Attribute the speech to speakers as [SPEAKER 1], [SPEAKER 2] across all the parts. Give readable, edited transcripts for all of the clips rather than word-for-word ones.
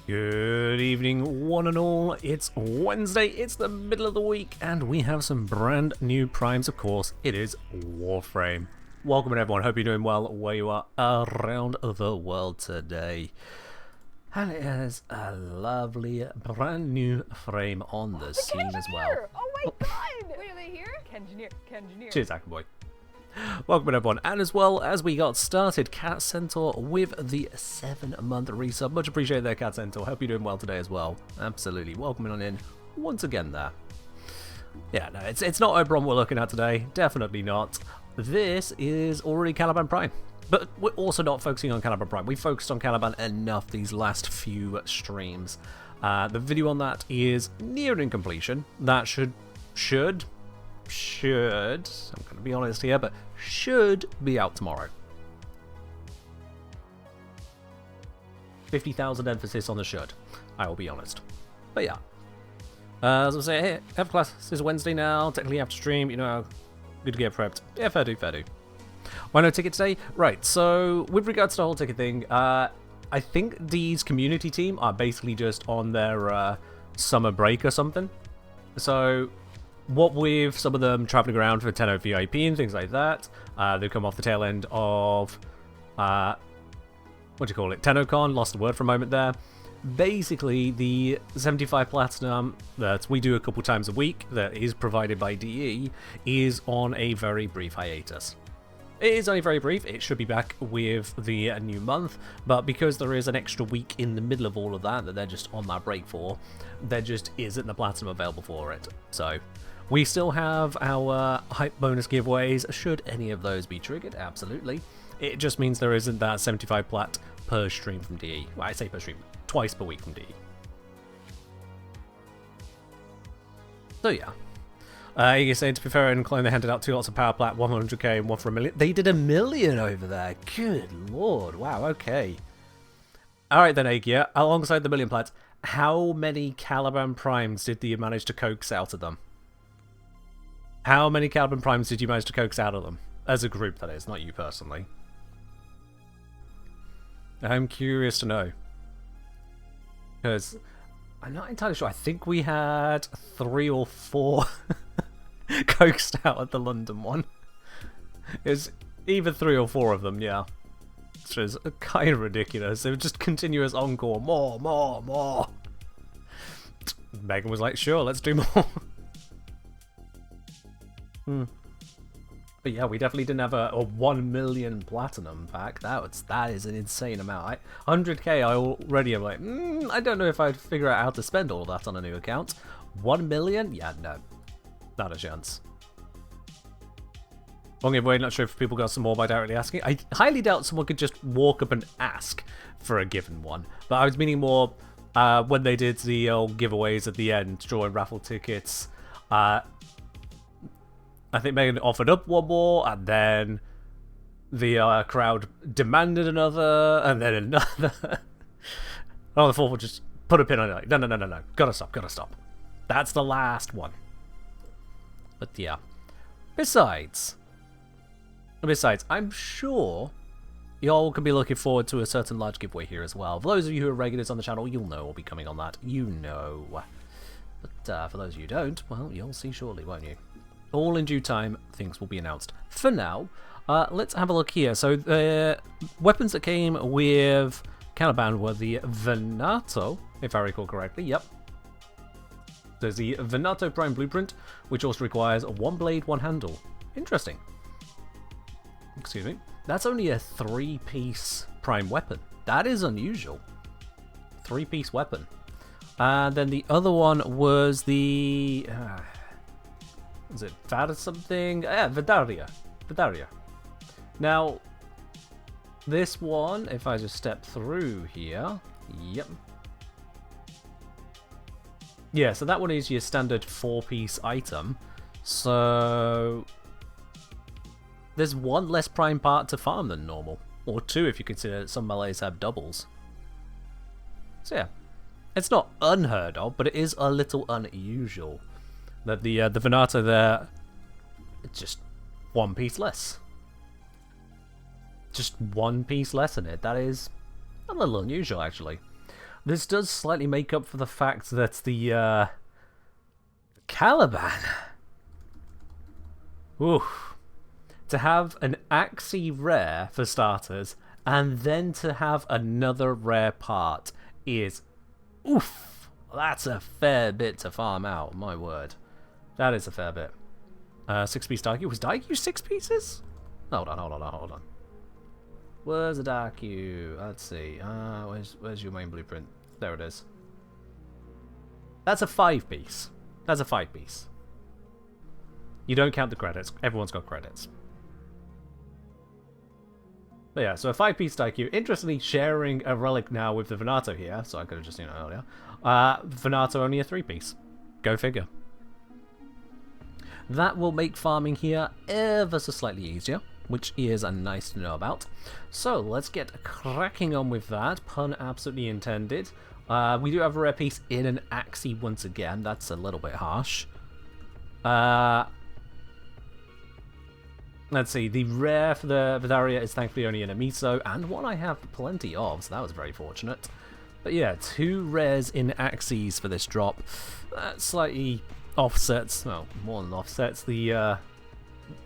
[SPEAKER 1] Good evening, one and all. It's Wednesday, it's the middle of the week, and we have some brand new primes, of course. It is Warframe. Welcome everyone, hope you're doing well where you are around the world today. And it is a lovely brand new frame on the scene as well.
[SPEAKER 2] Oh my god! Wait, are they here? Kengineer.
[SPEAKER 1] Cheers, Boy. Welcome everyone, and as well as we got started, Cat Centaur with the 7-month resub. Much appreciated there, Cat Centaur. Hope you're doing well today as well. Absolutely. Welcoming on in once again there. Yeah, no, it's not Oberon we're looking at today. Definitely not. This is already Caliban Prime. But we're also not focusing on Caliban Prime. We focused on Caliban enough these last few streams. The video on that is nearing completion. That should, I'm going to be honest here, but should be out tomorrow. 50,000 emphasis on the should, I will be honest. But yeah. As I say, hey, F class, this is Wednesday now, technically after stream, you know, good to get prepped. Yeah, fair do. Why no ticket today? Right, so with regards to the whole ticket thing, I think D's community team are basically just on their summer break or something. So what with some of them traveling around for 10 VIP and things like that, they've come off the tail end of, TennoCon, lost the word for a moment there. Basically, the 75 Platinum that we do a couple times a week, that is provided by DE, is on a very brief hiatus. It is only very brief, it should be back with the new month, but because there is an extra week in the middle of all of that they're just on that break for, there just isn't the Platinum available for it. So, we still have our hype bonus giveaways, should any of those be triggered, absolutely. It just means there isn't that 75 plat per stream from DE. Well, I say per stream, twice per week from DE. So yeah. You say, to be fair, and Clone, they handed out 2 lots of power plat, 100k and 1 for $1 million. They did $1 million over there. Good lord. Wow, okay. Alright then, Agia, alongside the $1 million plats, how many Caliban Primes did you manage to coax out of them? How many Caliban Primes did you manage to coax out of them? As a group, that is, not you personally. I'm curious to know. Because I'm not entirely sure. I think we had 3 or 4 coaxed out at the London one. It was either 3 or 4 of them, yeah. Which is kind of ridiculous. It was just continuous encore. More. Megan was like, sure, let's do more. But yeah, we definitely didn't have a 1 million platinum pack. That is an insane amount. 100k, I already am like, I don't know if I'd figure out how to spend all that on a new account. 1 million? Yeah, no. Not a chance. Long giveaway, not sure if people got some more by directly asking. I highly doubt someone could just walk up and ask for a given one. But I was meaning more when they did the old giveaways at the end, drawing raffle tickets. I think Megan offered up one more, and then the crowd demanded another, and then another. Oh, the fourth will just put a pin on it. Like, no. Gotta stop. That's the last one. But yeah. Besides, I'm sure y'all can be looking forward to a certain large giveaway here as well. For those of you who are regulars on the channel, you'll know I'll be coming on that. You know. But for those of you who don't, well, you'll see shortly, won't you? All in due time, things will be announced. For now, let's have a look here. So the weapons that came with Caliban were the Venato, if I recall correctly. Yep. There's the Venato Prime Blueprint, which also requires 1 blade, 1 handle. Interesting. Excuse me. That's only a 3-piece Prime weapon. That is unusual. 3-piece weapon. And then the other one was the... is it Vad something? Yeah, Vadarya. Now, this one, if I just step through here, yep. Yeah, so that one is your standard 4-piece item. So there's 1 less prime part to farm than normal. Or 2 if you consider that some melees have doubles. So yeah, it's not unheard of, but it is a little unusual. That the Venato there, it's just 1 piece less. Just 1 piece less in it. That is a little unusual, actually. this does slightly make up for the fact that the Caliban. Oof. To have an Axie rare for starters, and then to have another rare part is, oof, that's a fair bit to farm out, my word. That is a fair bit. 6-piece Dark. Was Dark 6 pieces? Hold on. Where's the Dark? Let's see. Where's your main blueprint? There it is. That's a 5-piece. That's a 5-piece. You don't count the credits. Everyone's got credits. But yeah, so a 5-piece Daikyu. Interestingly, sharing a relic now with the Venato here, so I could have just seen it earlier. Venato only a 3-piece. Go figure. That will make farming here ever so slightly easier, which is nice to know about. So let's get cracking on with that. Pun absolutely intended. We do have a rare piece in an Axie once again. That's a little bit harsh. Let's see, the rare for the Vadarya is thankfully only in a Miso, and one I have plenty of, so that was very fortunate. But yeah, 2 rares in Axies for this drop. That slightly offsets, well, more than offsets the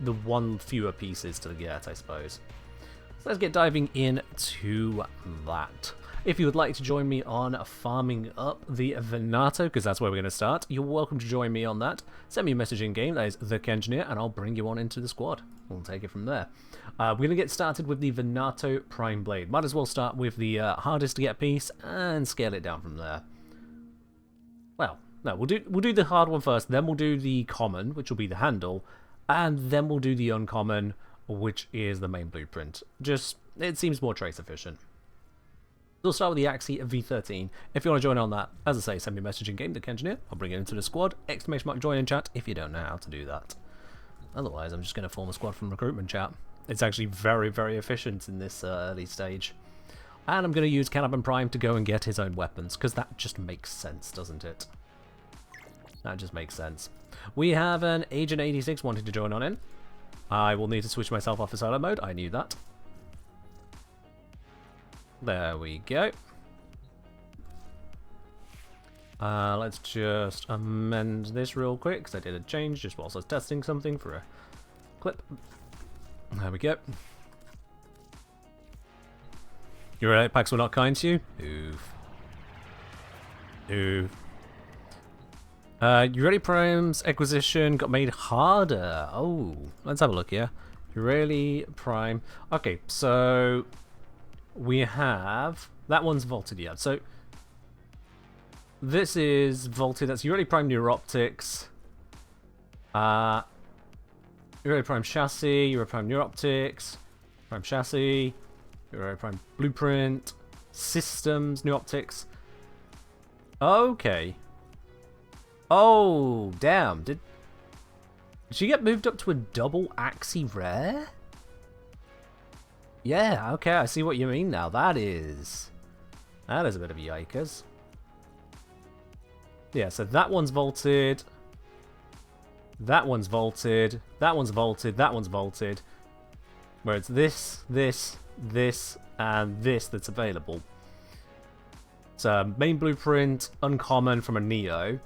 [SPEAKER 1] 1 fewer pieces to get, I suppose. So let's get diving into that. If you would like to join me on farming up the Venato, because that's where we're going to start, you're welcome to join me on that. Send me a message in game, that is the Kengineer, and I'll bring you on into the squad. We'll take it from there. We're going to get started with the Venato Prime Blade. Might as well start with the hardest to get piece and scale it down from there. Well, no, we'll do the hard one first, then we'll do the common, which will be the handle, and then we'll do the uncommon, which is the main blueprint. Just, it seems more trace efficient. We'll start with the Axie V13. If you want to join on that, as I say, send me a message in game, the Kengineer. I'll bring it into the squad. ! Join in chat if you don't know how to do that. Otherwise, I'm just going to form a squad from recruitment chat. It's actually very, very efficient in this early stage. And I'm going to use Caliban Prime to go and get his own weapons, because that just makes sense, doesn't it? That just makes sense. We have an Agent 86 wanting to join on in. I will need to switch myself off to solo mode. I knew that. There we go. Let's just amend this real quick, because I did a change just whilst I was testing something for a clip. There we go. Your relic packs were not kind to you? Oof. Oof. Ureli Prime's acquisition got made harder. Oh, let's have a look here. Ureli Prime. Okay, so we have that one's vaulted yet. So this is vaulted. That's Ureli Prime Neuroptics. Ureli Prime Chassis. Ureli Prime Neuroptics. Prime Chassis. Ureli Prime Blueprint. Systems Neuroptics. Okay. Oh, damn. Did she get moved up to a double Axie rare? Yeah, okay, I see what you mean now. That is a bit of a yikers. Yeah, so that one's vaulted. That one's vaulted. That one's vaulted. That one's vaulted. Where it's this, and this that's available. So, main blueprint, uncommon from a Neo.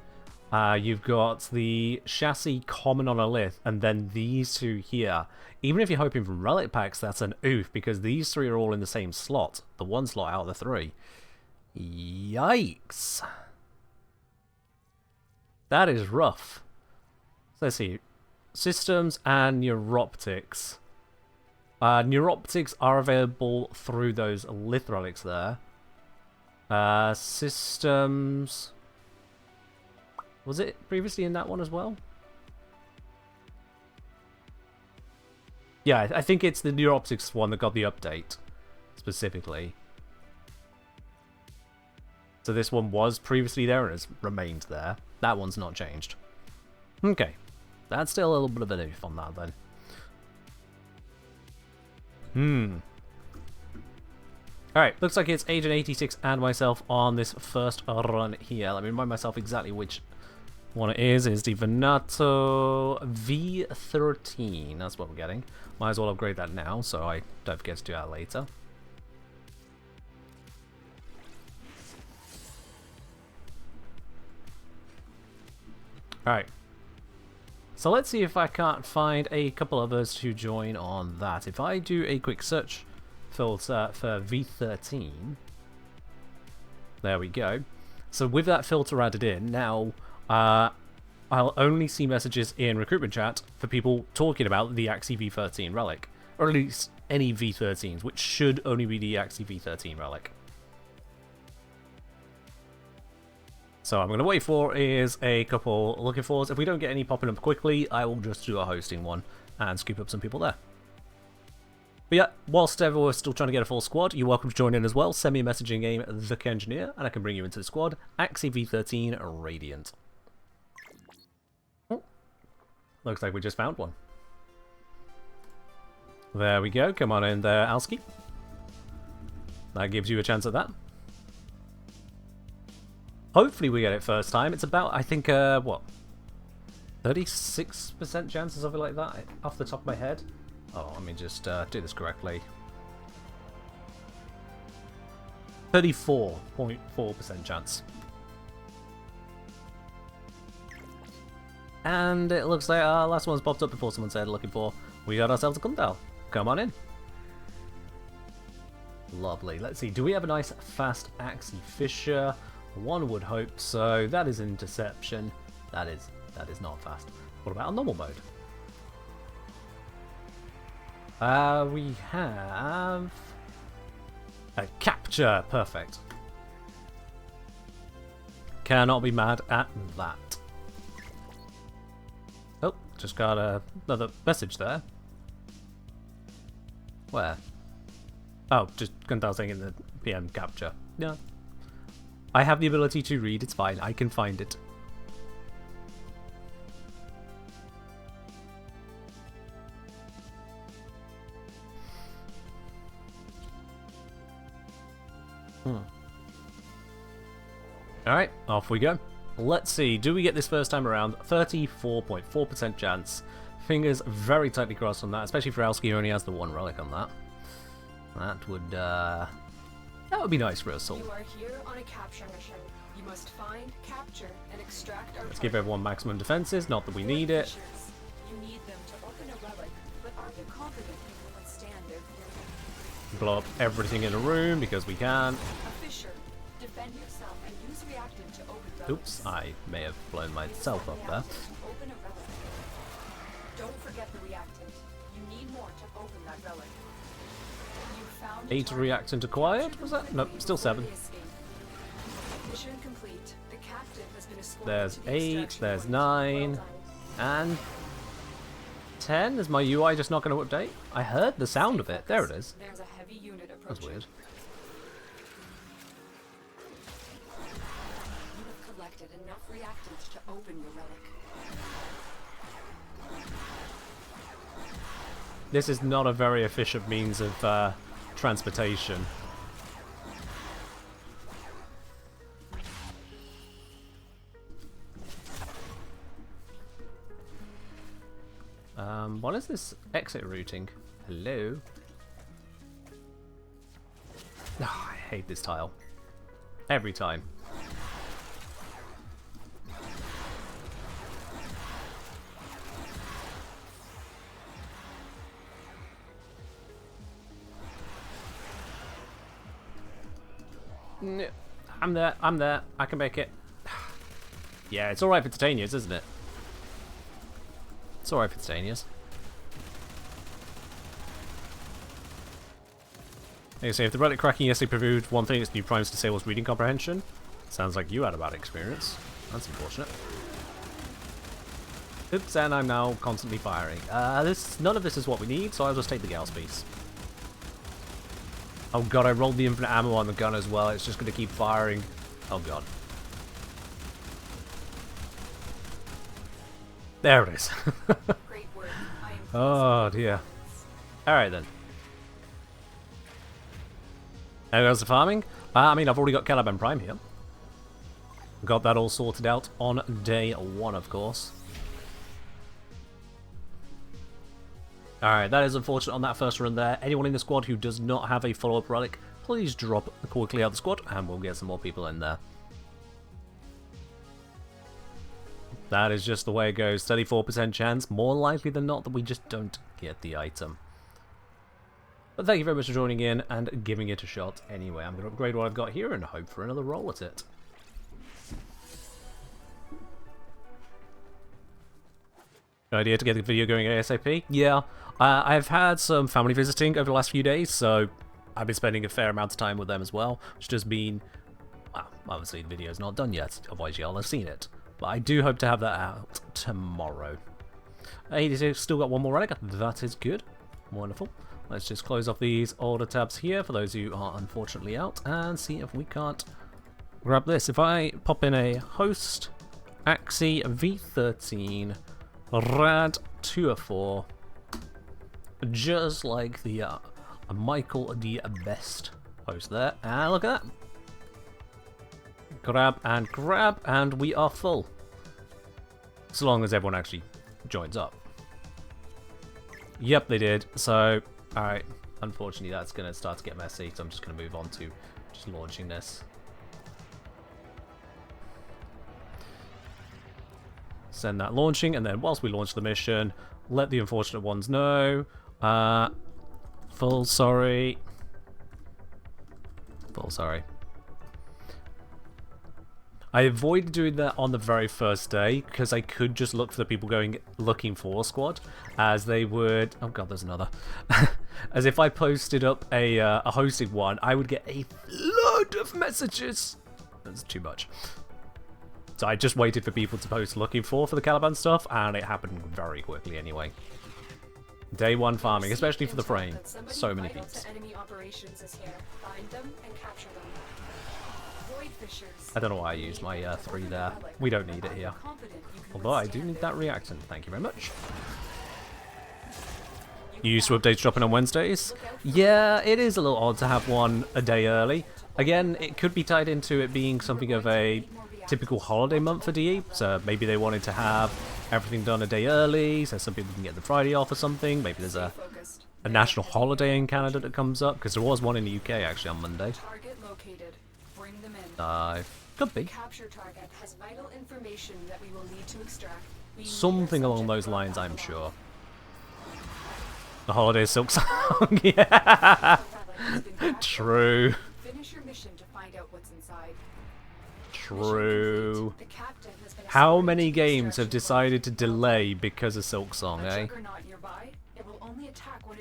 [SPEAKER 1] You've got the chassis common on a lith, and then these 2 here. Even if you're hoping for relic packs, that's an oof, because these 3 are all in the same slot. The 1 slot out of the 3. Yikes. That is rough. So let's see. Systems and Neuroptics. Neuroptics are available through those lith relics there. Systems... Was it previously in that one as well? Yeah, I think it's the Neuroptics one that got the update, specifically. So this one was previously there and has remained there. That one's not changed. Okay. That's still a little bit of an oof on that then. Alright, looks like it's Agent 86 and myself on this first run here. Let me remind myself exactly which one it is the Venato V13. That's what we're getting. Might as well upgrade that now, so I don't forget to do that later. Alright. So let's see if I can't find a couple others to join on that. If I do a quick search filter for V13, there we go. So with that filter added in, now I'll only see messages in recruitment chat for people talking about the Axie V13 relic, or at least any V13s, which should only be the Axie V13 relic. So I'm going to wait for is a couple looking for us. If we don't get any popping up quickly, I will just do a hosting one and scoop up some people there. But yeah, whilst everyone's still trying to get a full squad, you're welcome to join in as well. Send me a messaging game, The Engineer, and I can bring you into the squad. Axie V13 Radiant. Oh, looks like we just found one. There we go. Come on in there, Alski. That gives you a chance at that. Hopefully we get it first time. It's about, I think, what? 36% chance or something like that, off the top of my head. Oh, let me just do this correctly. 34.4% chance. And it looks like our last one's popped up before someone said looking for. We got ourselves a Kundal. Come on in. Lovely. Let's see. Do we have a nice fast Axie Fisher? One would hope so. That is interception. That is not fast. What about a normal mode? We have a capture. Perfect. Cannot be mad at that. Oh, just got another message there. Where? Oh, just Guntal saying in the PM capture. Yeah. I have the ability to read, it's fine, I can find it. Alright, off we go. Let's see, do we get this first time around? 34.4% chance. Fingers very tightly crossed on that, especially for Alski, who only has the one relic on that. That would be nice for us all.
[SPEAKER 3] You are here on a capture mission. You must find, capture, and extract our
[SPEAKER 1] Let's give everyone maximum defenses, not that we need it.
[SPEAKER 3] You need them to open a relic, but are you confident you will withstand their fury?
[SPEAKER 1] Blow up everything in a room because we can.
[SPEAKER 3] A Fisher, defend yourself and use reactant to open relics.
[SPEAKER 1] Oops, I may have blown myself up there.
[SPEAKER 3] Open a relic. Don't forget the reactant. You need more to open that relic.
[SPEAKER 1] 8 reactant acquired, was that? Nope, still 7.
[SPEAKER 3] Mission complete. The captain has been escorted
[SPEAKER 1] There's
[SPEAKER 3] to the
[SPEAKER 1] 8,
[SPEAKER 3] extraction
[SPEAKER 1] there's
[SPEAKER 3] point.
[SPEAKER 1] 9,
[SPEAKER 3] Well done.
[SPEAKER 1] and 10? Is my UI just not going to update? I heard the sound of it. There it is.
[SPEAKER 3] There's a heavy unit approaching.
[SPEAKER 1] That's weird.
[SPEAKER 3] You have collected enough reactants to open your relic.
[SPEAKER 1] This is not a very efficient means of transportation. What is this exit routing? Hello? Oh, I hate this tile. Every time. I'm there, I can make it. Yeah, it's alright for Titanias, isn't it? It's alright for Titanias. Like I say, if the relic cracking yesterday proved one thing, it's new primes disables reading comprehension. Sounds like you had a bad experience. That's unfortunate. Oops, and I'm now constantly firing. None of this is what we need, so I'll just take the Gauss piece. Oh god, I rolled the infinite ammo on the gun as well. It's just going to keep firing. Oh god. There it is.
[SPEAKER 3] Great work. I am
[SPEAKER 1] Oh dear. Alright then. There goes the farming. I mean, I've already got Caliban Prime here. Got that all sorted out on day 1, of course. Alright, that is unfortunate on that first run there. Anyone in the squad who does not have a follow-up relic, please drop quickly out of the squad and we'll get some more people in there. That is just the way it goes. 34% chance, more likely than not, that we just don't get the item. But thank you very much for joining in and giving it a shot anyway. I'm going to upgrade what I've got here and hope for another roll at it. Idea to get the video going ASAP? Yeah, I've had some family visiting over the last few days, so I've been spending a fair amount of time with them as well. It's just been, well, obviously the video's not done yet, otherwise y'all have seen it. But I do hope to have that out tomorrow. 86, still got one more relic, that is good. Wonderful. Let's just close off these order tabs here for those who are unfortunately out and see if we can't grab this. If I pop in a host, Axie V13, Rad 204, just like the Michael the Best host there. And look at that. Grab, and we are full. So long as everyone actually joins up. Yep, they did. So, alright. Unfortunately, that's going to start to get messy, so I'm just going to move on to just launching this. Send that launching, and then whilst we launch the mission, let the unfortunate ones know. Full sorry. Full sorry. I avoided doing that on the very first day because I could just look for the people looking for a squad, as they would. Oh god, there's another. As if I posted up a hosted one, I would get a flood of messages. That's too much. So I just waited for people to post looking for the Caliban stuff, and it happened very quickly anyway. Day one farming, especially for the frame. So many peeps. I don't know why I used my 3 there. We don't need it here. Although I do need that reactant. Thank you very much. You used to updates dropping on Wednesdays? Yeah, it is a little odd to have one a day early. Again, it could be tied into it being something of a typical holiday month for DE. So maybe they wanted to have everything done a day early, so some people can get the Friday off or something. Maybe there's a national holiday in Canada that comes up, because there was one in the UK actually on Monday. Could be. Something along those lines, I'm sure. The holiday silk song, yeah. True. True. How many games have decided to delay because of Silk Song, eh?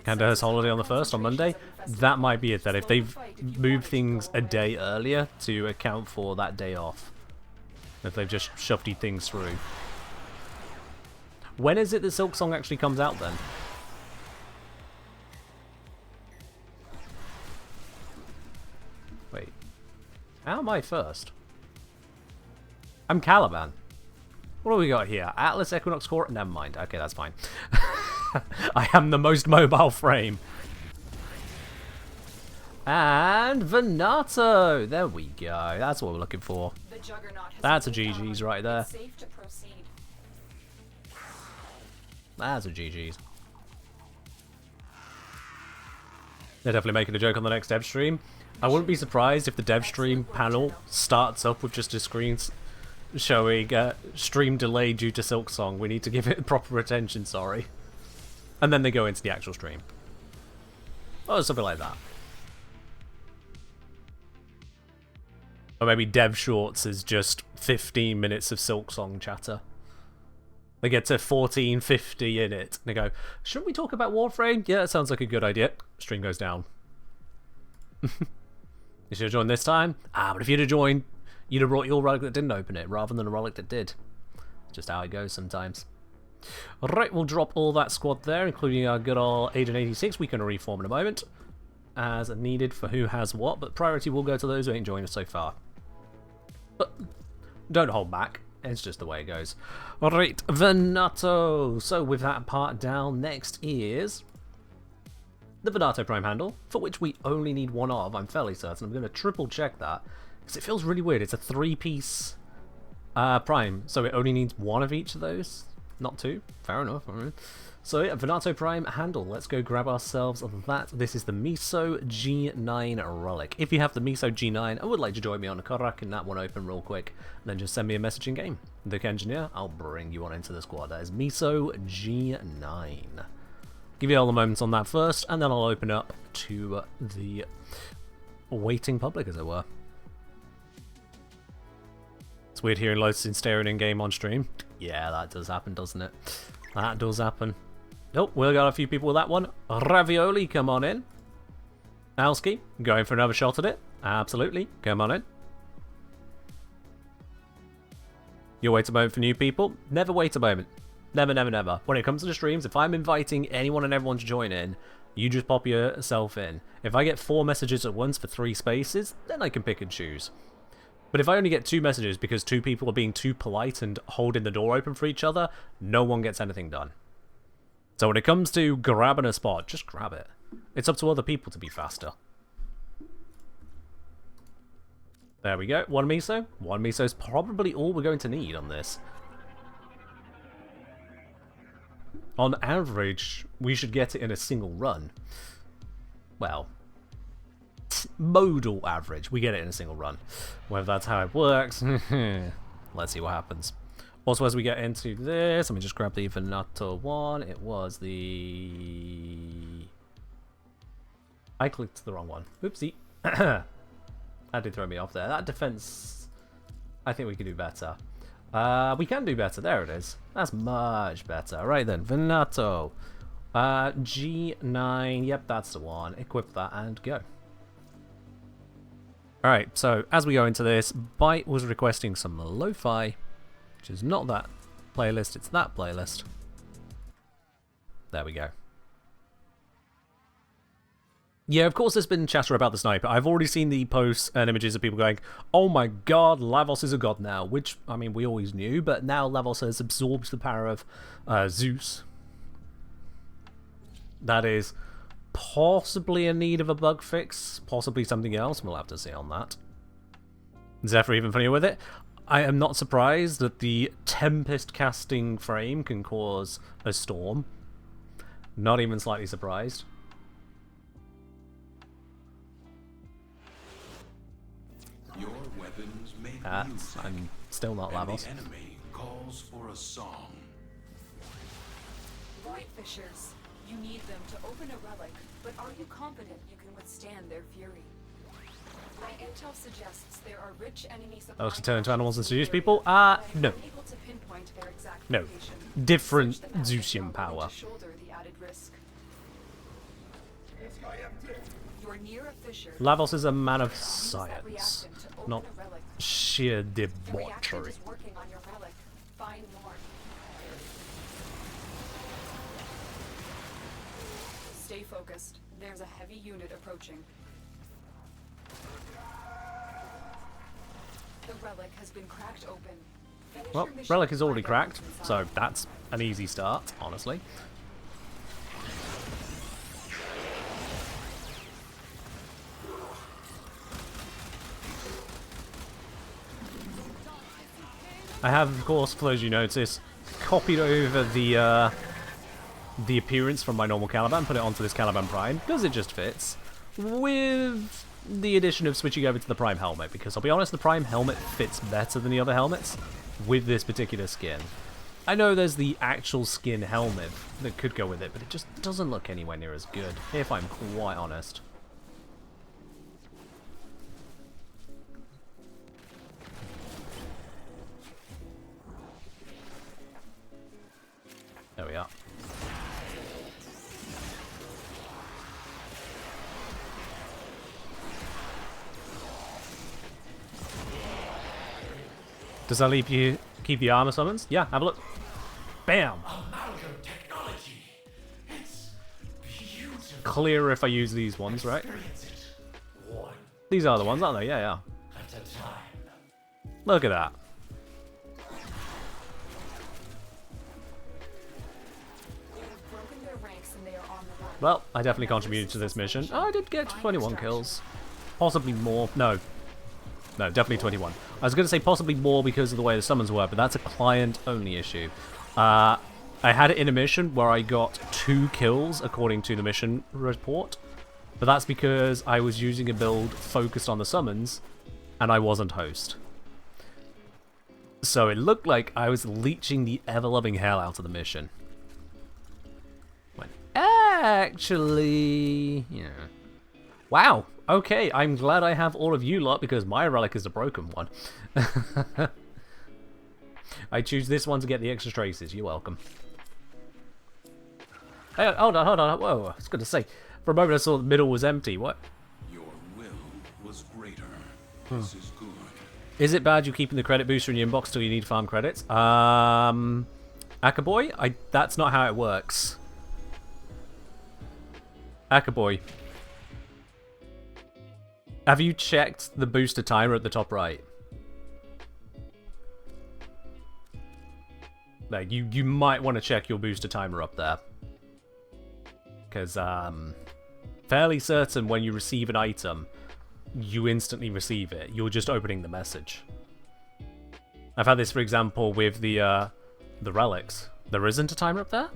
[SPEAKER 1] Canada has holiday on the 1st, on Monday. That might be it then, if they've moved things a day earlier to account for that day off. If they've just shoved things through. When is it that Silk Song actually comes out then? Wait. How am I first? I'm Caliban. What do we got here? Atlas, Equinox Core? Never mind. Okay, that's fine. I am the most mobile frame. And Venato! There we go. That's what we're looking for. That's a GG's right there. That's a GG's. They're definitely making a joke on the next dev stream. I wouldn't be surprised if the dev stream panel starts up with just a screen showing stream delay due to Silk Song. We need to give it proper attention, sorry. And then they go into the actual stream. Oh, something like that. Or maybe dev shorts is just 15 minutes of Silk Song chatter. They get to 14:50 in it. And they go, shouldn't we talk about Warframe? Yeah, that sounds like a good idea. Stream goes down. You should have joined this time. But if you'd have joined, you'd have brought your relic that didn't open it, rather than a relic that did. Just how it goes sometimes. Alright, we'll drop all that squad there, including our good old Agent 86. We can reform in a moment, as needed for who has what, but priority will go to those who ain't joined us so far. But don't hold back. It's just the way it goes. Alright, Venato. So with that part down, next is the Venato Prime handle, for which we only need one of, I'm fairly certain. I'm going to triple check that, because it feels really weird. It's a 3-piece Prime, so it only needs one of each of those. not 2. Fair enough. Alright. So yeah, Venato Prime handle. Let's go grab ourselves that. This is the Miso G9 relic. If you have the Miso G9 and would like to join me on a cracking that one open real quick, then just send me a message in game. The engineer, I'll bring you on into the squad. That is Miso G9. Give you all the moments on that first, and then I'll open up to the waiting public, as it were. It's weird hearing Lotus in staring in game on stream. Yeah, that does happen, doesn't it? That does happen. Oh, we got a few people with that one. Ravioli, come on in. Alski, going for another shot at it. Absolutely, come on in. You wait a moment for new people. Never wait a moment. Never, never, never. When it comes to the streams, if I'm inviting anyone and everyone to join in, you just pop yourself in. If I get 4 messages at once for 3 spaces, then I can pick and choose. But if I only get 2 messages because 2 people are being too polite and holding the door open for each other, no one gets anything done. So when it comes to grabbing a spot, just grab it. It's up to other people to be faster. There we go. 1 miso. 1 miso is probably all we're going to need on this. On average, we should get it in a single run. Well, modal average, we get it in a single run. Whether that's how it works, let's see what happens. Also, as we get into this, let me just grab the Venato one. It was the... I clicked the wrong one. Oopsie. That did throw me off there. That defense, I think we can do better. We can do better. There it is. That's much better. Right then, Venato. G9. Yep, that's the one. Equip that and go. Alright, so as we go into this, Byte was requesting some lo-fi, which is not that playlist, it's that playlist. There we go. Yeah, of course there's been chatter about the sniper. I've already seen the posts and images of people going, oh my god, Lavos is a god now, which, I mean, we always knew, but now Lavos has absorbed the power of Zeus. That is possibly in need of a bug fix, possibly something else, we'll have to see on that. Zephyr even funnier with it. I am not surprised that the Tempest casting frame can cause a storm. Not even slightly surprised.
[SPEAKER 4] Your weapons make music,
[SPEAKER 1] I'm still not
[SPEAKER 4] and
[SPEAKER 1] Lavos.
[SPEAKER 4] the enemy calls for a song.
[SPEAKER 3] Void Fishers. You need them to open a relic, but are you confident you can withstand their fury? My intel suggests there are rich enemy supplies.
[SPEAKER 1] Those can turn into animals and seduce people? No.
[SPEAKER 3] Able to pinpoint their exact
[SPEAKER 1] No.
[SPEAKER 3] location.
[SPEAKER 1] Different
[SPEAKER 3] Search them out
[SPEAKER 1] Zeusian
[SPEAKER 3] and
[SPEAKER 1] power.
[SPEAKER 3] to shoulder the added risk. You're near a fissure.
[SPEAKER 1] Lavos is a man of
[SPEAKER 3] Use that
[SPEAKER 1] science,
[SPEAKER 3] reactant to open
[SPEAKER 1] not
[SPEAKER 3] a relic.
[SPEAKER 1] sheer
[SPEAKER 3] The reactant
[SPEAKER 1] debauchery.
[SPEAKER 3] is working on your relic. Find more. Stay focused. There's a heavy unit approaching. The relic has been cracked open. Finish
[SPEAKER 1] Well,
[SPEAKER 3] your mission
[SPEAKER 1] Relic is
[SPEAKER 3] and
[SPEAKER 1] already
[SPEAKER 3] find out
[SPEAKER 1] cracked,
[SPEAKER 3] what's
[SPEAKER 1] so
[SPEAKER 3] inside.
[SPEAKER 1] that's an easy start, honestly. I have, of course, for those you notice, copied over the appearance from my normal Caliban and put it onto this Caliban Prime, because it just fits, with the addition of switching over to the Prime helmet, because I'll be honest, the Prime helmet fits better than the other helmets with this particular skin. I know there's the actual skin helmet that could go with it, but it just doesn't look anywhere near as good, if I'm quite honest. There we are. Does that leave you keep the armor summons? Yeah, have a look. Bam!
[SPEAKER 4] Amalgam technology. It's beautiful.
[SPEAKER 1] Clearer if I use these ones, right?
[SPEAKER 4] Experience it. One
[SPEAKER 1] These are the ones, aren't they? Yeah, yeah.
[SPEAKER 4] at a time.
[SPEAKER 1] Look at that.
[SPEAKER 3] You have broken their ranks and they are on the run.
[SPEAKER 1] Well, I definitely contributed to this mission. Oh, I did get 21 kills. Possibly more. No. No, definitely 21. I was going to say possibly more because of the way the summons work, but that's a client-only issue. I had it in a mission where I got 2 kills according to the mission report, but that's because I was using a build focused on the summons, and I wasn't host. So it looked like I was leeching the ever-loving hell out of the mission. When actually, yeah. Wow, okay, I'm glad I have all of you lot because my relic is a broken one. I choose this one to get the extra traces, you're welcome. Hey, hold on, whoa, I was going to say, for a moment I saw the middle was empty, what?
[SPEAKER 4] Your will was greater. This is good.
[SPEAKER 1] Is it bad you keeping the credit booster in your inbox till you need farm credits? Akaboy, that's not how it works. Akaboy. Have you checked the booster timer at the top right? Like, you might want to check your booster timer up there. Because, fairly certain when you receive an item, you instantly receive it. You're just opening the message. I've had this, for example, with the relics. There isn't a timer up there?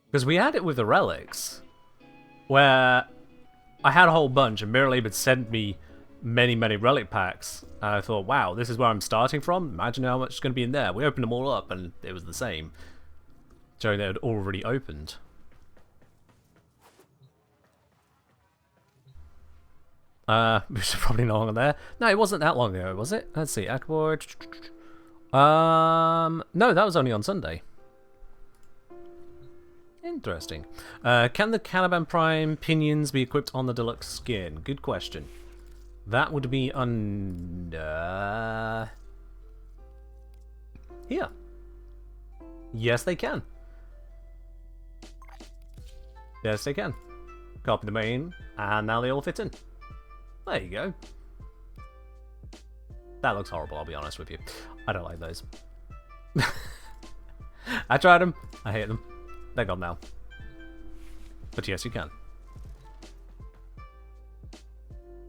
[SPEAKER 1] Because we had it with the relics, where I had a whole bunch, and Mirror had sent me many, many relic packs. And I thought, wow, this is where I'm starting from? Imagine how much is going to be in there. We opened them all up, and it was the same. Showing they had already opened. It's probably no longer there. No, it wasn't that long ago, was it? Let's see, Akbar. No, that was only on Sunday. Interesting. Can the Caliban Prime pinions be equipped on the deluxe skin? Good question. That would be under... here. Yes, they can. Yes, they can. Copy the main, and now they all fit in. There you go. That looks horrible, I'll be honest with you. I don't like those. I tried them. I hate them. They're gone now. But yes, you can.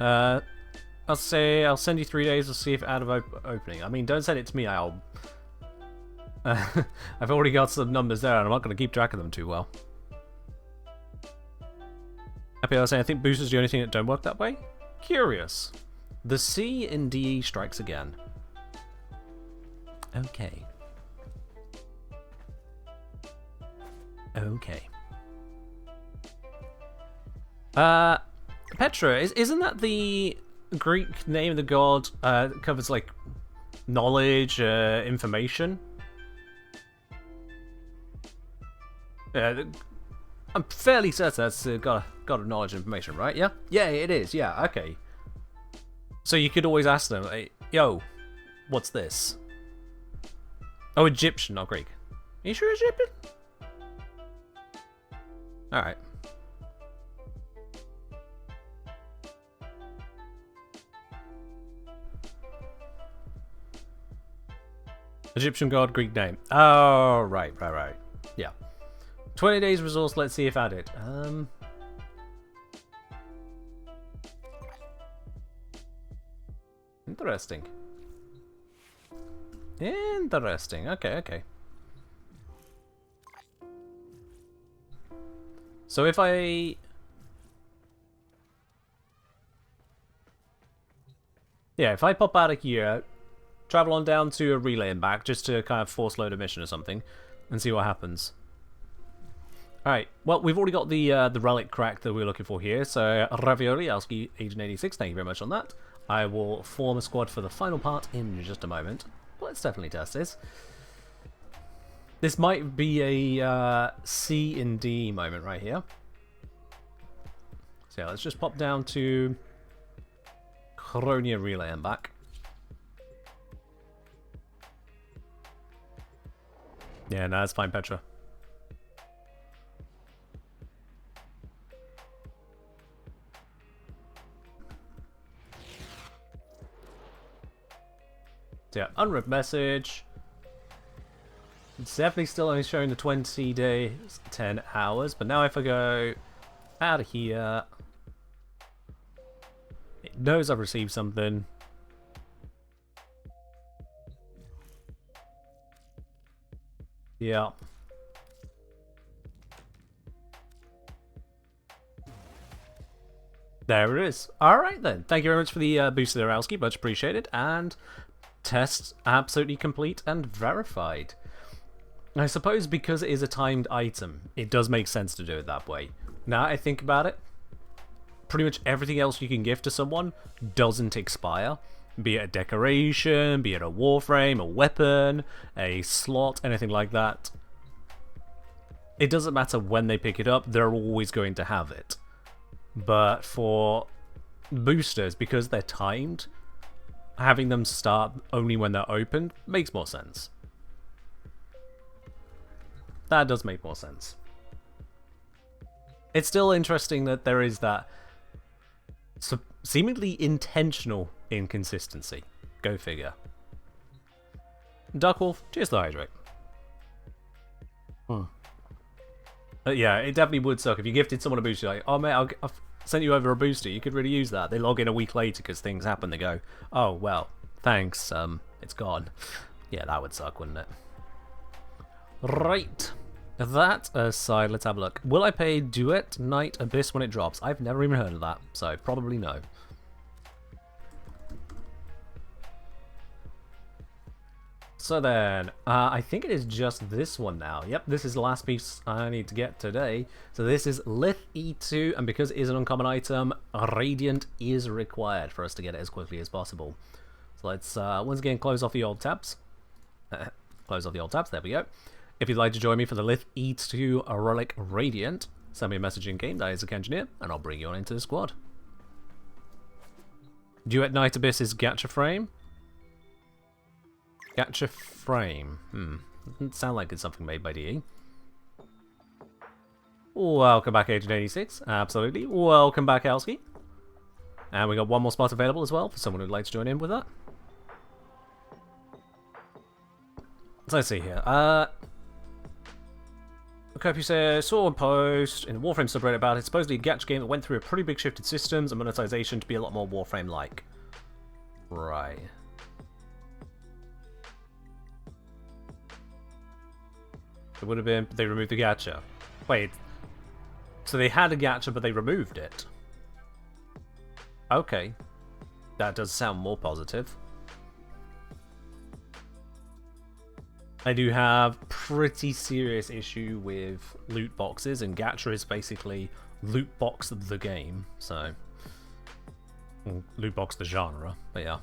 [SPEAKER 1] I'll send you 3 days to see if out of opening. I mean, don't send it to me, I've already got some numbers there and I'm not going to keep track of them too well. Happy I was saying, I think boosters are the only thing that don't work that way. Curious. The C in DE strikes again. Okay. Okay. Petra, isn't that the Greek name of the god that covers like knowledge, information? I'm fairly certain that's got a knowledge information, right? Yeah? Yeah, it is. Yeah, okay. So you could always ask them, hey, yo, what's this? Oh, Egyptian, not Greek. Are you sure Egyptian? Alright. Egyptian god, Greek name. Oh, right. Yeah. 20 days resource, let's see if added. Interesting. Interesting. Okay. So if I... yeah, if I pop out of here, travel on down to a relay and back, just to kind of force load a mission or something, and see what happens. Alright, well, we've already got the relic crack that we're looking for here, so Ravioli, Alski, Agent 86, thank you very much on that. I will form a squad for the final part in just a moment. Let's definitely test this. This might be a C and D moment right here. So yeah, let's just pop down to Coronia Relay and back. Yeah, no, that's fine, Petra. So yeah, unread message. It's definitely still only showing the 20 days, 10 hours, but now if I go out of here, it knows I've received something. Yeah. There it is. Alright then. Thank you very much for the boost there, Alski. Much appreciated. And tests absolutely complete and verified. I suppose because it is a timed item, it does make sense to do it that way. Now I think about it, pretty much everything else you can gift to someone doesn't expire. Be it a decoration, be it a warframe, a weapon, a slot, anything like that. It doesn't matter when they pick it up, they're always going to have it. But for boosters, because they're timed, having them start only when they're opened makes more sense. That does make more sense. It's still interesting that there is that seemingly intentional inconsistency. Go figure. Duckwolf, cheers to the hydrate. Yeah, it definitely would suck if you gifted someone a booster. Like, oh mate, I've sent you over a booster. You could really use that. They log in a week later because things happen. They go, oh well, thanks. It's gone. Yeah, that would suck, wouldn't it? Right. That aside, let's have a look. Will I pay Duet Night Abyss when it drops? I've never even heard of that, so probably no. So then, I think it is just this one now. Yep, this is the last piece I need to get today. So this is Lith E2, and because it is an uncommon item, Radiant is required for us to get it as quickly as possible. So let's, once again, close off the old tabs. Close off the old tabs, there we go. If you'd like to join me for the Lith E2 Relic Radiant, send me a message in game, that is the engineer, and I'll bring you on into the squad. Duet Night Abyss is Gacha Frame. Gacha Frame. Doesn't sound like it's something made by DE. Welcome back, Agent 86. Absolutely. Welcome back, Alski. And we got one more spot available as well for someone who'd like to join in with that. So let's see here. Kopi says, saw a post in the Warframe subreddit about it. Supposedly a gacha game that went through a pretty big shift in systems and monetization to be a lot more Warframe-like. Right. It would have been, they removed the gacha. Wait. So they had a gacha, but they removed it. Okay. That does sound more positive. I do have pretty serious issue with loot boxes, and gacha is basically loot box the game, so loot box the genre, but yeah.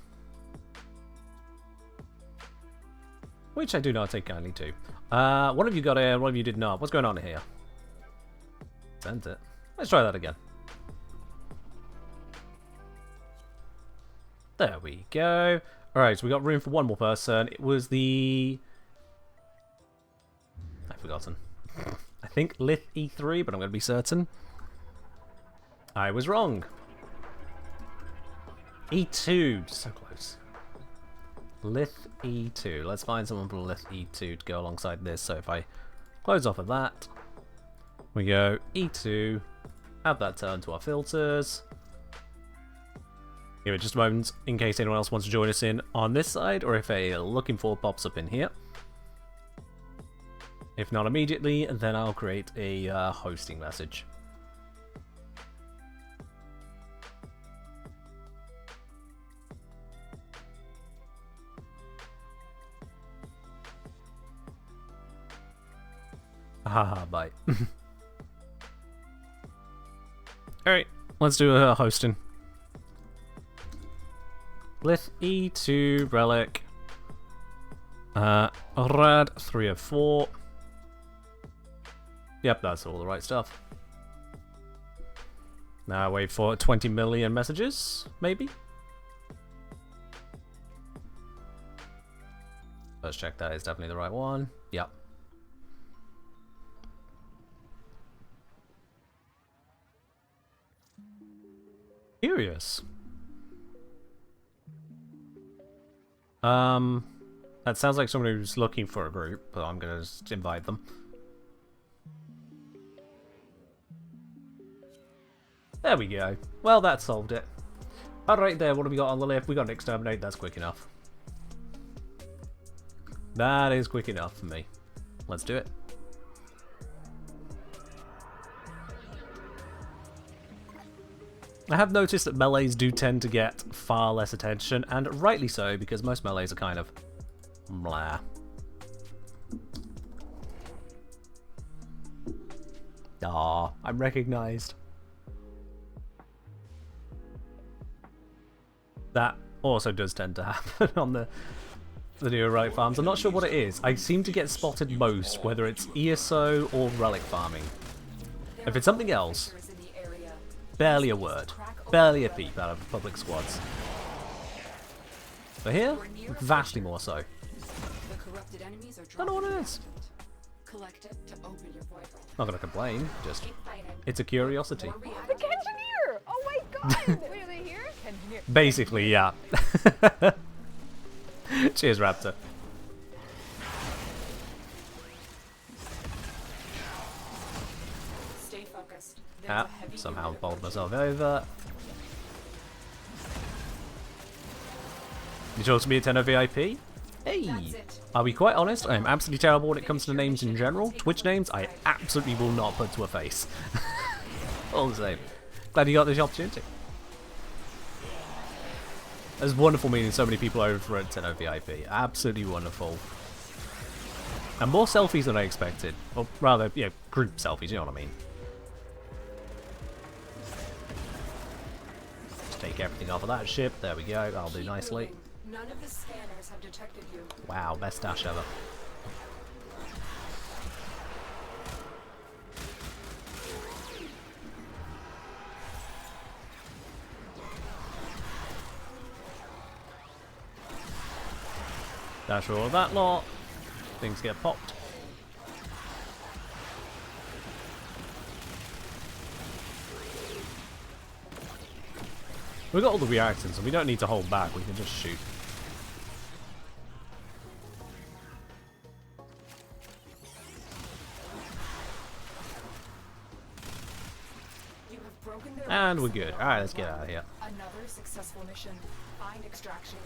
[SPEAKER 1] Which I do not take kindly to. One of you got it, one of you did not. What's going on here? Sent it. Let's try that again. There we go. Alright, so we got room for one more person. It was the... I've forgotten. I think Lith E3, but I'm going to be certain. I was wrong. E2, so close. Lith E2. Let's find someone for Lith E2 to go alongside this. So if I close off of that, we go E2, have that turn to our filters. Give it just a moment in case anyone else wants to join us in on this side, or if a looking for pops up in here. If not immediately, then I'll create a hosting message. Haha, bye. Alright, let's do a hosting. Lith E2 Relic. Rad 3 of 4. Yep, that's all the right stuff. Now wait for 20 million messages, maybe? Let's check that is definitely the right one. Yep. Curious. That sounds like someone who's looking for a group, but I'm gonna just invite them. There we go. Well, that solved it. Alright there, what have we got on the left? We got an exterminate, that's quick enough. That is quick enough for me. Let's do it. I have noticed that melees do tend to get far less attention, and rightly so, because most melees are kind of blah. Ah, I'm recognized. That also does tend to happen on the newer relic farms. I'm not sure what it is. I seem to get spotted most, whether it's ESO or relic farming. If it's something else, barely a word. Barely a peep out of public squads. But here, vastly more so. Don't know what it is. Not gonna complain, just it's a curiosity.
[SPEAKER 2] The Kengineer! Oh my god! Wait, are they here? Kengineer.
[SPEAKER 1] Basically, yeah. Cheers, Raptor.
[SPEAKER 3] Stay focused.
[SPEAKER 1] Ah, somehow bowled myself over. You talk to me at 10 VIP? Hey! I'll be quite honest, I am absolutely terrible when it comes to names in general. Twitch names, I absolutely will not put to a face. All the same. Glad you got this opportunity. It was wonderful meeting so many people over at 10 VIP. Absolutely wonderful. And more selfies than I expected. Or rather, yeah, group selfies, you know what I mean. Just take everything off of that ship. There we go. I'll do nicely.
[SPEAKER 3] None of the scanners have detected you.
[SPEAKER 1] Wow, best dash ever. Dash all of that lot. Things get popped. We've got all the reactants, so we don't need to hold back. We can just shoot. And we're good. Alright, let's get out of here.
[SPEAKER 3] Another successful mission. Find extraction.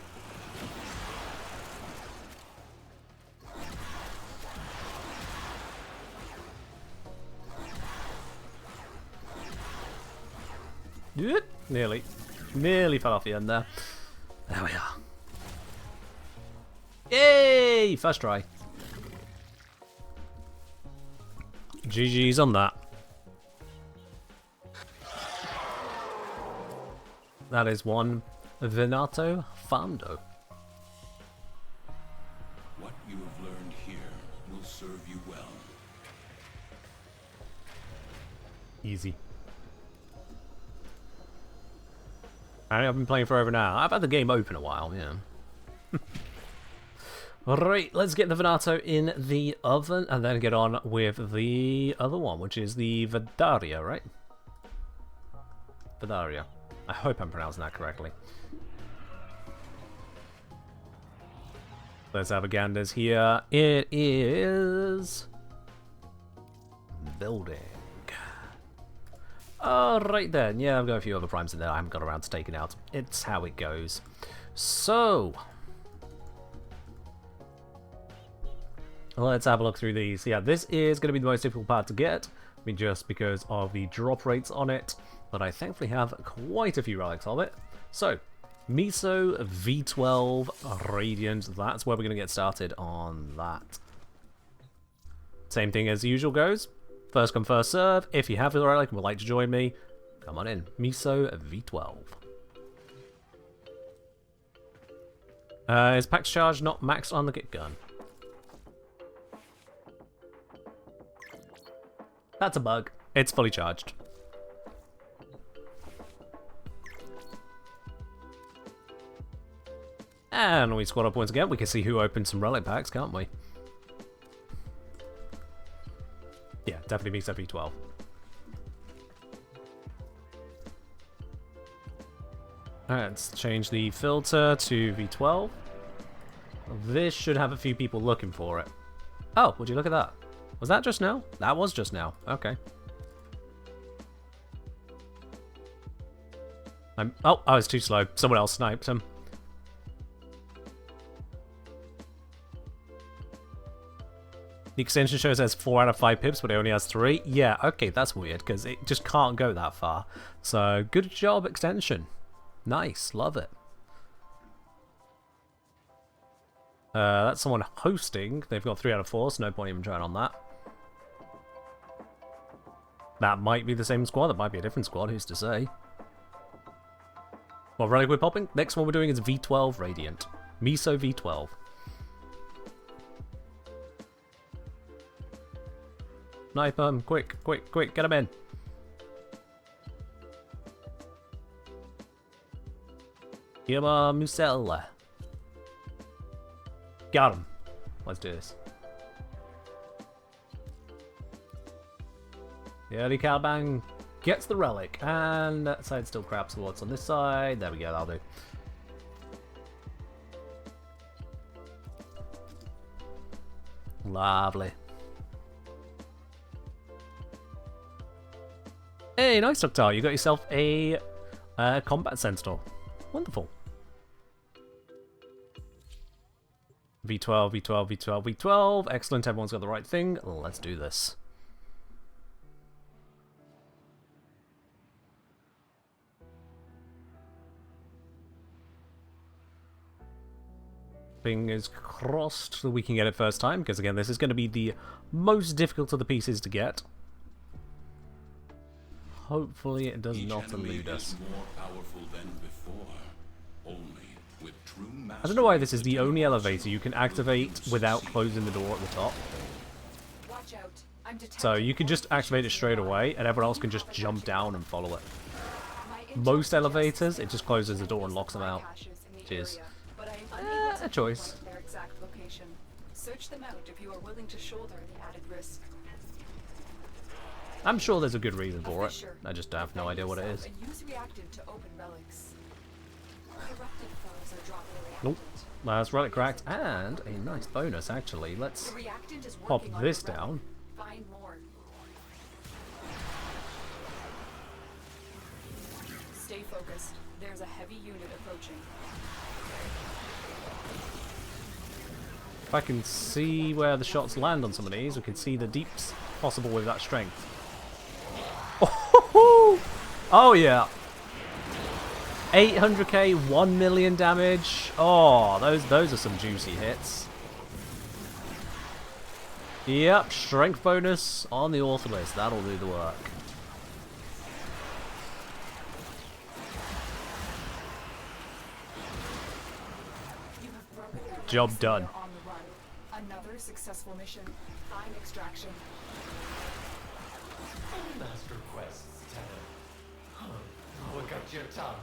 [SPEAKER 1] Nearly fell off the end there. There we are. Yay! First try. GG's on that. That is one Venato Fando.
[SPEAKER 4] What you have learned here will serve you well.
[SPEAKER 1] Easy. I've been playing for over an hour. I've had the game open a while, yeah. Alright, let's get the Venato in the oven and then get on with the other one, which is the Vadarya, right? Vadarya. I hope I'm pronouncing that correctly. Let's have a ganders here. It is building. Alright then, yeah, I've got a few other primes in there I haven't got around to taking out. It's how it goes. So, let's have a look through these. Yeah, this is going to be the most difficult part to get. I mean, just because of the drop rates on it. But I thankfully have quite a few relics of it. So, Miso V12 Radiant. That's where we're going to get started on that. Same thing as usual goes. First come, first serve. If you have the relic and would like to join me, come on in. Miso V12. Is Pax Charge not maxed on the Git gun? That's a bug. It's fully charged. And we squad up once again. We can see who opened some relic packs, can't we? Yeah, definitely Miso V12. Alright, let's change the filter to V12. This should have a few people looking for it. Oh, would you look at that? Was that just now? That was just now. Okay. Oh, I was too slow. Someone else sniped him. The extension shows it has 4 out of 5 pips, but it only has 3. Yeah, okay, that's weird, because it just can't go that far. So, good job, extension. Nice, love it. That's someone hosting. They've got 3 out of 4, so no point even trying on that. That might be the same squad, that might be a different squad, who's to say. What relic we're popping? Next one we're doing is V12 Radiant. Miso V12. Snipe him, quick, quick, quick, get him in. Yama Musella. Got him. Let's do this. The early Caliban gets the relic, and that side still grabs what's on this side. There we go, that'll do. Lovely. Hey, nice, Ductile. You got yourself a combat sentinel. Wonderful. V12, V12, V12, V12. Excellent, everyone's got the right thing. Let's do this. Fingers crossed that we can get it first time, because again, this is going to be the most difficult of the pieces to get. Hopefully it does not elude us. I don't know why this is the only elevator you can activate without closing the door at the top. So you can just activate it straight away, and everyone else can just jump down and follow it. Most elevators, it just closes the door and locks them out. Cheers. A choice.
[SPEAKER 3] Search them out if you are willing to shoulder the added risk.
[SPEAKER 1] I'm sure there's a good reason for it. I just have no idea what it is. Nope. That's relic cracked, and a nice bonus actually. Let's pop this down.
[SPEAKER 3] Stay focused. There's a heavy unit approaching.
[SPEAKER 1] If I can see where the shots land on some of these, we can see the deeps possible with that strength. Oh yeah. 800k, 1 million damage. Oh, those are some juicy hits. Yep, strength bonus on the Ortholist. That'll do the work. Job done.
[SPEAKER 3] Another successful mission. Fine extraction.
[SPEAKER 5] Master quests, Tenor. What got your tongue?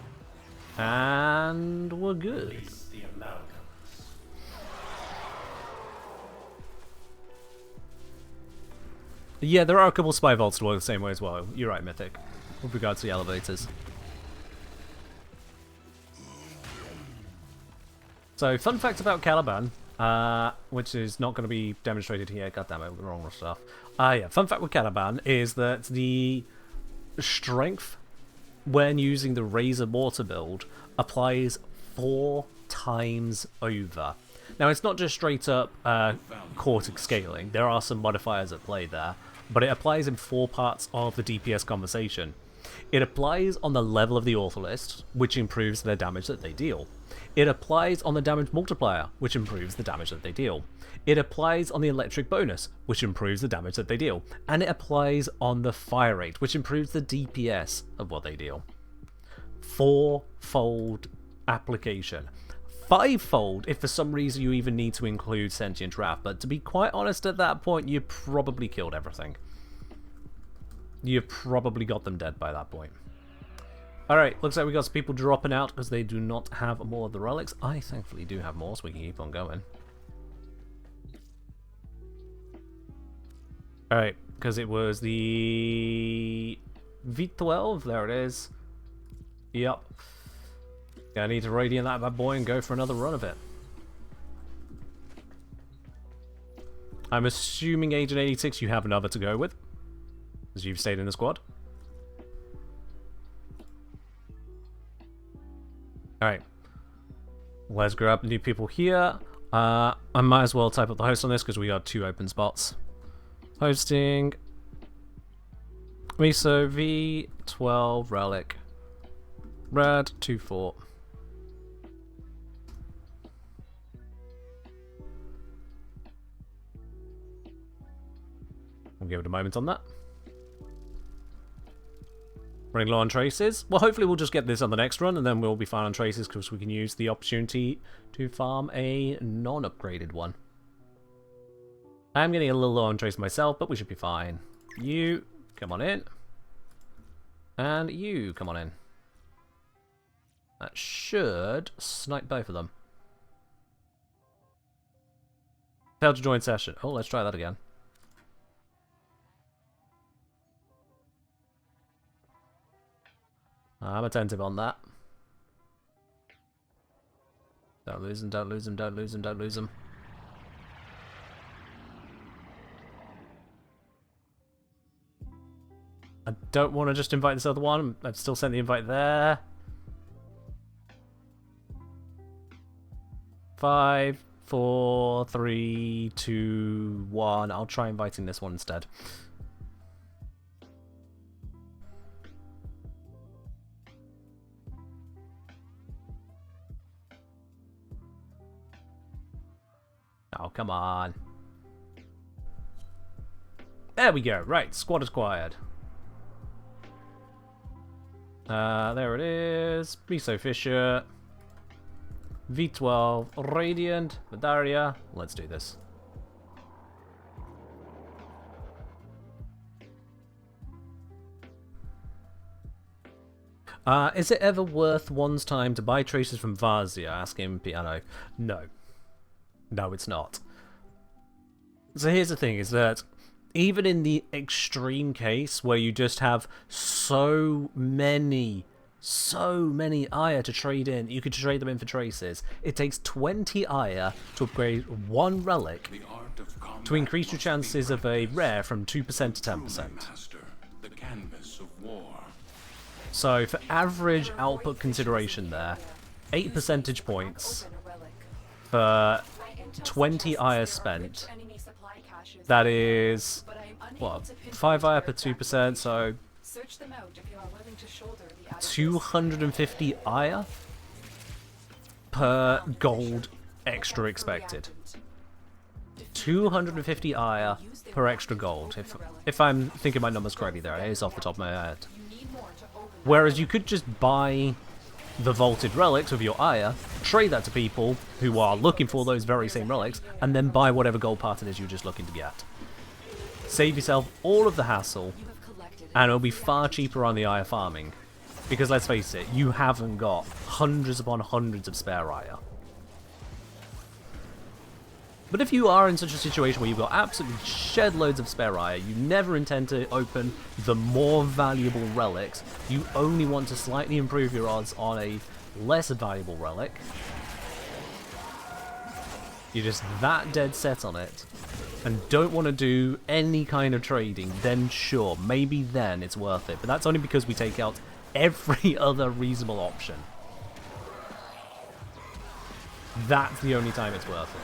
[SPEAKER 1] And we're good.
[SPEAKER 5] Release the amalgams.
[SPEAKER 1] Yeah, there are a couple spy vaults to work the same way as well. You're right, Mythic. With regards to the elevators. So, fun fact about Caliban, which is not going to be demonstrated here. God damn it, the wrong stuff. Yeah, fun fact with Caliban is that the strength when using the Razor Mortar build applies 4 times over. Now, it's not just straight up Cortex scaling. There are some modifiers at play there, but it applies in 4 parts of the DPS conversation. It applies on the level of the Ortholist, which improves their damage that they deal. It applies on the damage multiplier, which improves the damage that they deal. It applies on the electric bonus, which improves the damage that they deal. And it applies on the fire rate, which improves the DPS of what they deal. 4-fold application. 5-fold if for some reason you even need to include Sentient Wrath, but to be quite honest at that point, you probably killed everything. You've probably got them dead by that point. Alright, looks like we got some people dropping out because they do not have more of the relics. I thankfully do have more, so we can keep on going. Alright, because it was the V12, there it is. Yep. I need to radiant that bad boy and go for another run of it. I'm assuming Agent 86 you have another to go with, as you've stayed in the squad. Alright. Let's grab new people here. I might as well type up the host on this because we got 2 open spots. Hosting Miso V12 Relic Red 24. We'll give it a moment on that. Running low on traces. Well, hopefully we'll just get this on the next run, and then we'll be fine on traces because we can use the opportunity to farm a non-upgraded one. I'm getting a little low on traces myself, but we should be fine. You, come on in. And you, come on in. That should snipe both of them. Failed to join session. Oh, let's try that again. I'm attentive on that. Don't lose him, don't lose him, don't lose him, don't lose him. I don't want to just invite this other one. I've still sent the invite there. 5, 4, 3, 2, 1. I'll try inviting this one instead. Oh, come on. There we go. Right, squad acquired. There it is. Miso Fisher. V12. Radiant. Vadarya. Let's do this. Is it ever worth one's time to buy traces from Vadarya? Asking Piano. No. No, it's not. So here's the thing, is that even in the extreme case where you just have so many Aya to trade in, you could trade them in for traces. It takes 20 Aya to upgrade one relic to increase your chances of a rare from 2% to 10%. So for average output consideration there, 8 percentage points for 20 Aya spent. That is, what, 5 Aya per 2%, so 250 Aya per gold extra expected. 250 Aya per extra gold, if I'm thinking my numbers correctly there. It is off the top of my head. Whereas you could just buy the vaulted relics with your Aya, trade that to people who are looking for those very same relics, and then buy whatever gold part it is you're just looking to get. Save yourself all of the hassle, and it'll be far cheaper on the Aya farming. Because let's face it, you haven't got hundreds upon hundreds of spare Aya. But if you are in such a situation where you've got absolutely shed loads of spare Aya, you never intend to open the more valuable relics, you only want to slightly improve your odds on a less valuable relic, you're just that dead set on it, and don't want to do any kind of trading, then sure, maybe then it's worth it. But that's only because we take out every other reasonable option. That's the only time it's worth it.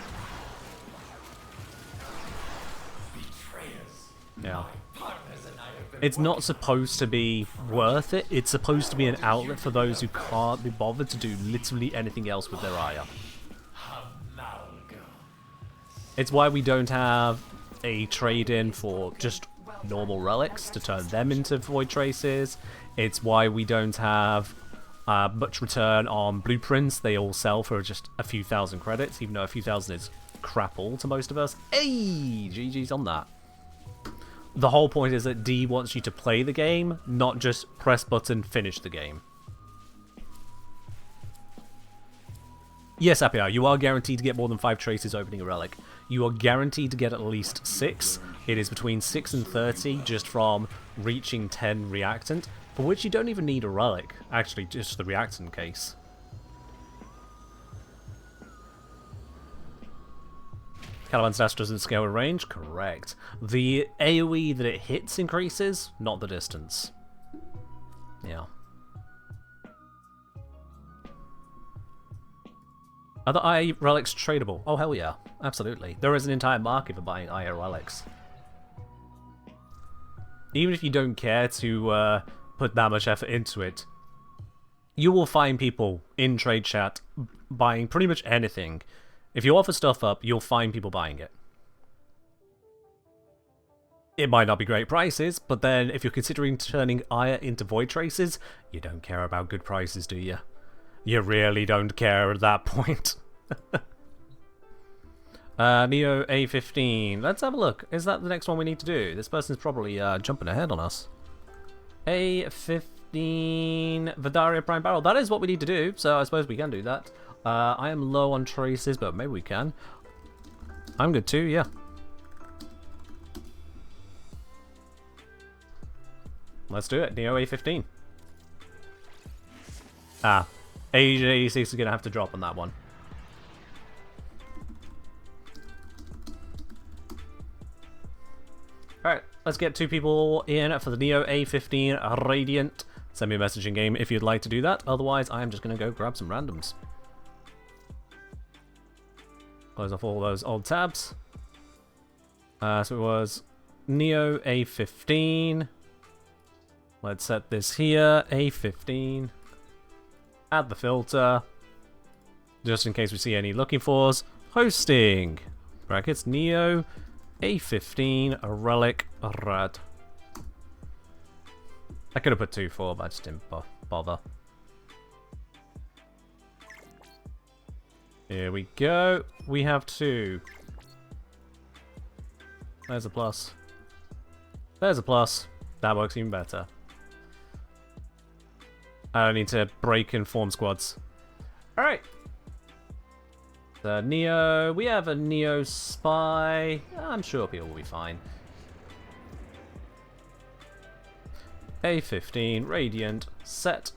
[SPEAKER 1] Yeah. It's not supposed to be worth it. It's supposed to be an outlet for those who can't be bothered to do literally anything else with their Aya. It's why we don't have a trade-in for just normal relics to turn them into void traces. It's why we don't have much return on blueprints. They all sell for just a few thousand credits, even though a few thousand is crap all to most of us. Hey, GG's on that. The whole point is that D wants you to play the game, not just press button, finish the game. Yes, Apia, you are guaranteed to get more than 5 traces opening a relic. You are guaranteed to get at least 6. It is between 6 and 30 just from reaching 10 reactant, for which you don't even need a relic. Actually, just the reactant case. Caliban's dash doesn't scale with range? Correct. The AoE that it hits increases, not the distance. Yeah. Are the IA relics tradable? Oh, hell yeah. Absolutely. There is an entire market for buying IA relics. Even if you don't care to put that much effort into it, you will find people in trade chat buying pretty much anything. If you offer stuff up, you'll find people buying it. It might not be great prices, but then if you're considering turning Aya into Void Traces, you don't care about good prices, do you? You really don't care at that point. Neo A15. Let's have a look. Is that the next one we need to do? This person's probably jumping ahead on us. A15 Vadarya Prime Barrel. That is what we need to do, so I suppose we can do that. I am low on traces, but maybe we can. I'm good too, yeah. Let's do it. Neo A15. Ah. Age 86 is going to have to drop on that one. Alright, let's get 2 people in for the Neo A15 Radiant. Send me a message in game if you'd like to do that. Otherwise, I am just going to go grab some randoms. Close off all those old tabs. So it was Neo A15. Let's set this here, A15. Add the filter. Just in case we see any looking fors. Hosting. Brackets Neo A15 Relic Rad. I could have put 2 for, but I just didn't bother. Here we go. We have 2. There's a plus. There's a plus. That works even better. I don't need to break and form squads. Alright. The Neo. We have a Neo Spy. I'm sure people will be fine. A15 Radiant set.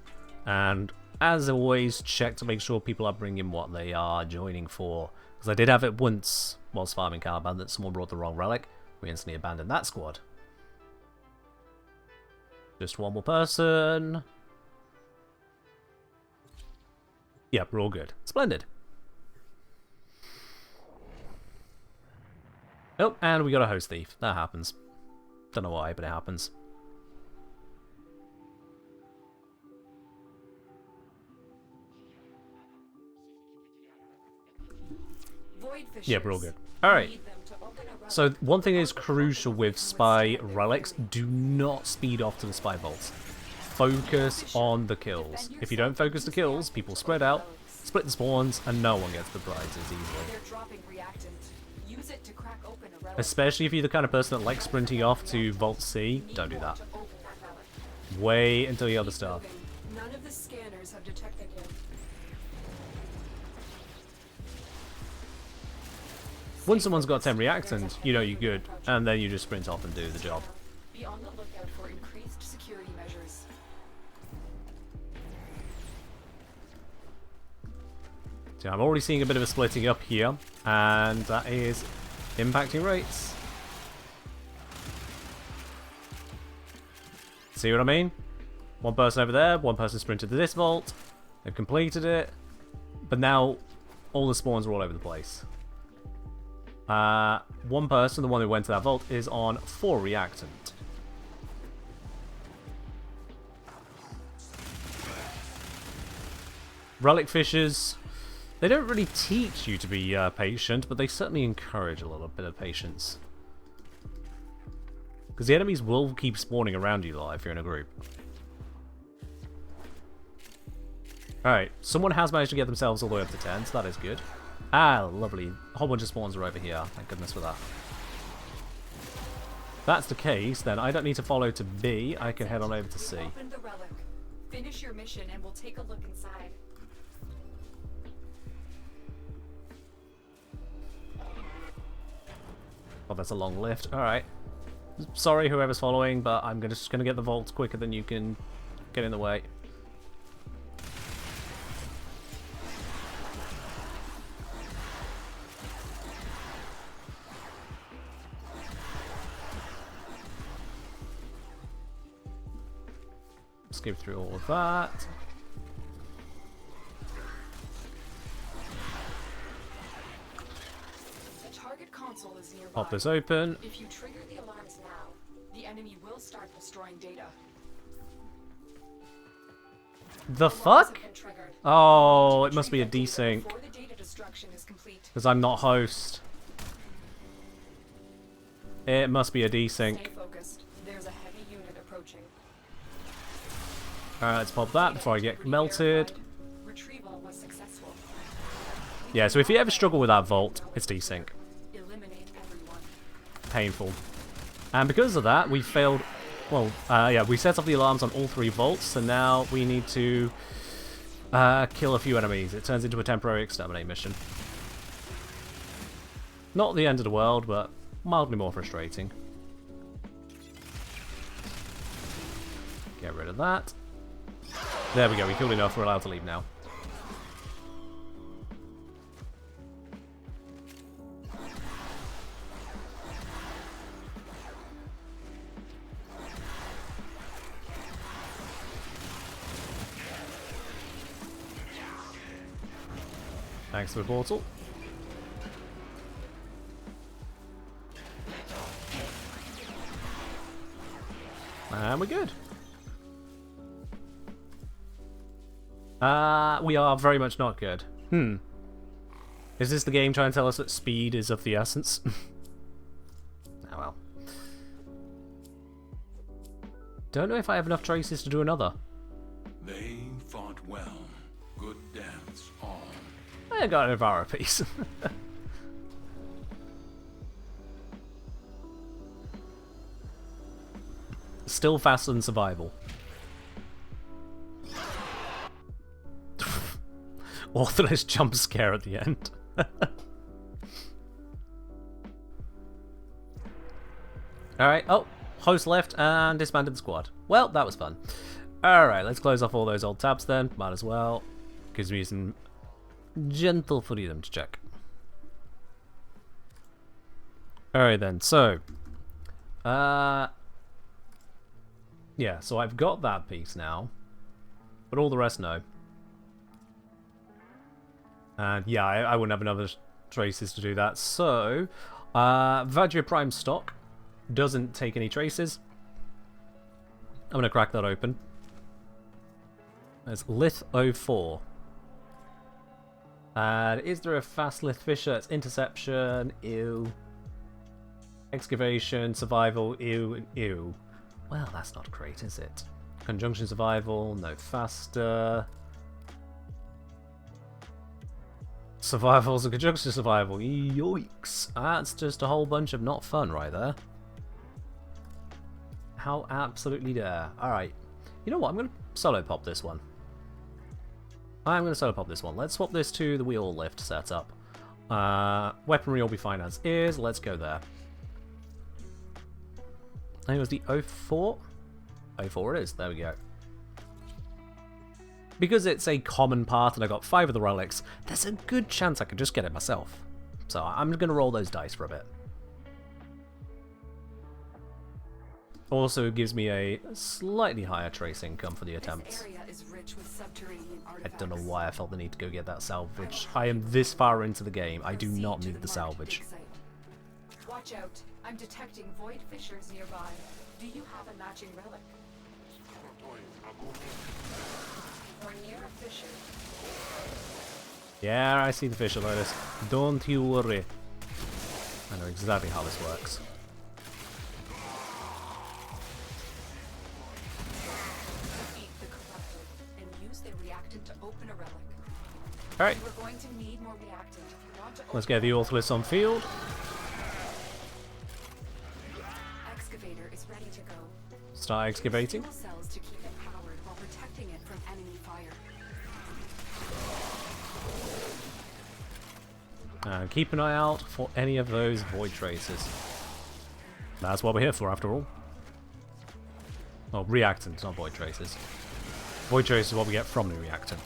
[SPEAKER 1] And as always, check to make sure people are bringing what they are joining for. Because I did have it once whilst farming Caliban that someone brought the wrong relic. We instantly abandoned that squad. Just one more person. Yep, we're all good. Splendid. Oh, and we got a host thief. That happens. Don't know why, but it happens. Yeah, we're all good. Alright. So, one thing is crucial with spy relics. Do not speed off to the spy vaults. Focus on the kills. If you don't focus the kills, people spread out, split the spawns, and no one gets the prizes easily. Especially if you're the kind of person that likes sprinting off to Vault C, don't do that. Wait until you have the stuff.
[SPEAKER 3] None of the scanners have detected him.
[SPEAKER 1] Once someone's got 10 reactants, you know you're good, and then you just sprint off and do the job.
[SPEAKER 3] Be on the lookout for increased security measures.
[SPEAKER 1] So I'm already seeing a bit of a splitting up here, and that is impacting rates. See what I mean? One person over there, one person sprinted to this vault, they've completed it, but now all the spawns are all over the place. One person, the one who went to that vault, is on 4 reactant. Relic fishers, they don't really teach you to be patient, but they certainly encourage a little bit of patience. Because the enemies will keep spawning around you if you're in a group. Alright, someone has managed to get themselves all the way up to 10, so that is good. Ah, lovely. A whole bunch of spawns are over here. Thank goodness for that. If that's the case, then I don't need to follow to B. I can head on over to C.
[SPEAKER 3] Open the relic. Finish your mission and we'll take a look inside.
[SPEAKER 1] Oh, that's a long lift. Alright. Sorry whoever's following, but I'm just going to get the vault quicker than you can get in the way. Skip through all of that.
[SPEAKER 3] console is nearby.
[SPEAKER 1] Pop this open.
[SPEAKER 3] If you trigger the alarms now, the enemy will start destroying data.
[SPEAKER 1] The
[SPEAKER 3] Alarms
[SPEAKER 1] fuck?
[SPEAKER 3] have been triggered.
[SPEAKER 1] Oh, it must be a
[SPEAKER 3] Retrieve that data
[SPEAKER 1] desync.
[SPEAKER 3] before the data destruction is complete.
[SPEAKER 1] Because I'm not host. It must be a desync.
[SPEAKER 3] Stay focused. There's a heavy unit approaching.
[SPEAKER 1] Alright, let's pop that before I get
[SPEAKER 3] Integrity
[SPEAKER 1] melted.
[SPEAKER 3] verified. Retrieval was successful.
[SPEAKER 1] Yeah, so if you ever struggle with that vault, it's desync.
[SPEAKER 3] Eliminate everyone.
[SPEAKER 1] Painful. And because of that, we failed... Well, yeah, we set off the alarms on all 3 vaults, so now we need to kill a few enemies. It turns into a temporary exterminate mission. Not the end of the world, but mildly more frustrating. Get rid of that. There we go, we killed enough, we're allowed to leave now. Thanks for the portal. And we're good. We are very much not good. Is this the game trying to tell us that speed is of the essence? Oh well. Don't know if I have enough traces to do another.
[SPEAKER 4] They fought well. Good dance, all.
[SPEAKER 1] I got an Avara piece. Still faster than survival. Authorized jump scare at the end. Alright, oh, host left and disbanded the squad. Well, that was fun. Alright, let's close off all those old tabs then. Might as well. Gives me some gentle freedom to check. Alright then, so. Yeah, so I've got that piece now. But all the rest, no. And yeah, I wouldn't have enough traces to do that. So, Vadarya Prime stock doesn't take any traces. I'm going to crack that open. There's Lith 04. And is there a fast Lith Fisher? It's interception, ew. Excavation, survival, ew, ew. Well, that's not great, is it? Conjunction survival, no faster. Survival's a conjunction survival. Yoicks. That's just a whole bunch of not fun right there. How absolutely dare. Alright. You know what? I'm going to solo pop this one. I'm going to solo pop this one. Let's swap this to the wheel lift setup. Weaponry will be fine as is. Let's go there. I think it was the 04? 04 it is. There we go. Because it's a common part and I got 5 of the relics, there's a good chance I could just get it myself. So I'm going to roll those dice for a bit. Also, it gives me a slightly higher trace income for the attempts.
[SPEAKER 3] This area is rich with subterranean
[SPEAKER 1] I
[SPEAKER 3] artifacts.
[SPEAKER 1] don't know why I felt the need to go get that salvage. I am this far into the game. I do
[SPEAKER 3] Proceed
[SPEAKER 1] not
[SPEAKER 3] to
[SPEAKER 1] need the
[SPEAKER 3] marked
[SPEAKER 1] salvage.
[SPEAKER 3] dig site. Watch out. I'm detecting void fissures nearby. Do you have a matching relic? We're near a fissure.
[SPEAKER 1] Yeah, I see the fissure, Lotus. Don't you worry. I know exactly how this works.
[SPEAKER 3] Defeat the corrupted and use the reactant to open a relic.
[SPEAKER 1] Alright,
[SPEAKER 3] We're going to need more reactant if you want to
[SPEAKER 1] let's
[SPEAKER 3] open
[SPEAKER 1] get the Ortholis on field.
[SPEAKER 3] Excavator is ready to go.
[SPEAKER 1] Start excavating.
[SPEAKER 3] Fuel cells to keep it powered while protecting it from enemy fire.
[SPEAKER 1] And keep an eye out for any of those void traces. That's what we're here for, after all. Oh, reactants, not void traces. Void traces is what we get from the reactant.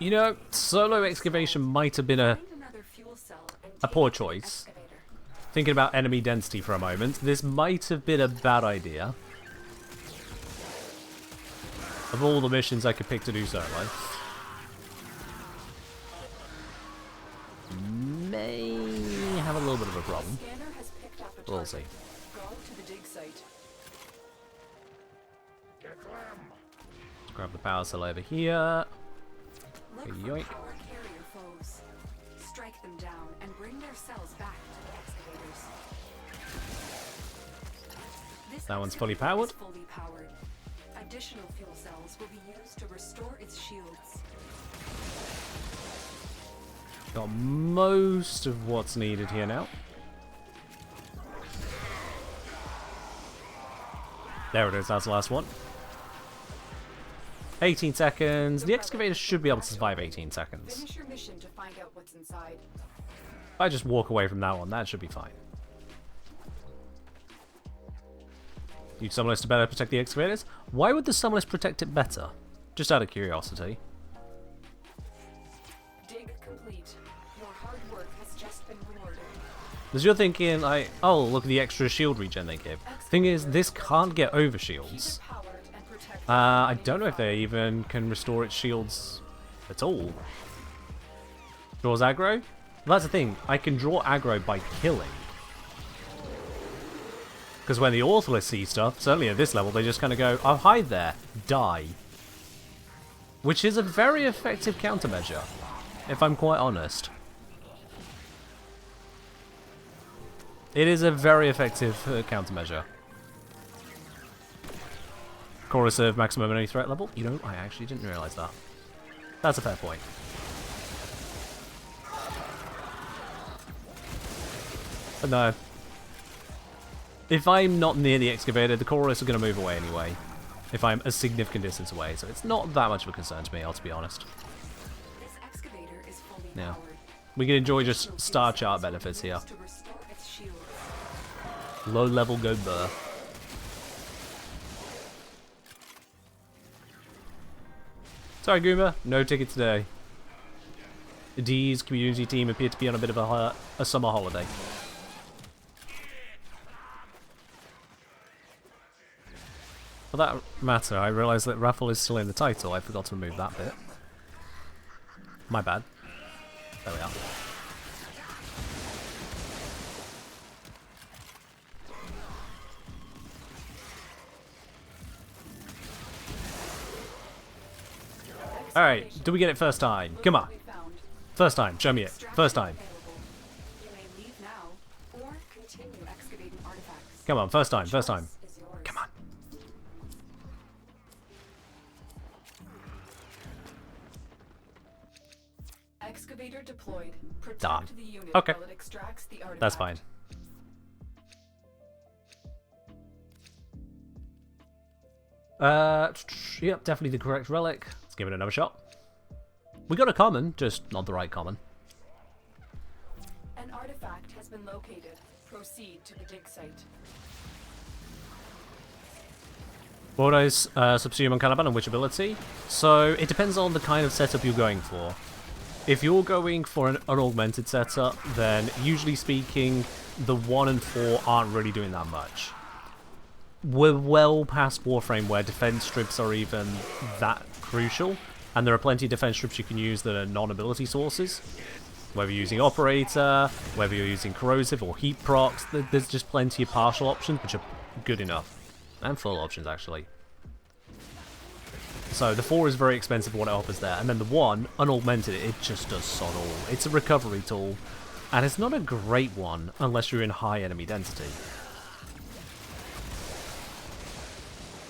[SPEAKER 1] You know, solo excavation might have been a
[SPEAKER 3] Find another fuel cell and
[SPEAKER 1] poor
[SPEAKER 3] take it to the
[SPEAKER 1] choice.
[SPEAKER 3] excavator.
[SPEAKER 1] thinking about enemy density for a moment, this might have been a bad idea. Of all the missions I could pick to do solo. May have a little bit of a problem.
[SPEAKER 3] Scanner has picked up a
[SPEAKER 1] We'll see.
[SPEAKER 3] target. Go to the dig site.
[SPEAKER 1] Grab the power cell over here.
[SPEAKER 3] Look for
[SPEAKER 1] Yoink.
[SPEAKER 3] power carrier foes. Strike them down and bring their cells back to the excavators. This
[SPEAKER 1] That one's fully
[SPEAKER 3] excavator
[SPEAKER 1] powered.
[SPEAKER 3] is fully powered. Additional fuel cells will be used to restore its shields.
[SPEAKER 1] Got most of what's needed here now. There it is, that's the last one. 18 seconds. The excavator should be able to survive 18 seconds.
[SPEAKER 3] Finish your mission to find out what's inside.
[SPEAKER 1] If I just walk away from that one, that should be fine. Use Summoners to better protect the excavators? Why would the Summoners protect it better? Just out of curiosity.
[SPEAKER 3] Dig complete. Your hard work has just been rewarded.
[SPEAKER 1] Because you're thinking, like, oh, look at the extra shield regen they give. Thing is, this can't get over shields.
[SPEAKER 3] Keep it powered and protect
[SPEAKER 1] I don't know if they even can restore its shields at all. Draws aggro? Well, that's the thing. I can draw aggro by killing. Because when the Ortholiths see stuff, certainly at this level, they just kind of go, oh, hide there. Die. Which is a very effective countermeasure, if I'm quite honest. It is a very effective countermeasure. Chorus of maximum enemy threat level? You know, I actually didn't realise that. That's a fair point. But no. If I'm not near the excavator, the chorus are going to move away anyway. If I'm a significant distance away, so it's not that much of a concern to me, I'll to be honest.
[SPEAKER 3] This excavator is fully
[SPEAKER 1] Yeah.
[SPEAKER 3] powered.
[SPEAKER 1] We can enjoy just star chart benefits here.
[SPEAKER 3] To restore its shields.
[SPEAKER 1] Low level go burr. Sorry, Goomba, no ticket today. The D's community team appear to be on a bit of a summer holiday. For that matter, I realised that raffle is still in the title. I forgot to remove that bit. My bad. There we are. Alright, do we get it first time? Come on.
[SPEAKER 3] We found.
[SPEAKER 1] First time, show me it. First time.
[SPEAKER 3] Available. You may leave now or continue excavating artifacts.
[SPEAKER 1] Come on, first time, first time.
[SPEAKER 3] Choice is yours.
[SPEAKER 1] Come on.
[SPEAKER 3] Excavator deployed. Protect
[SPEAKER 1] Done.
[SPEAKER 3] the unit
[SPEAKER 1] Okay.
[SPEAKER 3] while it extracts the artifact.
[SPEAKER 1] That's fine. Yep, definitely the correct relic. Let's give it another shot. We got a common, just not the right common.
[SPEAKER 3] An artifact has been located. Proceed to the dig site.
[SPEAKER 1] Bordeaux's subsume on Caliban and which ability? So it depends on the kind of setup you're going for. If you're going for an unaugmented setup, then usually speaking, the 1 and 4 aren't really doing that much. We're well past Warframe where defense strips are even that crucial, and there are plenty of defense strips you can use that are non-ability sources. Whether you're using Operator, whether you're using Corrosive or Heat Procs, there's just plenty of partial options which are good enough. And full options, actually. So the 4 is very expensive for what it offers there, and then the 1, unaugmented, it just does sod all. It's a recovery tool, and it's not a great one unless you're in high enemy density.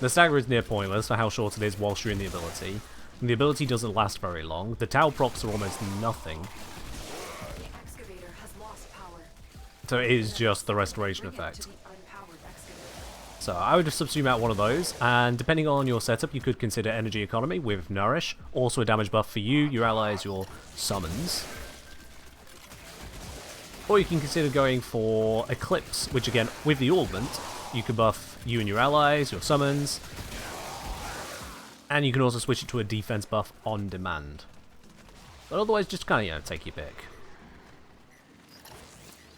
[SPEAKER 1] The stagger is near pointless for how short it is whilst you're in the ability, and the ability doesn't last very long. The Tau procs are almost nothing,
[SPEAKER 3] The excavator has lost power.
[SPEAKER 1] so it is just the restoration
[SPEAKER 3] Bring it
[SPEAKER 1] effect.
[SPEAKER 3] to the unpowered excavator.
[SPEAKER 1] So I would just subsume out one of those, and depending on your setup, you could consider energy economy with Nourish, also a damage buff for you, your allies, your summons. Or you can consider going for Eclipse, which again, with the Augment, you can buff you and your allies, your summons, and you can also switch it to a defense buff on demand. But otherwise, just kind of, take your pick.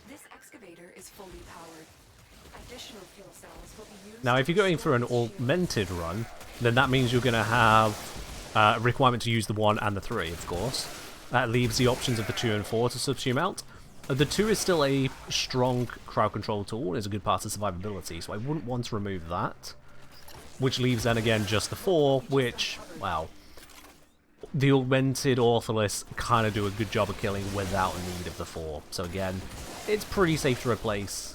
[SPEAKER 3] This excavator is fully powered. Additional fuel cells will be used.
[SPEAKER 1] Now, if you're going for an augmented run, then that means you're going to have a requirement to use the 1 and the 3, of course. That leaves the options of the 2 and 4 to subsume out. The 2 is still a strong crowd control tool, and is a good part of survivability, so I wouldn't want to remove that. Which leaves then again just the 4, which, well, the augmented Ortholis kind of do a good job of killing without need of the 4. So again, it's pretty safe to replace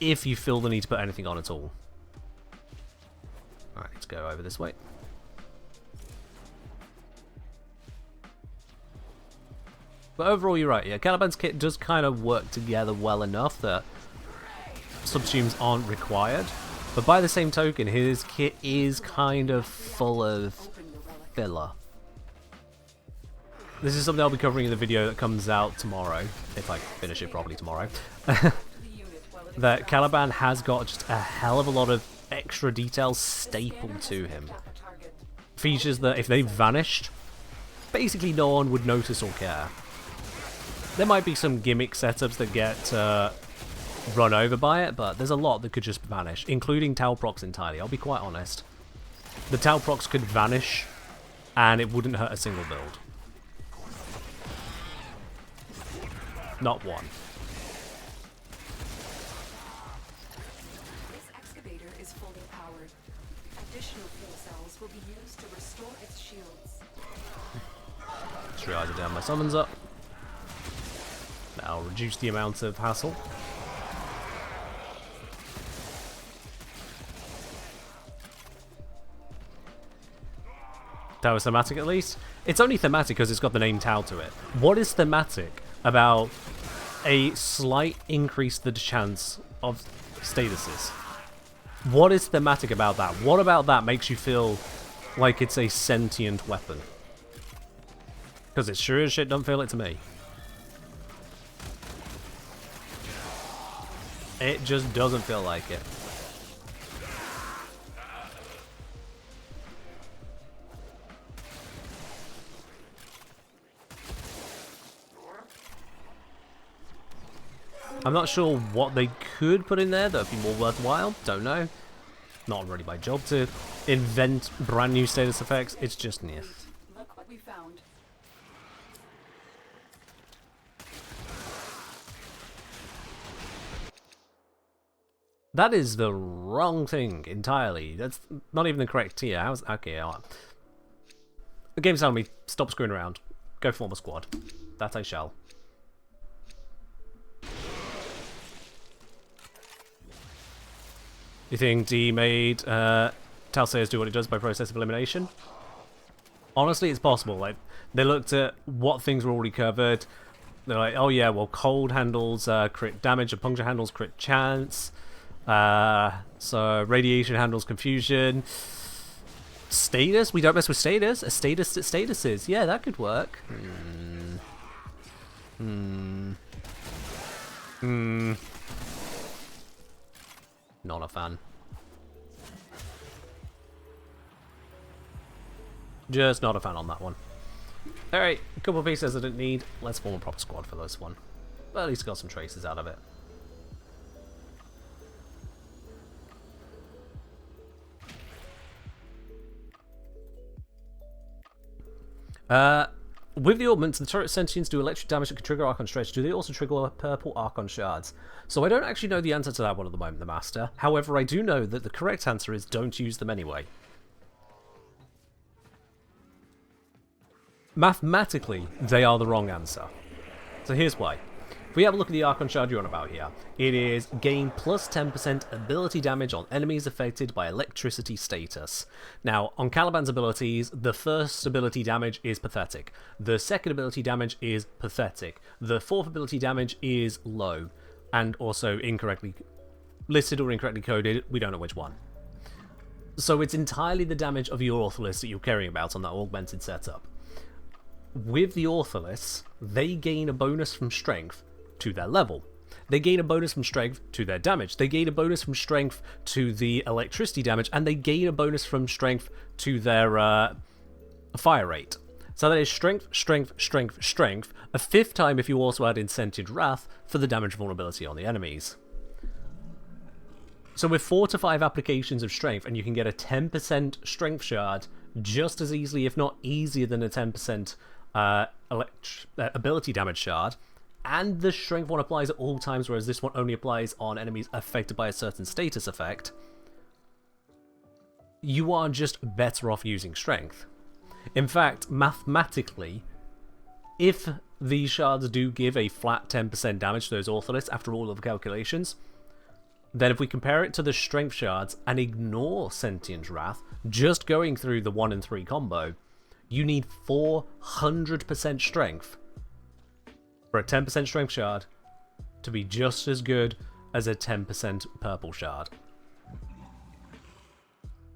[SPEAKER 1] if you feel the need to put anything on at all. Alright, let's go over this way. But overall, you're right, yeah, Caliban's kit does kind of work together well enough that subsumes aren't required. But by the same token, his kit is kind of full of filler. This is something I'll be covering in the video that comes out tomorrow, if I finish it properly tomorrow. That Caliban has got just a hell of a lot of extra details stapled to him. Features that, if they vanished, basically no one would notice or care. There might be some gimmick setups that get run over by it, but there's a lot that could just vanish, including Tau procs entirely. I'll be quite honest. The Tau procs could vanish, and it wouldn't hurt a single build. Not one.
[SPEAKER 3] This excavator is fully powered. Additional fuel cells will be used to restore its shields.
[SPEAKER 1] Just realised I down my summons up. That'll reduce the amount of hassle. Tau is thematic at least. It's only thematic because it's got the name Tau to it. What is thematic about a slight increase the chance of statuses? What is thematic about that? What about that makes you feel like it's a sentient weapon? Because it sure as shit don't feel it to me. It just doesn't feel like it. I'm not sure what they could put in there that would be more worthwhile. Don't know. Not really my job to invent brand new status effects. It's just near.
[SPEAKER 3] Look what we found.
[SPEAKER 1] That is the wrong thing entirely. That's not even the correct tier. How's okay? The game's telling me stop screwing around. Go form a squad. That I shall. You think D made Talseus do what it does by process of elimination? Honestly, it's possible. Like, they looked at what things were already covered. They're like, oh yeah, well, cold handles crit damage, and puncture handles crit chance. So radiation handles confusion. Status? We don't mess with status. A status that statuses. Yeah, that could work. Not a fan. Just not a fan on that one. Alright, a couple of pieces I didn't need. Let's form a proper squad for this one. But at least got some traces out of it. With the augments, the turret sentients do electric damage that can trigger Archon Stretch. Do they also trigger purple Archon Shards? So I don't actually know the answer to that one at the moment, the Master. However, I do know that the correct answer is don't use them anyway. Mathematically, they are the wrong answer. So here's why. If we have a look at the Archon Shard you're on about here, it is gain plus 10% ability damage on enemies affected by electricity status. Now, on Caliban's abilities, the first ability damage is pathetic. The second ability damage is pathetic. The fourth ability damage is low, and also incorrectly listed or incorrectly coded, we don't know which one. So it's entirely the damage of your Ortholis that you're caring about on that augmented setup. With the Ortholis, they gain a bonus from strength to their level. They gain a bonus from strength to their damage. They gain a bonus from strength to the electricity damage, and they gain a bonus from strength to their fire rate. So that is strength, strength, strength, strength, a 5th time if you also add in Sentient Wrath for the damage vulnerability on the enemies. So with 4 to 5 applications of strength, and you can get a 10% strength shard just as easily, if not easier than a 10% ability damage shard, and the strength one applies at all times, whereas this one only applies on enemies affected by a certain status effect, you are just better off using strength. In fact, mathematically, if these shards do give a flat 10% damage to those ortholiths after all of the calculations, then if we compare it to the strength shards and ignore Sentient Wrath, just going through the 1 and 3 combo, you need 400% strength for a 10% strength shard to be just as good as a 10% purple shard.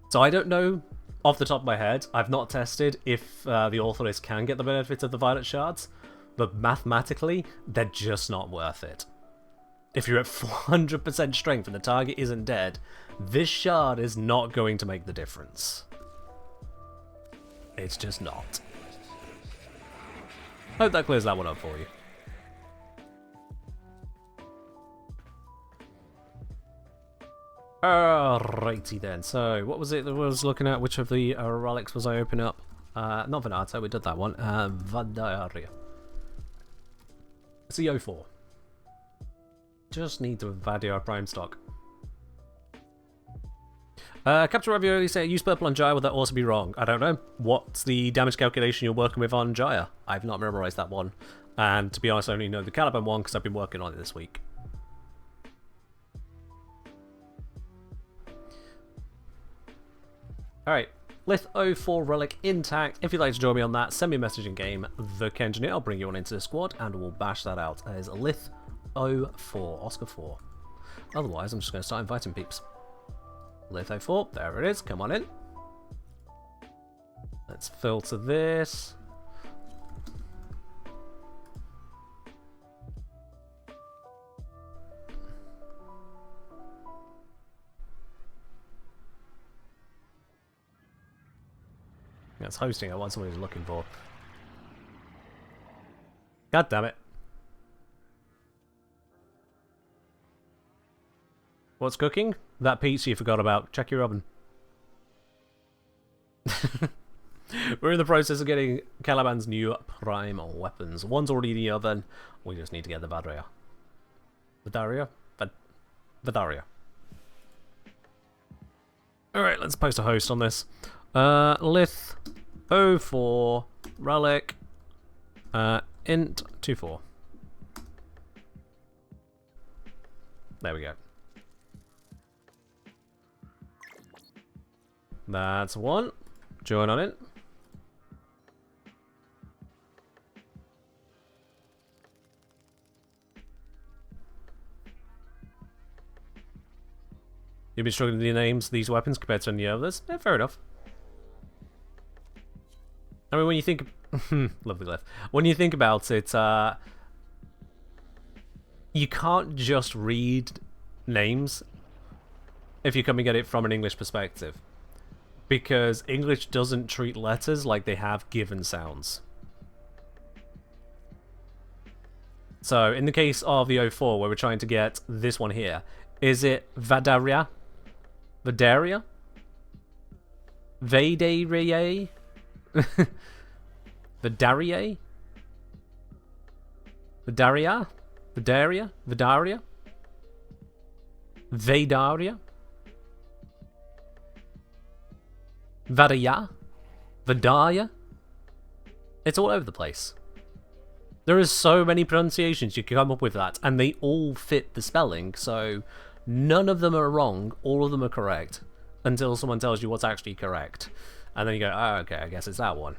[SPEAKER 1] So I don't know off the top of my head, I've not tested if the ortholiths can get the benefit of the violet shards, but mathematically, they're just not worth it. If you're at 400% strength and the target isn't dead, this shard is not going to make the difference. It's just not. Hope that clears that one up for you. Alrighty then, so what was it that I was looking at? Which of the relics was I opening up? Not Vadarya, we did that one. Vadarya. It's the 04. Just need the Vadarya Prime stock. Captain Ravioli saying, use purple on Jaya, would that also be wrong? I don't know. What's the damage calculation you're working with on Jaya? I've not memorized that one. And to be honest, I only know the Caliban one because I've been working on it this week. Alright, Lith 04 relic intact. If you'd like to join me on that, send me a message in game, the Kenjineer. I'll bring you on into the squad and we'll bash that out. That is Lith 04, Oscar 4. Otherwise, I'm just going to start inviting peeps. Lith 04, there it is, come on in. Let's filter this. That's hosting, I want somebody who's looking for. God damn it. What's cooking? That pizza you forgot about. Check your oven. We're in the process of getting Caliban's new prime weapons. One's already in the oven. We just need to get the Vadarya. Vadarya? Vadarya. Alright, let's post a host on this. Lith 04 relic int 24. There we go. That's one. Join on it. You've been struggling with the names of these weapons compared to any others? Yeah, fair enough. I mean, when you think... Lovely left. When you think about it, you can't just read names if you're coming at it from an English perspective. Because English doesn't treat letters like they have given sounds. So, in the case of the 04, where we're trying to get this one here, is it Vadarya? Vadarya? Vadarya? Vadarya? Vadarya? Vadarya? Vadarya? Vadarya? Vadarya? Vadarya? It's all over the place. There is so many pronunciations you can come up with that, and they all fit the spelling, so none of them are wrong, all of them are correct, until someone tells you what's actually correct. And then you go, oh, okay, I guess it's that one.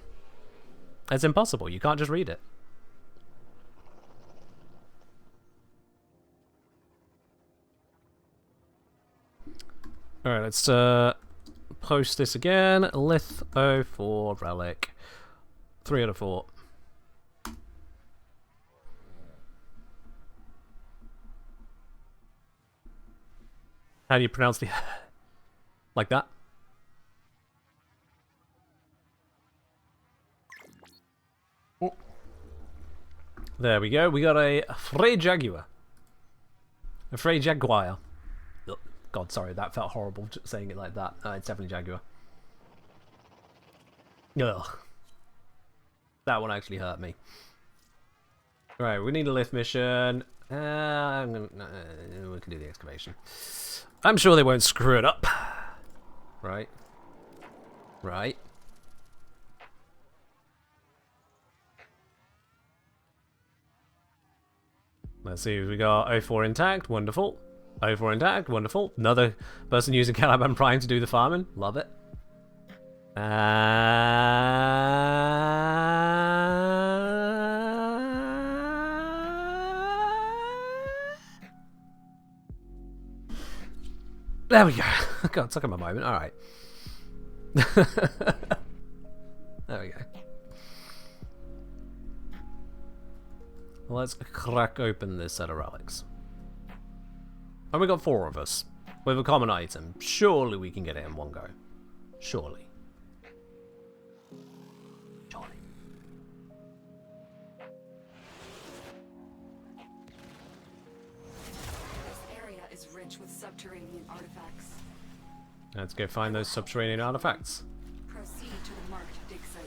[SPEAKER 1] It's impossible, you can't just read it. Alright, let's post this again. Lith 04 relic. 3 out of 4. How do you pronounce the... like that? There we go. We got a Frey Jaguar. A Frey Jaguar. Oh, God, sorry, that felt horrible saying it like that. It's definitely Jaguar. Ugh. That one actually hurt me. Right, we need a lift mission. We can do the excavation. I'm sure they won't screw it up. Right. Right. Let's see if we got O4 intact. Wonderful. O4 intact. Wonderful. Another person using Caliban Prime to do the farming. Love it. There we go. God, took him a moment. All right. There we go. Let's crack open this set of relics. And we got 4 of us with a common item. Surely we can get it in one go. Surely. Surely.
[SPEAKER 3] This area is rich with subterranean artifacts.
[SPEAKER 1] Let's go find those subterranean artifacts.
[SPEAKER 3] Proceed to the marked dig site.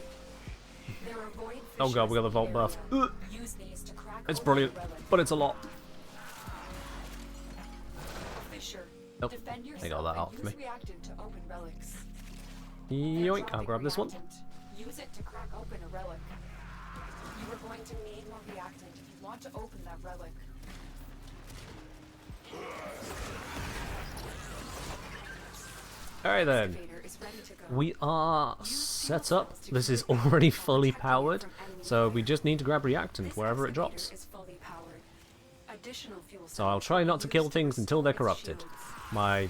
[SPEAKER 3] There are void
[SPEAKER 1] Oh god, we got the vault buff. Ugh.
[SPEAKER 3] Use these to crack
[SPEAKER 1] It's
[SPEAKER 3] open
[SPEAKER 1] brilliant,
[SPEAKER 3] the relic.
[SPEAKER 1] but it's a lot.
[SPEAKER 3] Fisher,
[SPEAKER 1] Nope,
[SPEAKER 3] defend
[SPEAKER 1] they
[SPEAKER 3] yourself
[SPEAKER 1] got that
[SPEAKER 3] and
[SPEAKER 1] out for me.
[SPEAKER 3] use reactant to open relics.
[SPEAKER 1] Yoink, I'll grab this one.
[SPEAKER 3] Reactant. Use it to crack open a relic. You are going to need more reactant if you want to open that relic.
[SPEAKER 1] Alright then.
[SPEAKER 3] Excavator is ready to go.
[SPEAKER 1] We are set up. This is already fully powered. So we just need to grab reactant
[SPEAKER 3] This
[SPEAKER 1] wherever it
[SPEAKER 3] excavator
[SPEAKER 1] drops.
[SPEAKER 3] is fully powered. Additional fuel
[SPEAKER 1] So I'll
[SPEAKER 3] cells
[SPEAKER 1] try
[SPEAKER 3] can
[SPEAKER 1] not
[SPEAKER 3] be
[SPEAKER 1] to kill
[SPEAKER 3] used
[SPEAKER 1] things until they're
[SPEAKER 3] restore its
[SPEAKER 1] corrupted.
[SPEAKER 3] shields.
[SPEAKER 1] My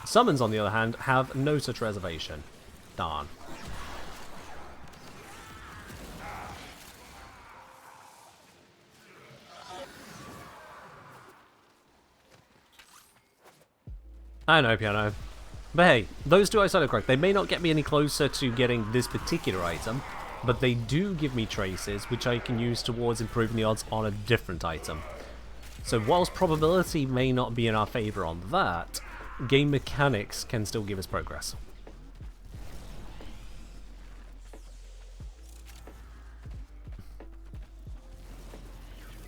[SPEAKER 1] summons, on the other hand, have no such reservation. Darn. I know, Piano. But hey, those 2 I started correct. They may not get me any closer to getting this particular item, but they do give me traces, which I can use towards improving the odds on a different item. So whilst probability may not be in our favour on that, game mechanics can still give us progress.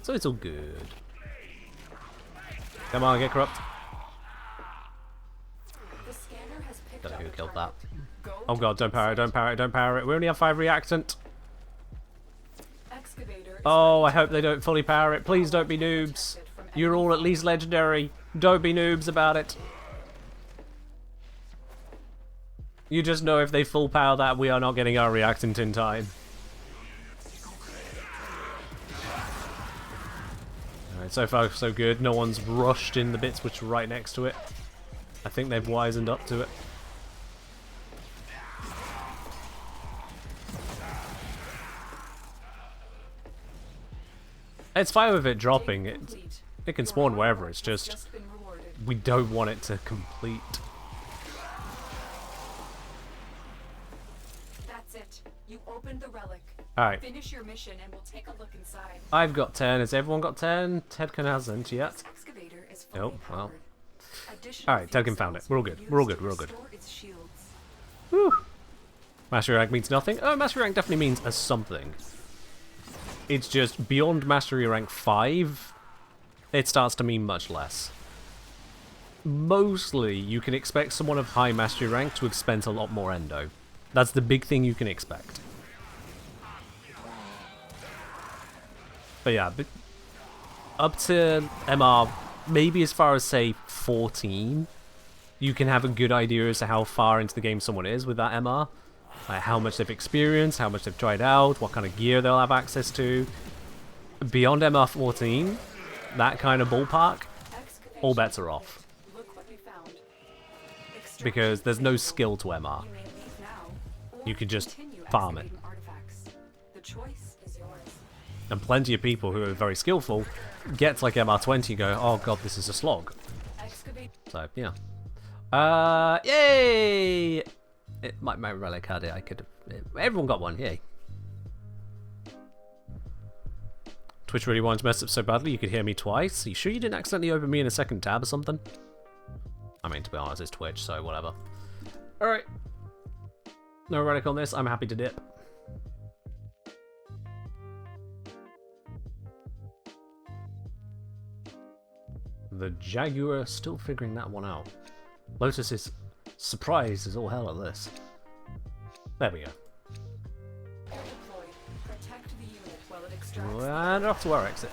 [SPEAKER 1] So it's all good. Come on, get corrupt.
[SPEAKER 3] The scanner has picked
[SPEAKER 1] Don't know
[SPEAKER 3] up
[SPEAKER 1] who
[SPEAKER 3] a
[SPEAKER 1] killed
[SPEAKER 3] target.
[SPEAKER 1] that.
[SPEAKER 3] Go
[SPEAKER 1] Oh
[SPEAKER 3] to
[SPEAKER 1] god,
[SPEAKER 3] the
[SPEAKER 1] don't power it,
[SPEAKER 3] site.
[SPEAKER 1] don't power it, don't power it. We only have 5 reactant.
[SPEAKER 3] Excavator is
[SPEAKER 1] Oh, I
[SPEAKER 3] ready to
[SPEAKER 1] hope they
[SPEAKER 3] go.
[SPEAKER 1] don't fully power it. Please don't be noobs. You're all at least legendary. Don't be noobs about it. You just know if they full power that, we are not getting our reactant in time. Alright, so far so good. No one's rushed in the bits which are right next to it. I think they've wisened up to it. It's fine with it dropping. It can spawn wherever. It's just
[SPEAKER 3] been rewarded.
[SPEAKER 1] we don't want it to complete.
[SPEAKER 3] That's it. You opened the relic.
[SPEAKER 1] Alright,
[SPEAKER 3] Finish your mission and we'll take a look inside.
[SPEAKER 1] I've got 10. Has everyone got 10? Tedkin hasn't yet.
[SPEAKER 3] This excavator is fully
[SPEAKER 1] Oh, well.
[SPEAKER 3] powered. Additional
[SPEAKER 1] Alright,
[SPEAKER 3] fuel
[SPEAKER 1] Tedkin found it.
[SPEAKER 3] cells
[SPEAKER 1] We're all
[SPEAKER 3] will
[SPEAKER 1] good.
[SPEAKER 3] be
[SPEAKER 1] We're all
[SPEAKER 3] used
[SPEAKER 1] good. We're all
[SPEAKER 3] to
[SPEAKER 1] good.
[SPEAKER 3] restore its shields.
[SPEAKER 1] Whew. Mastery rank means nothing. Oh, mastery rank definitely means a something. It's just beyond mastery rank 5, it starts to mean much less. Mostly, you can expect someone of high mastery rank to have spent a lot more endo. That's the big thing you can expect. But yeah, up to MR, maybe as far as, say, 14, you can have a good idea as to how far into the game someone is with that MR. Like how much they've experienced, how much they've tried out, what kind of gear they'll have access to. Beyond MR 14, that kind of ballpark, all bets are off.
[SPEAKER 3] Look what we found.
[SPEAKER 1] Because there's no skill to MR.
[SPEAKER 3] You may leave now, or
[SPEAKER 1] You can just
[SPEAKER 3] continue
[SPEAKER 1] farm it.
[SPEAKER 3] excavating artifacts. The choice is yours.
[SPEAKER 1] And plenty of people who are very skillful get to like MR20 and go, oh god, this is a slog.
[SPEAKER 3] Excavate.
[SPEAKER 1] So, yeah. Yay! My relic had it, I could have... Everyone got one, yay. Twitch really wanted to mess up so badly you could hear me twice. Are you sure you didn't accidentally open me in a second tab or something? I mean, to be honest, it's Twitch, so whatever. Alright. No relic on this, I'm happy to dip. The Jaguar still figuring that one out. Lotus is surprised as all hell at this. There we go.
[SPEAKER 3] Protect the unit while it extracts.
[SPEAKER 1] And off to our exit.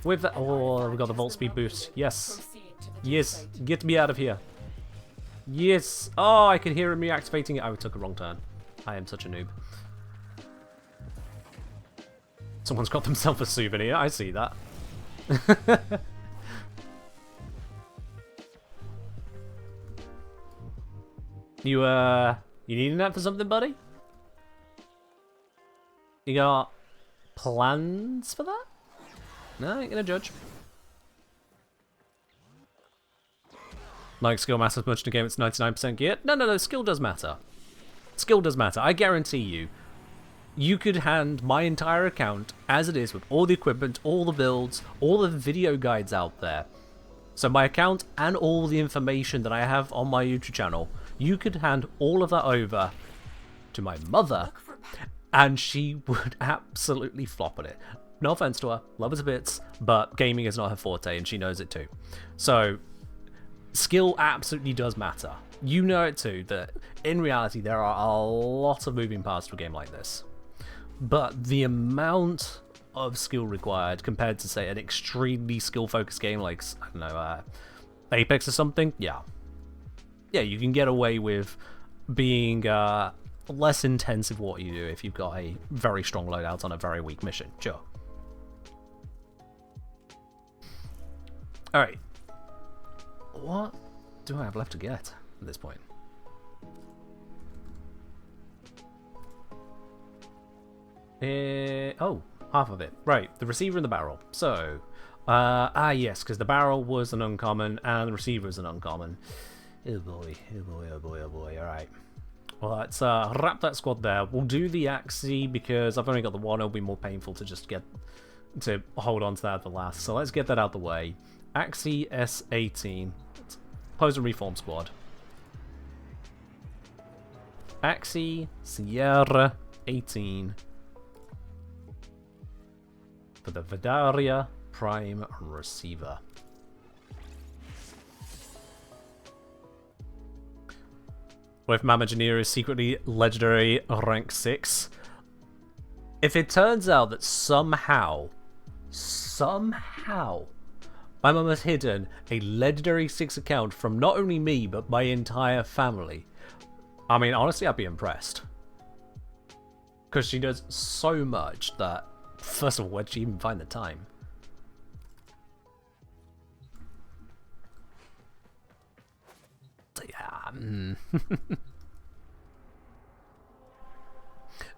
[SPEAKER 1] With that, oh, we got the Volt Speed boost. Yes.
[SPEAKER 3] Proceed to the
[SPEAKER 1] Yes.
[SPEAKER 3] site.
[SPEAKER 1] Get me out of here. Yes. Oh, I can hear him reactivating it. I took a wrong turn. I am such a noob. Someone's got themselves a souvenir. I see that. You needing that for something, buddy? You got plans for that? No, I ain't gonna judge. Like skill matters much in a game it's 99% gear? No, skill does matter. Skill does matter. I guarantee you, you could hand my entire account as it is with all the equipment, all the builds, all the video guides out there. So my account and all the information that I have on my YouTube channel, you could hand all of that over to my mother and she would absolutely flop at it. No offense to her, love her to bits, but gaming is not her forte and she knows it too. So skill absolutely does matter. You know it too, that in reality there are a lot of moving parts to a game like this. But the amount of skill required compared to, say, an extremely skill-focused game like, I don't know, Apex or something, yeah. Yeah, you can get away with being less intensive what you do if you've got a very strong loadout on a very weak mission, sure. Alright. What do I have left to get at this point? Oh, half of it. Right, the receiver and the barrel. So, yes, because the barrel was an uncommon and the receiver is an uncommon. Oh boy, oh boy, oh boy, oh boy. Alright. Well, let's wrap that squad there. We'll do the Axie because I've only got the one. It'll be more painful to just to hold on to that at the last. So let's get that out the way. Axie S18. Pose and reform squad. Axie Sierra 18. For the Vadarya Prime Receiver. What if Mamagineer is secretly legendary rank 6? If it turns out that somehow, my mum has hidden a legendary 6 account from not only me, but my entire family, I mean, honestly, I'd be impressed. Because she does so much that, first of all, where'd she even find the time? So, yeah.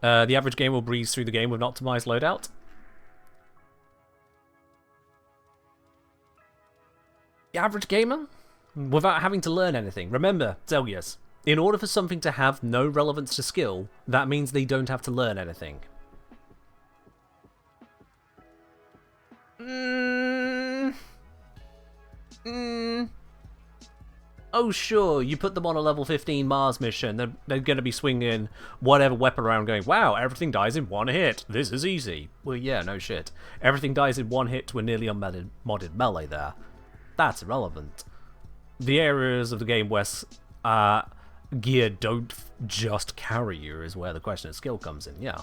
[SPEAKER 1] The average gamer will breeze through the game with an optimized loadout. The average gamer? Without having to learn anything. Remember, Zelgius, in order for something to have no relevance to skill, that means they don't have to learn anything. Oh sure, you put them on a level 15 Mars mission, they're going to be swinging whatever weapon around going, wow, everything dies in one hit, this is easy. Well yeah, no shit. Everything dies in one hit to a nearly unmodded melee there. That's irrelevant. The areas of the game where gear don't just carry you is where the question of skill comes in, yeah.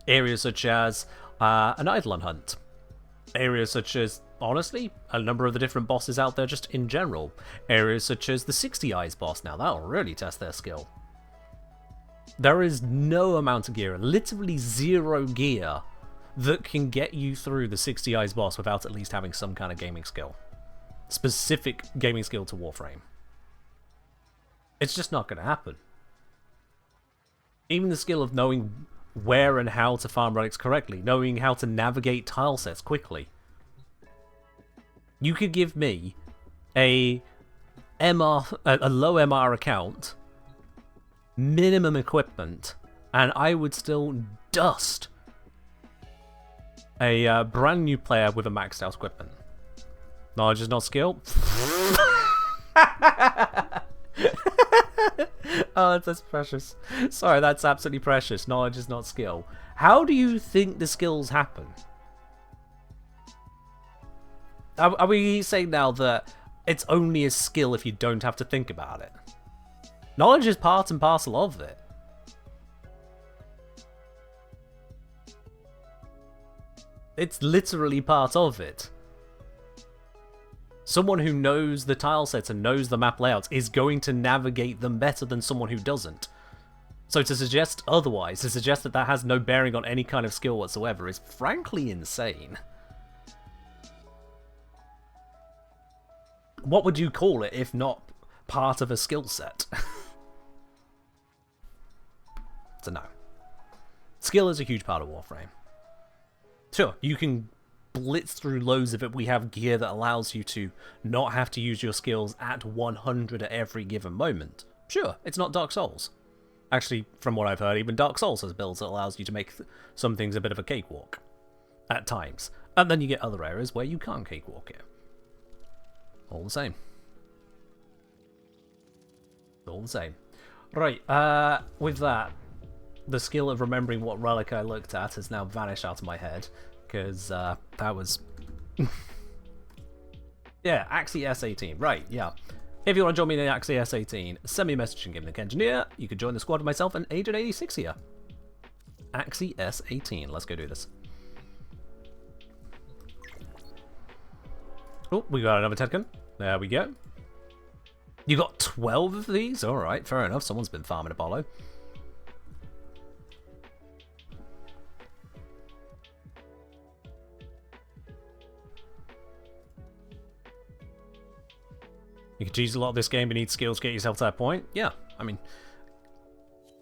[SPEAKER 1] Areas such as an Eidolon hunt. Areas such as, honestly, a number of the different bosses out there just in general. Areas such as the 60 Eyes boss, now that'll really test their skill. There is no amount of gear, literally zero gear, that can get you through the 60 Eyes boss without at least having some kind of gaming skill. Specific gaming skill to Warframe. It's just not going to happen. Even the skill of knowing where and how to farm relics correctly, knowing how to navigate tile sets quickly. You could give me a low MR account, minimum equipment, and I would still dust A brand new player with a maxed out equipment. Knowledge is not skill. Oh, that's precious. Sorry, that's absolutely precious. Knowledge is not skill. How do you think the skills happen? Are we saying now that it's only a skill if you don't have to think about it? Knowledge is part and parcel of it. It's literally part of it. Someone who knows the tile sets and knows the map layouts is going to navigate them better than someone who doesn't. So to suggest otherwise, to suggest that that has no bearing on any kind of skill whatsoever is frankly insane. What would you call it if not part of a skill set? So no. Skill is a huge part of Warframe. Sure, you can blitz through loads of it. We have gear that allows you to not have to use your skills at 100 at every given moment. Sure, it's not Dark Souls. Actually, from what I've heard, even Dark Souls has builds that allows you to make some things a bit of a cakewalk. At times. And then you get other areas where you can't cakewalk it. All the same. All the same. Right, with that, the skill of remembering what relic I looked at has now vanished out of my head. Because, that was... yeah, Axie S18. Right, yeah. If you want to join me in the Axie S18, send me a message in Gimmick Engineer. You can join the squad with myself and Agent86 here. Axie S18. Let's go do this. Oh, we got another Tedkin. There we go. You got 12 of these? Alright, fair enough. Someone's been farming Apollo. You can cheese a lot of this game, but need skills to get yourself to that point. Yeah, I mean,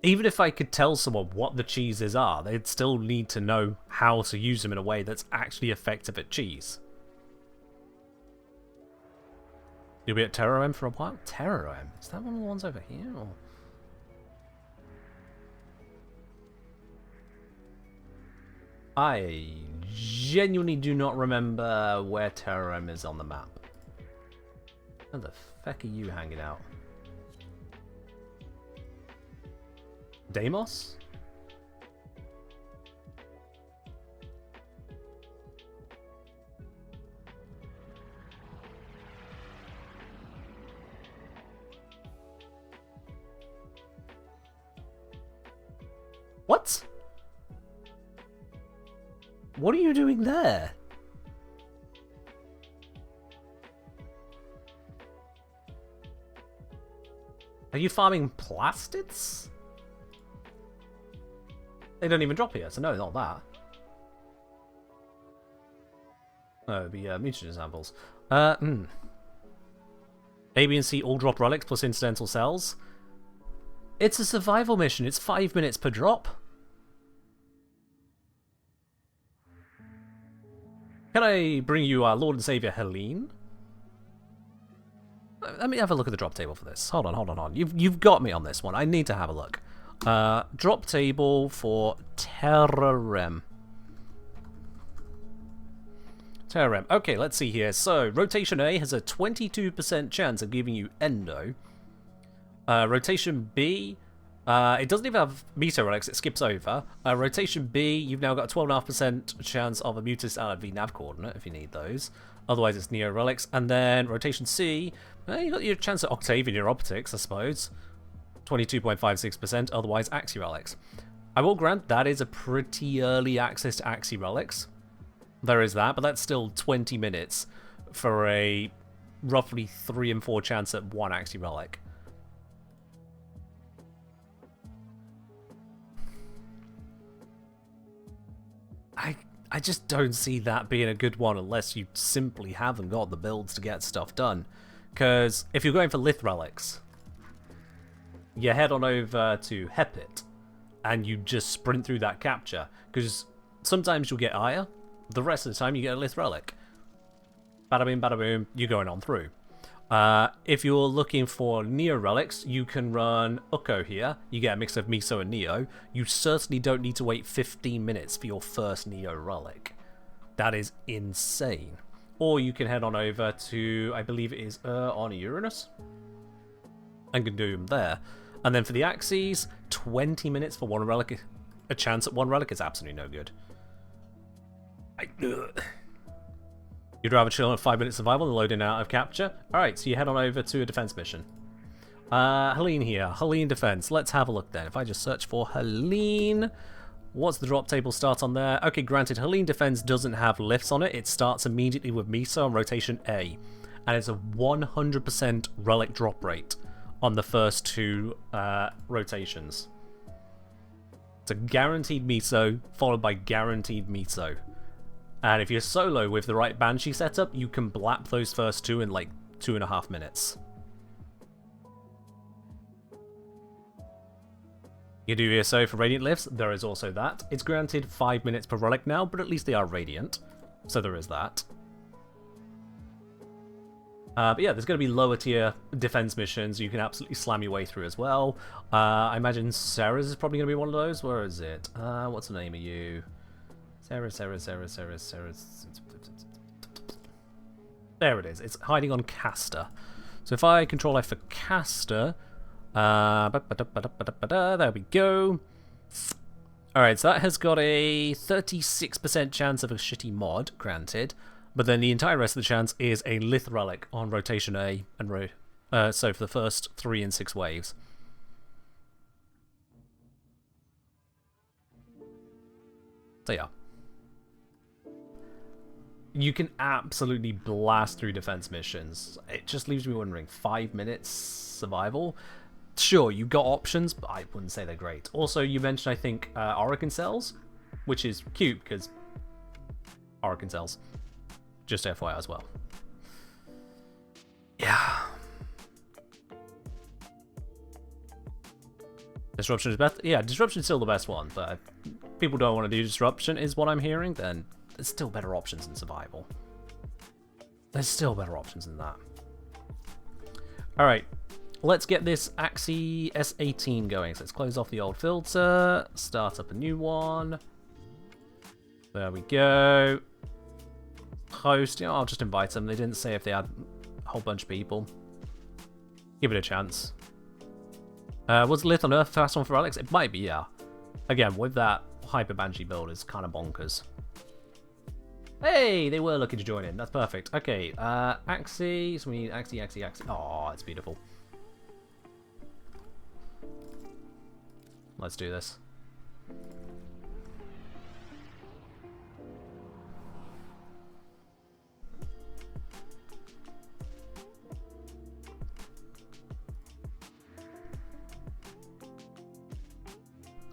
[SPEAKER 1] even if I could tell someone what the cheeses are, they'd still need to know how to use them in a way that's actually effective at cheese. You'll be at Terror M for a while? Terror M? Is that one of the ones over here? Or... I genuinely do not remember where Terror M is on the map. Where the feck are you hanging out? Deimos? What? What are you doing there? Are you farming plastids? They don't even drop here, so no, not that. No, it'd be mutation samples. A, B, and C all drop relics plus incidental cells. It's a survival mission. It's 5 minutes per drop. Can I bring you our Lord and Savior Helene? Let me have a look at the drop table for this. Hold on. You've got me on this one. I need to have a look. Drop table for Terrorem. Terrorem. Okay, let's see here. So, Rotation A has a 22% chance of giving you Endo. Rotation B, it doesn't even have Meteor Relics, it skips over. Rotation B, you've now got a 12.5% chance of a Mutus and a VNAV coordinate if you need those. Otherwise, it's Neo Relics. And then Rotation C, you got your chance at Octavian Neuroptics, I suppose. 22.56%, otherwise Axie Relics. I will grant that is a pretty early access to Axie Relics. There is that, but that's still 20 minutes for a roughly 3 and 4 chance at one Axie Relic. I just don't see that being a good one unless you simply haven't got the builds to get stuff done. Because if you're going for Lith Relics, you head on over to Hepit and you just sprint through that capture. Because sometimes you'll get Aya, the rest of the time you get a Lith Relic. Bada bing, bada boom, you're going on through. If you're looking for Neo Relics, you can run Ukko here. You get a mix of Miso and Neo. You certainly don't need to wait 15 minutes for your first Neo Relic. That is insane. Or you can head on over to, I believe it is on Uranus, and can do them there. And then for the axes, 20 minutes for one relic. A chance at one relic is absolutely no good. You'd rather chill on 5 minute survival than load in and out of capture? Alright, so you head on over to a defense mission. Helene here. Helene defense. Let's have a look then. If I just search for Helene, what's the drop table start on there? Okay, granted, Helene defense doesn't have lifts on it. It starts immediately with Miso on rotation A. And it's a 100% relic drop rate on the first 2 rotations. It's a guaranteed Miso, followed by guaranteed Miso. And if you're solo with the right Banshee setup, you can blap those first 2 in like 2.5 minutes. You do ESO for Radiant Lifts, there is also that. It's granted 5 minutes per relic now, but at least they are Radiant. So there is that. But yeah, there's going to be lower tier defense missions you can absolutely slam your way through as well. I imagine Sarah's is probably going to be one of those. Where is it? What's the name of you? Sarah. There it is. It's hiding on Caster. So if I control F for Caster, there we go. Alright, so that has got a 36% chance of a shitty mod, granted. But then the entire rest of the chance is a Lith Relic on rotation A, and so for the first 3 and 6 waves. So yeah. You can absolutely blast through defense missions. It just leaves me wondering, 5 minutes survival? Sure, you've got options, but I wouldn't say they're great. Also, you mentioned, I think, Orokin Cells, which is cute, because Orokin Cells. Just FYI as well. Yeah. Disruption is best. Yeah, Disruption is still the best one, but if people don't want to do Disruption, is what I'm hearing, then there's still better options than Survival. There's still better options than that. Alright, let's get this Axie S18 going. So let's close off the old filter, start up a new one. There we go. Host, you know, I'll just invite them. They didn't say if they had a whole bunch of people. Give it a chance. Was Lith on Earth fast one for Alex? It might be, yeah. Again, with that Hyper Banshee build is kind of bonkers. Hey, they were looking to join in. That's perfect. Okay, Axie. So we need Axie. Oh, it's beautiful. Let's do this.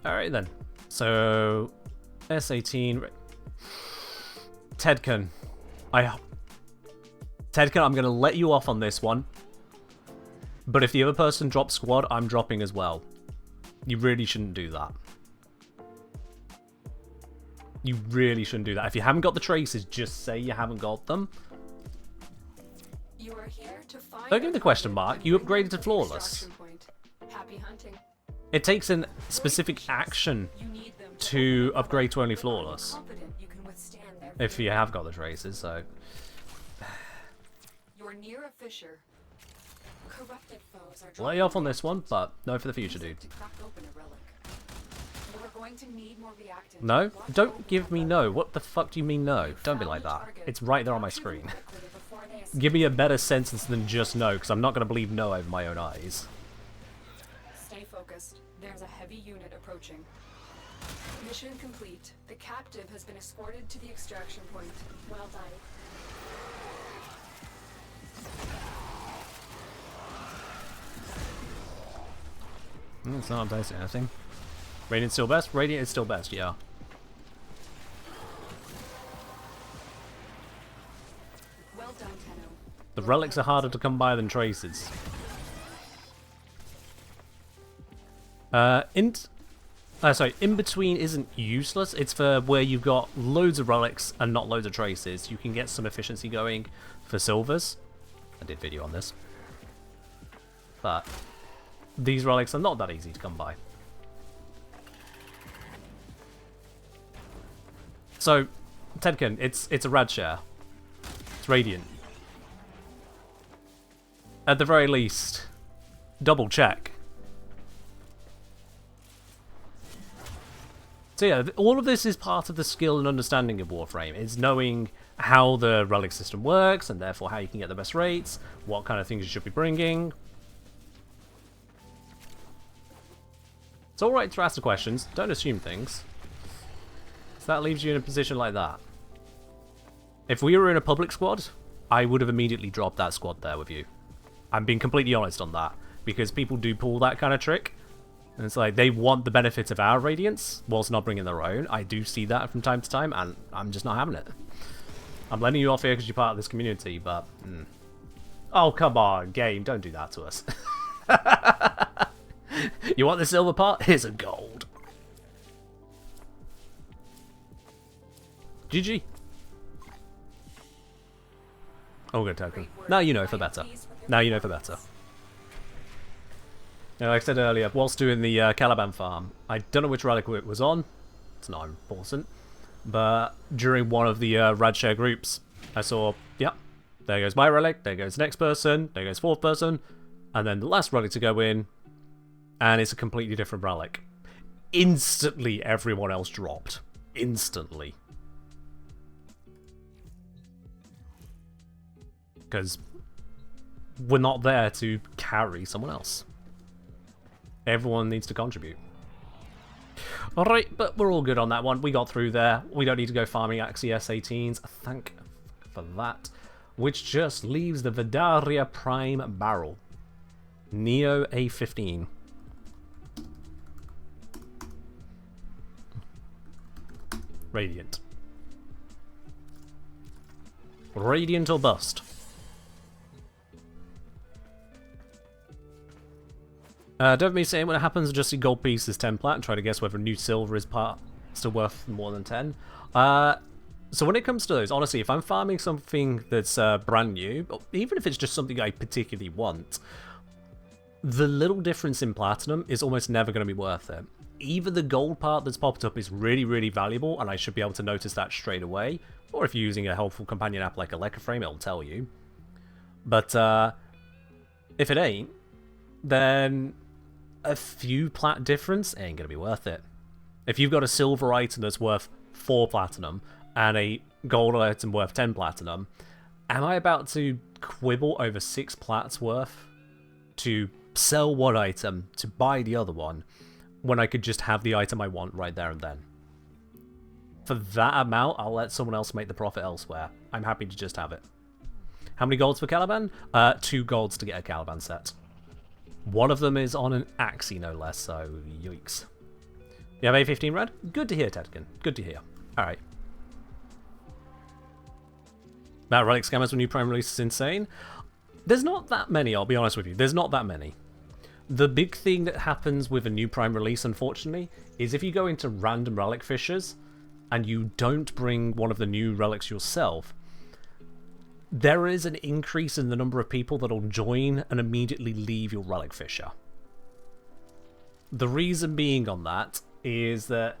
[SPEAKER 1] Alright then. So, S18. Tedkin. Tedkin, I'm going to let you off on this one. But if the other person drops squad, I'm dropping as well. You really shouldn't do that. You really shouldn't do that. If you haven't got the traces, just say you haven't got them.
[SPEAKER 3] You are here to find
[SPEAKER 1] Don't give me the question mark. You upgraded to flawless.
[SPEAKER 3] Happy hunting.
[SPEAKER 1] It takes a specific action to upgrade to only flawless. If you have got the traces, so.
[SPEAKER 3] You're near a fissure. Corrupted foes are
[SPEAKER 1] Lay off on this one, but no for the future, dude. No? Don't give me no. What the fuck do you mean no? Don't be like that. It's right there on my screen. Give me a better sentence than just no, because I'm not going to believe no over my own eyes.
[SPEAKER 3] Stay focused. There's a heavy unit approaching. Mission complete. The captive has been escorted to the extraction point. Well done.
[SPEAKER 1] It's not updating anything. Radiant's still best? Radiant is still best, yeah.
[SPEAKER 3] Well done, Tenno.
[SPEAKER 1] The relics are harder to come by than traces. In between isn't useless. It's for where you've got loads of relics and not loads of traces. You can get some efficiency going for silvers. I did video on this. But these relics are not that easy to come by. So, Tedkin, it's a rad share. It's radiant. At the very least, double check. So yeah, all of this is part of the skill and understanding of Warframe. It's knowing how the relic system works, and therefore how you can get the best rates, what kind of things you should be bringing. It's alright to ask the questions, don't assume things. So that leaves you in a position like that. If we were in a public squad, I would have immediately dropped that squad there with you. I'm being completely honest on that, because people do pull that kind of trick. And it's like, they want the benefits of our radiance, whilst not bringing their own. I do see that from time to time, and I'm just not having it. I'm letting you off here because you're part of this community, but... Oh, come on, game, don't do that to us. You want the silver part? Here's a gold. GG. Oh, good token. Now you know for better. Now you know for better. Now, like I said earlier, whilst doing the Caliban farm, I don't know which relic it was on. It's not important. But during one of the Radshare groups, I saw, yep, there goes my relic, there goes the next person, there goes fourth person, and then the last relic to go in, and it's a completely different relic. Instantly, everyone else dropped. Instantly. Because we're not there to carry someone else. Everyone needs to contribute. Alright, but we're all good on that one. We got through there. We don't need to go farming Axie S18s. Thank for that. Which just leaves the Vadarya Prime Barrel. Neo A15. Radiant. Radiant or bust. Don't be saying when it happens, adjust your gold pieces 10 plat and try to guess whether new silver is still worth more than 10. So when it comes to those, honestly, if I'm farming something that's brand new, even if it's just something I particularly want, the little difference in platinum is almost never going to be worth it. Either the gold part that's popped up is really, really valuable, and I should be able to notice that straight away, or if you're using a helpful companion app like a Warframe, it'll tell you. But if it ain't, then a few plat difference ain't going to be worth it. If you've got a silver item that's worth 4 platinum and a gold item worth 10 platinum, am I about to quibble over 6 plats worth to sell one item to buy the other one when I could just have the item I want right there and then? For that amount, I'll let someone else make the profit elsewhere. I'm happy to just have it. How many golds for Caliban? 2 golds to get a Caliban set. One of them is on an Axie, no less, so yikes. You have A15 red? Good to hear, Tedkin. Good to hear. Alright. That relic scammers with new prime release is insane. There's not that many, I'll be honest with you. There's not that many. The big thing that happens with a new prime release, unfortunately, is if you go into random relic fishers and you don't bring one of the new relics yourself, there is an increase in the number of people that'll join and immediately leave your relic fisher. The reason being on that is that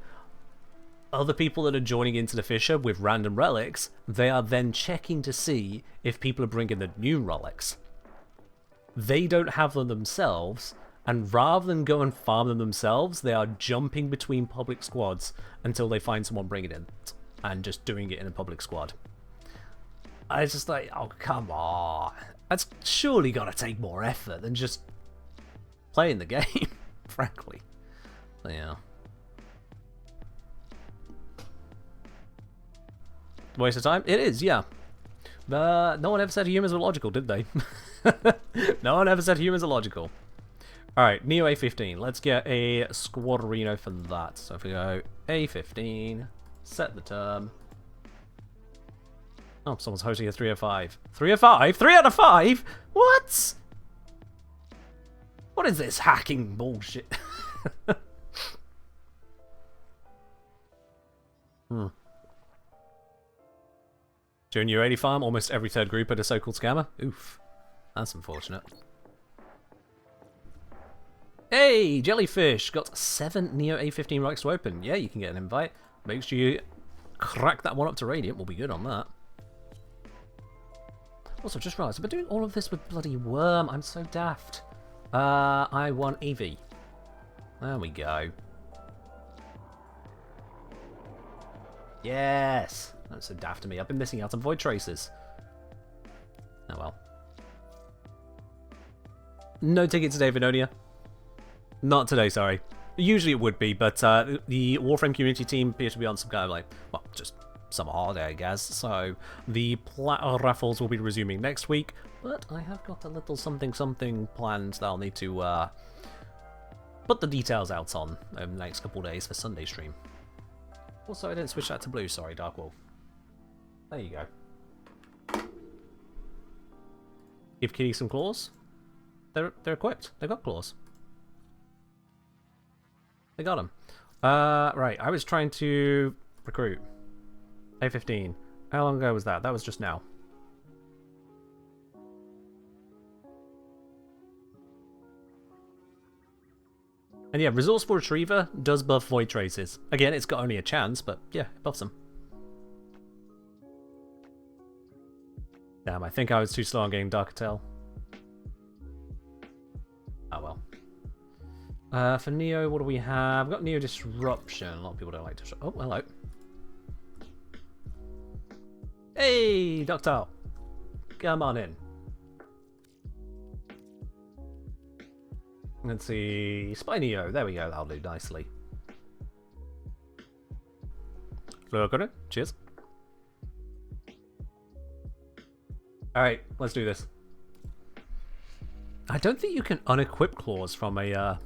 [SPEAKER 1] other people that are joining into the fisher with random relics, they are then checking to see if people are bringing the new relics. They don't have them themselves, and rather than go and farm them themselves, they are jumping between public squads until they find someone bringing it and just doing it in a public squad. I was just like, oh, come on. That's surely got to take more effort than just playing the game, frankly. So, yeah. Waste of time? It is, yeah. No one ever said humans were logical, did they? No one ever said humans are logical. Alright, Neo A15. Let's get a Squadrino for that. So if we go A15, set the term. Oh, someone's hosting a 305. 305? 3 out of 5? What? What is this hacking bullshit? Junior 80 farm, almost every third group at a so-called scammer. Oof. That's unfortunate. Hey, Jellyfish! Got 7 Neo A15 relics to open. Yeah, you can get an invite. Make sure you crack that one up to Radiant. We'll be good on that. Also, just realised, I've been doing all of this with bloody Worm. I'm so daft. I want Eevee. There we go. Yes! That's so daft of me. I've been missing out on Void Traces. Oh well. No ticket today, Vinonia. Not today, sorry. Usually it would be, but the Warframe community team appears to be on some kind of like, well, just summer holiday, I guess. So the raffles will be resuming next week, but I have got a little something planned that I'll need to put the details out on over the next couple of days for Sunday stream. Also, I didn't switch that to blue, sorry, Dark Wolf. There you go. Give Kitty some claws. They're equipped. They've got claws. They got them. Right, I was trying to recruit. A15. How long ago was that? That was just now. And yeah, Resourceful Retriever does buff Void Traces. Again, it's got only a chance, but yeah, it buffs them. Damn, I think I was too slow on getting Darker Tail. Oh well. For Neo, what do we have? We've got Neo Disruption. A lot of people don't like to... Oh, hello. Hey, Doctor. Come on in. Let's see. Spy Neo. There we go. That'll do nicely. Look at it. Cheers. Alright, let's do this. I don't think you can unequip claws from a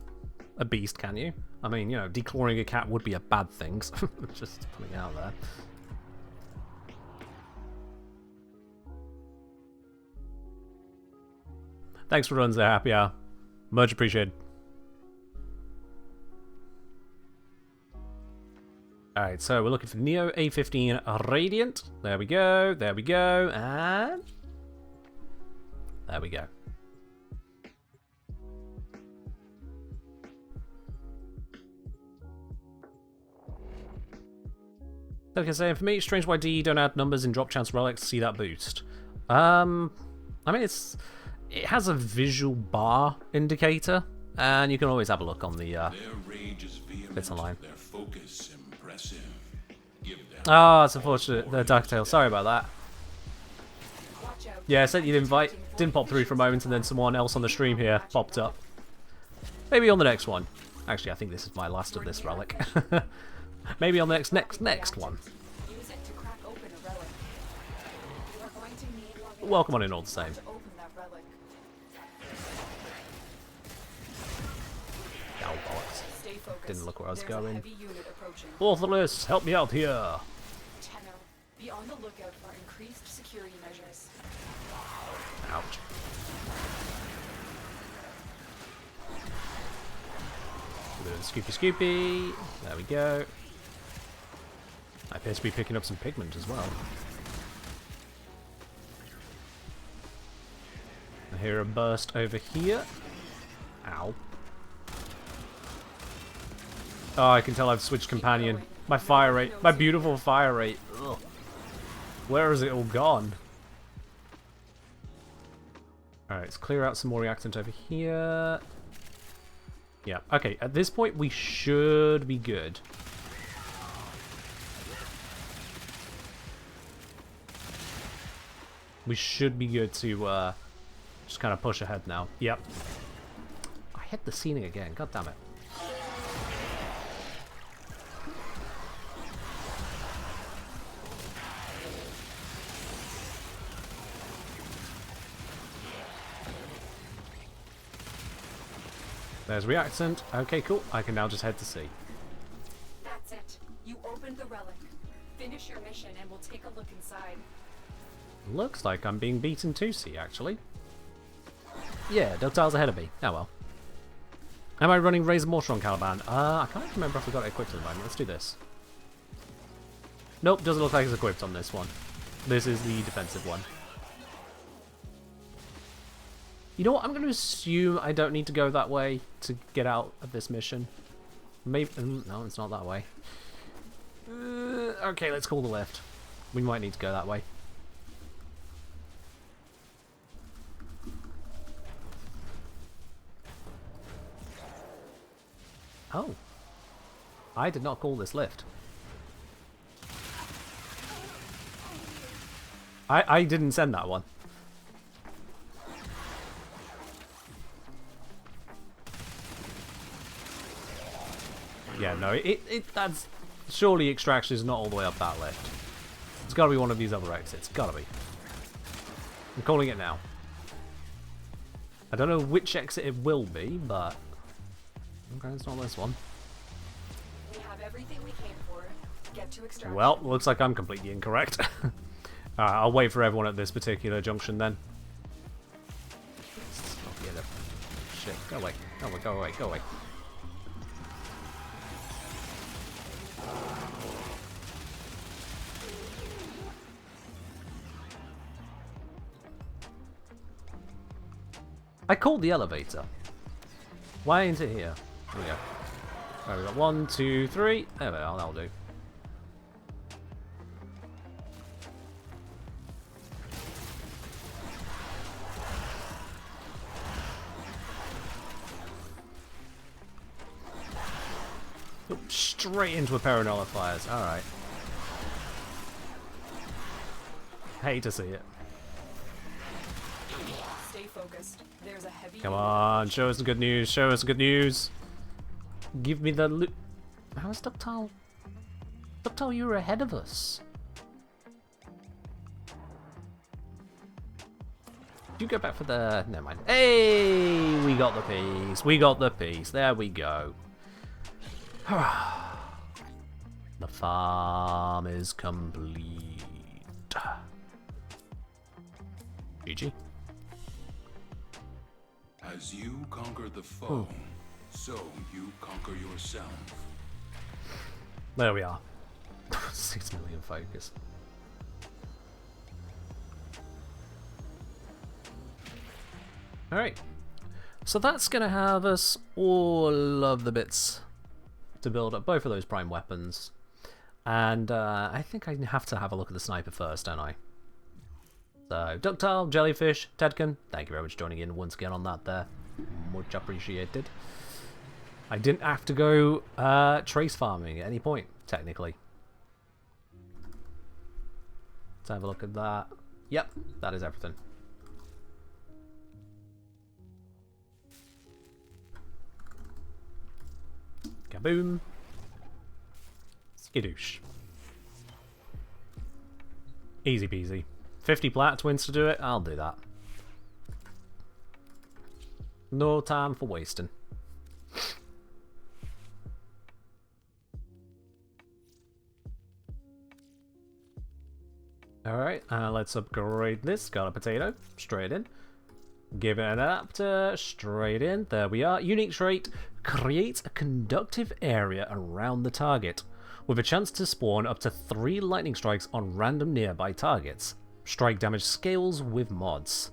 [SPEAKER 1] beast, can you? I mean, you know, declawing a cat would be a bad thing, so just putting it out there. Thanks for runs there, Happy Hour. Much appreciated. Alright, so we're looking for Neo A15 Radiant. There we go, there we go, and... there we go. Like I say, for me, Strange YD don't add numbers in drop chance relics to see that boost. I mean, it has a visual bar indicator, and you can always have a look on the bits online.
[SPEAKER 4] Their focus impressive.
[SPEAKER 1] Oh, it's unfortunate. The Dark Tail. Sorry about that. Yeah, I sent you the invite. Didn't pop through for a moment, and then someone else on the stream here popped up. Maybe on the next one. Actually, I think this is my last of this relic. Maybe on the next one.
[SPEAKER 3] Use it to crack open a relic. You are going to need logging
[SPEAKER 1] Welcome on in all the same.
[SPEAKER 3] to open that relic.
[SPEAKER 1] Oh, bollocks.
[SPEAKER 3] Stay focused.
[SPEAKER 1] Didn't look where I was
[SPEAKER 3] There's a
[SPEAKER 1] going.
[SPEAKER 3] heavy unit approaching.
[SPEAKER 1] Authorless, help me out here.
[SPEAKER 3] Tenno, be on the lookout for increased security measures.
[SPEAKER 1] Ouch. A bit of scoopy. There we go. I appear to be picking up some pigment as well. I hear a burst over here. Ow. Oh, I can tell I've switched companion. My fire rate. My beautiful fire rate. Ugh. Where has it all gone? Alright, let's clear out some more reactant over here. Yeah, okay, at this point we should be good. We should be good to just kind of push ahead now. Yep. I hit the ceiling again, god damn it. There's reactant. Okay, cool. I can now just head to sea.
[SPEAKER 3] That's it. You opened the relic. Finish your mission and we'll take a look inside.
[SPEAKER 1] Looks like I'm being beaten to sea, actually. Yeah, Ductile's ahead of me. Oh well. Am I running Razor Mortar on Caliban? I can't remember if we got it equipped at the moment. Let's do this. Nope, doesn't look like it's equipped on this one. This is the defensive one. You know what? I'm going to assume I don't need to go that way to get out of this mission. Maybe... no, it's not that way. Okay, let's call the lift. We might need to go that way. Oh. I did not call this lift. I didn't send that one. Yeah, no, that's... Surely extraction is not all the way up that lift. It's gotta be one of these other exits. Gotta be. I'm calling it now. I don't know which exit it will be, but... Okay, it's not this one.
[SPEAKER 3] We have everything we came for. Get to extraction.
[SPEAKER 1] Well, looks like I'm completely incorrect. Alright, I'll wait for everyone at this particular junction then. Oh, get it. Shit, go away. Go away, go away, go away. I called the elevator. Why ain't it here? Here we go. Right, we got 1, 2, 3. There we are, that'll do. Oh, straight into a pair of nullifiers. Alright. Hate to see it.
[SPEAKER 3] Stay focused. There's a heavy.
[SPEAKER 1] Come on, show us the good news. Show us the good news. Give me the loot. How is Ductile? Ductile, you were ahead of us. Did you go back for the... Never mind. Hey, we got the piece. We got the piece. There we go. The farm is complete. GG.
[SPEAKER 4] As you conquer the foe, so you conquer yourself.
[SPEAKER 1] There we are. 6 million focus. Alright. So that's going to have us all of the bits to build up both of those prime weapons. And I think I have to have a look at the sniper first, don't I? So, Ductile, Jellyfish, Tedkin, thank you very much for joining in once again on that there. Much appreciated. I didn't have to go trace farming at any point, technically. Let's have a look at that. Yep, that is everything. Kaboom. Skidoosh. Easy peasy. 50 plat twins to do it? I'll do that. No time for wasting. Alright, let's upgrade this. Got a potato. Straight in. Give it an adapter. Straight in. There we are. Unique trait. Create a conductive area around the target, with a chance to spawn up to 3 lightning strikes on random nearby targets. Strike damage scales with mods.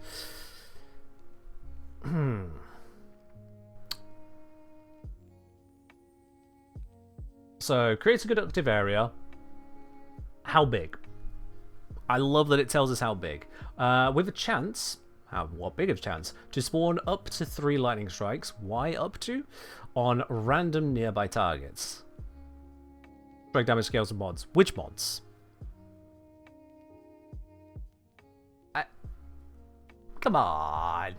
[SPEAKER 1] So, creates a conductive area. How big? I love that it tells us how big. With a chance, what big of a chance, to spawn up to 3 lightning strikes. Why up to? On random nearby targets. Strike damage scales with mods. Which mods? Come on.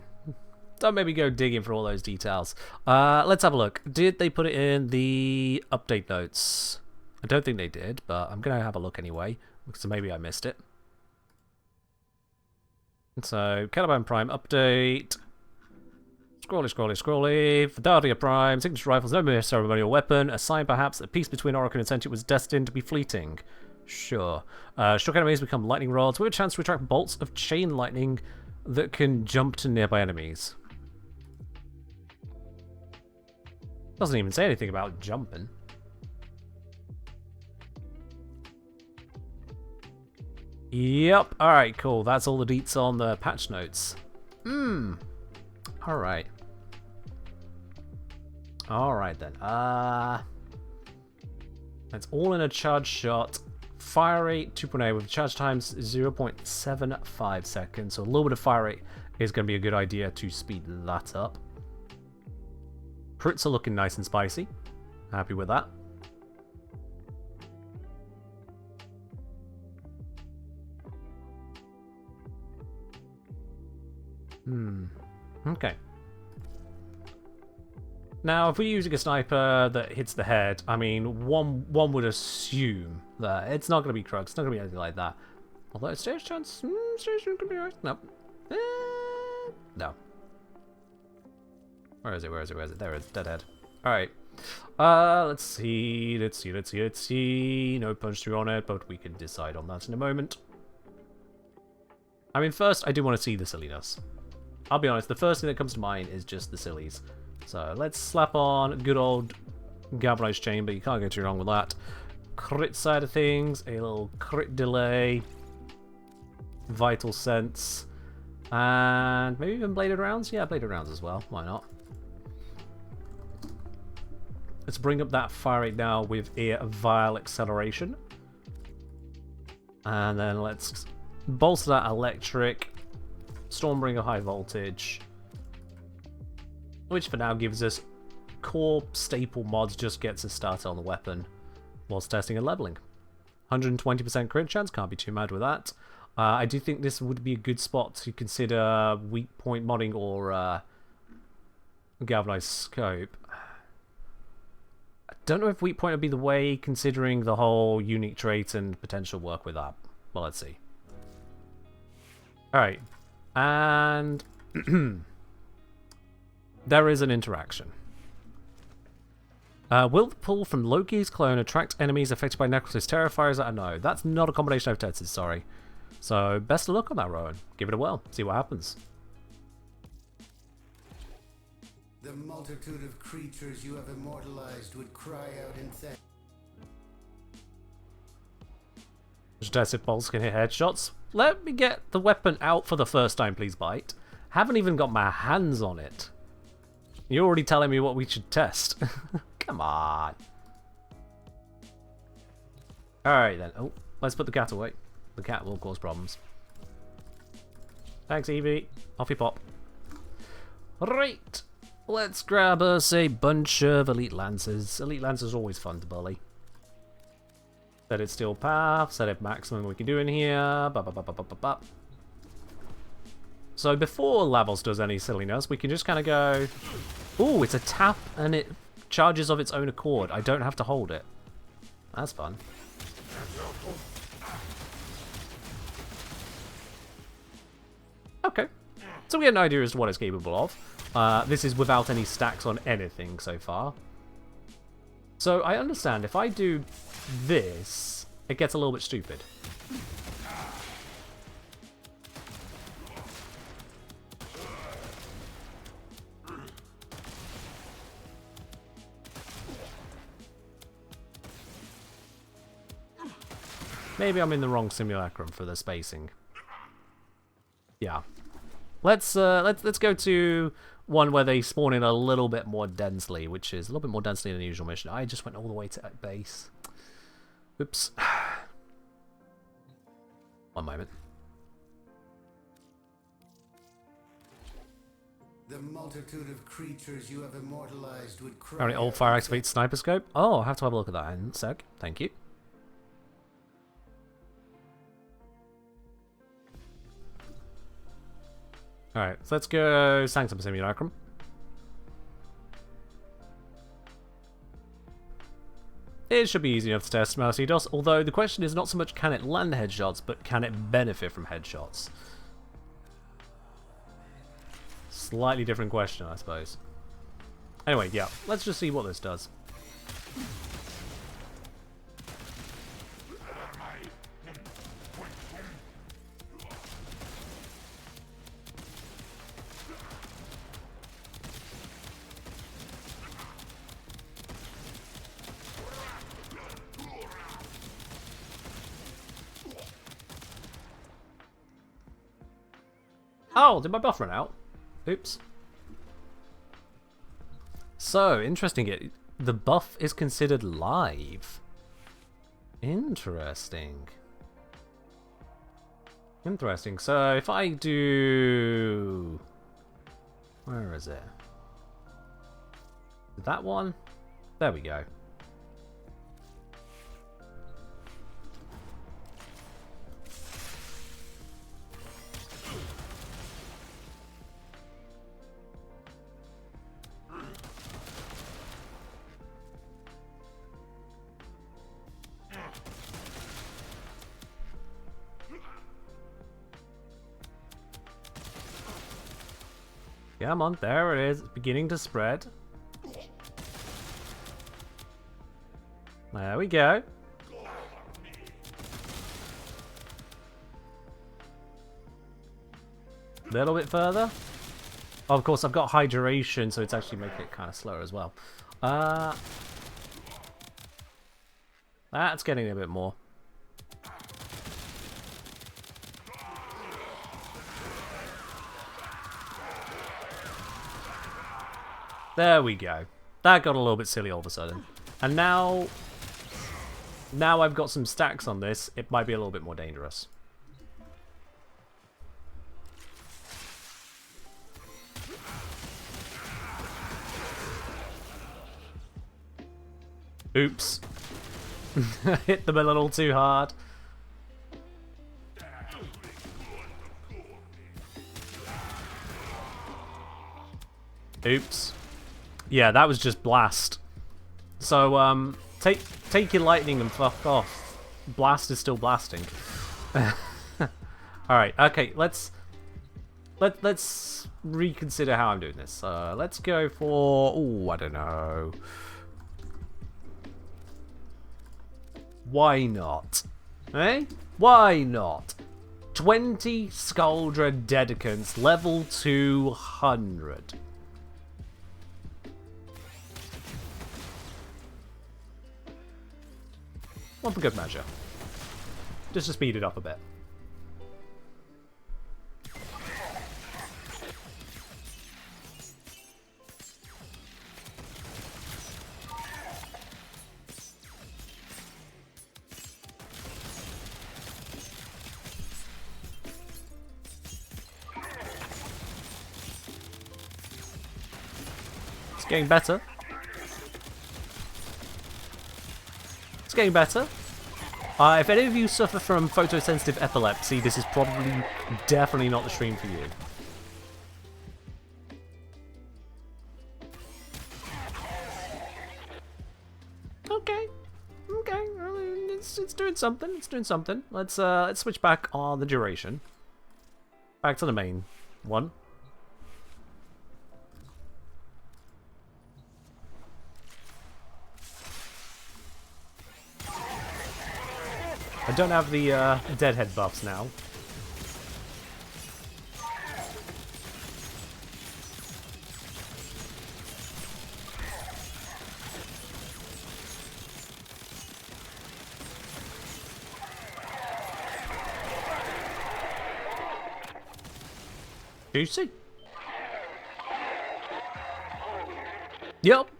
[SPEAKER 1] Don't maybe go digging for all those details. Let's have a look. Did they put it in the update notes? I don't think they did, but I'm going to have a look anyway, because maybe I missed it. So, Caliban Prime update. Scrolly, scrolly, scrolly. Vadarya Prime. Signature rifles, no mere ceremonial weapon. A sign, perhaps, that peace between Oracle and Sentient was destined to be fleeting. Sure. Struck enemies become lightning rods with a chance to attract bolts of chain lightning that can jump to nearby enemies. Doesn't even say anything about jumping. Yep. Alright, cool. That's all the deets on the patch notes. Alright. Alright then. It's all in a charge shot fire rate 2.8 with charge times 0.75 seconds. So a little bit of fire rate is going to be a good idea to speed that up. Crits are looking nice and spicy. Happy with that. Okay. Now, if we're using a sniper that hits the head, I mean, one would assume that it's not going to be Krug, it's not going to be anything like that. Although, stage chance, stage chance could be right. No. No. Where is it? Where is it? Where is it? There it is. Deadhead. Alright. Let's see. No punch through on it, but we can decide on that in a moment. I mean, first, I do want to see the silliness. I'll be honest, the first thing that comes to mind is just the sillies. So let's slap on good old galvanized chamber. You can't go too wrong with that. Crit side of things, a little crit delay, vital sense, and maybe even bladed rounds. Yeah, bladed rounds as well. Why not? Let's bring up that fire rate now with a vile acceleration, and then let's bolster that electric. Stormbringer high voltage, which for now gives us core staple mods, just gets us started on the weapon whilst testing and leveling. 120% crit chance, can't be too mad with that. I do think this would be a good spot to consider weak point modding or galvanized scope. I don't know if weak point would be the way, considering the whole unique trait and potential work with that. Well, let's see. Alright. And there is an interaction. Will the pull from Loki's clone attract enemies affected by Necrosis Terrifiers? I don't know. That's not a combination I've tested, sorry. So, best of luck on that, Rowan. Give it a whirl. See what happens.
[SPEAKER 6] The multitude of creatures you have immortalized would cry out in thanks.
[SPEAKER 1] Just test if bolts can hit headshots. Let me get the weapon out for the first time, please, Bite. Haven't even got my hands on it. You're already telling me what we should test. Come on. Alright then. Oh, let's put the cat away. The cat will cause problems. Thanks, Evie. Off you pop. Right. Let's grab us a bunch of Elite Lancers. Elite Lancers are always fun to bully. Set it steel path, set it maximum we can do in here. So before Lavos does any silliness, we can just kind of go, ooh, it's a tap and it charges of its own accord. I don't have to hold it. That's fun. Okay. So we get an idea as to what it's capable of. This is without any stacks on anything so far. So I understand if I do this, it gets a little bit stupid. Maybe I'm in the wrong simulacrum for the spacing. Yeah. Let's go to one where they spawn in a little bit more densely, which is a little bit more densely than the usual mission. I just went all the way to base. Oops. One moment.
[SPEAKER 6] The multitude of creatures you have immortalized would cry.
[SPEAKER 1] Alright, old fire activate sniper scope. Oh, I'll have to have a look at that in a sec. Thank you. Alright, so let's go Sanctum Simulacrum. It should be easy enough to test Mercy DOS, although the question is not so much can it land headshots, but can it benefit from headshots? Slightly different question, I suppose. Anyway, yeah, let's just see what this does. Oh, did my buff run out? Oops. So, interesting. The buff is considered live. Interesting. Interesting. So if I do... Where is it? That one? There we go. Come on, there it is. It's beginning to spread. There we go. A little bit further. Oh, of course, I've got high duration, so it's actually making it kind of slower as well. That's getting a bit more. There we go. That got a little bit silly all of a sudden. And now I've got some stacks on this, it might be a little bit more dangerous. Oops. Hit them a little too hard. Oops. Yeah, that was just blast. So, take your lightning and fuck off. Blast is still blasting. Alright, okay, let's reconsider how I'm doing this. Let's go for... Oh, I don't know. Why not? Eh? Why not? 20 Skuldra Dedicants, level 200. One for good measure. Just to speed it up a bit. It's getting better. It's getting better. If any of you suffer from photosensitive epilepsy, this is probably definitely not the stream for you. Okay. Okay. It's doing something. It's doing something. Let's switch back on the duration. Back to the main one. I don't have the deadhead buffs now. Juicy. Yep.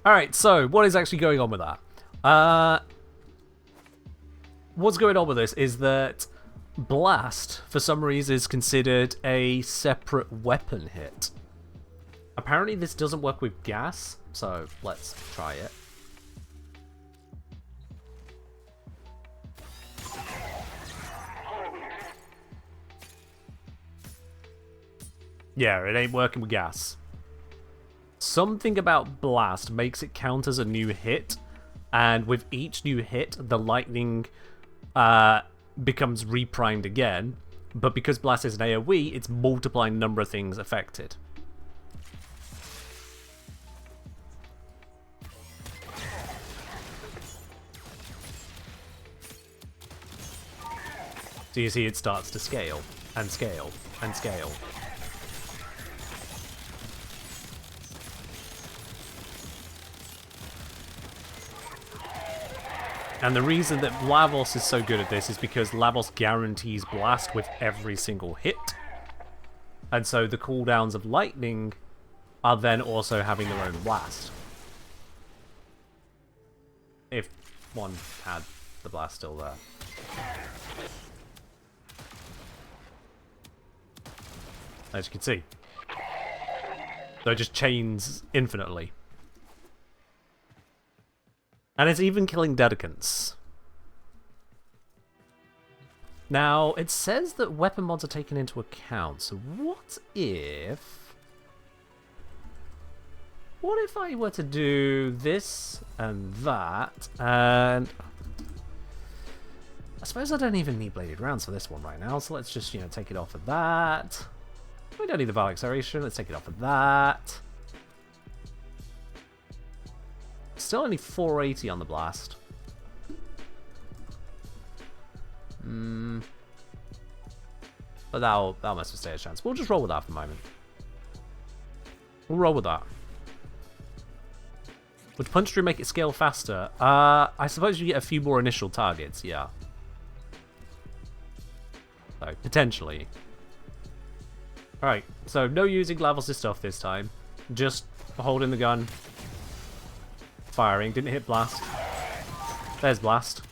[SPEAKER 1] Alright, so what is actually going on with that? What's going on with this is that Blast, for some reason, is considered a separate weapon hit. Apparently this doesn't work with gas, so let's try it. Yeah, it ain't working with gas. Something about Blast makes it count as a new hit, and with each new hit, the lightning becomes reprimed again, but because Blast is an AoE, it's multiplying the number of things affected. So you see it starts to scale, and scale, and scale. And the reason that Lavos is so good at this is because Lavos guarantees blast with every single hit. And so the cooldowns of lightning are then also having their own blast. If one had the blast still there. As you can see. So it just chains infinitely. And it's even killing Dedicants. Now, it says that weapon mods are taken into account, so what if... What if I were to do this and that, and... I suppose I don't even need bladed rounds for this one right now, so let's just, you know, take it off of that. We don't need the Vital Acceleration, let's take it off of that. Still only 480 on the blast. But that'll mess with stage chance. We'll just roll with that for the moment. We'll roll with that. Would punch through make it scale faster? I suppose you get a few more initial targets, yeah. So, potentially. Alright, so no using level assist stuff this time. Just holding the gun. Firing. Didn't hit blast. There's blast.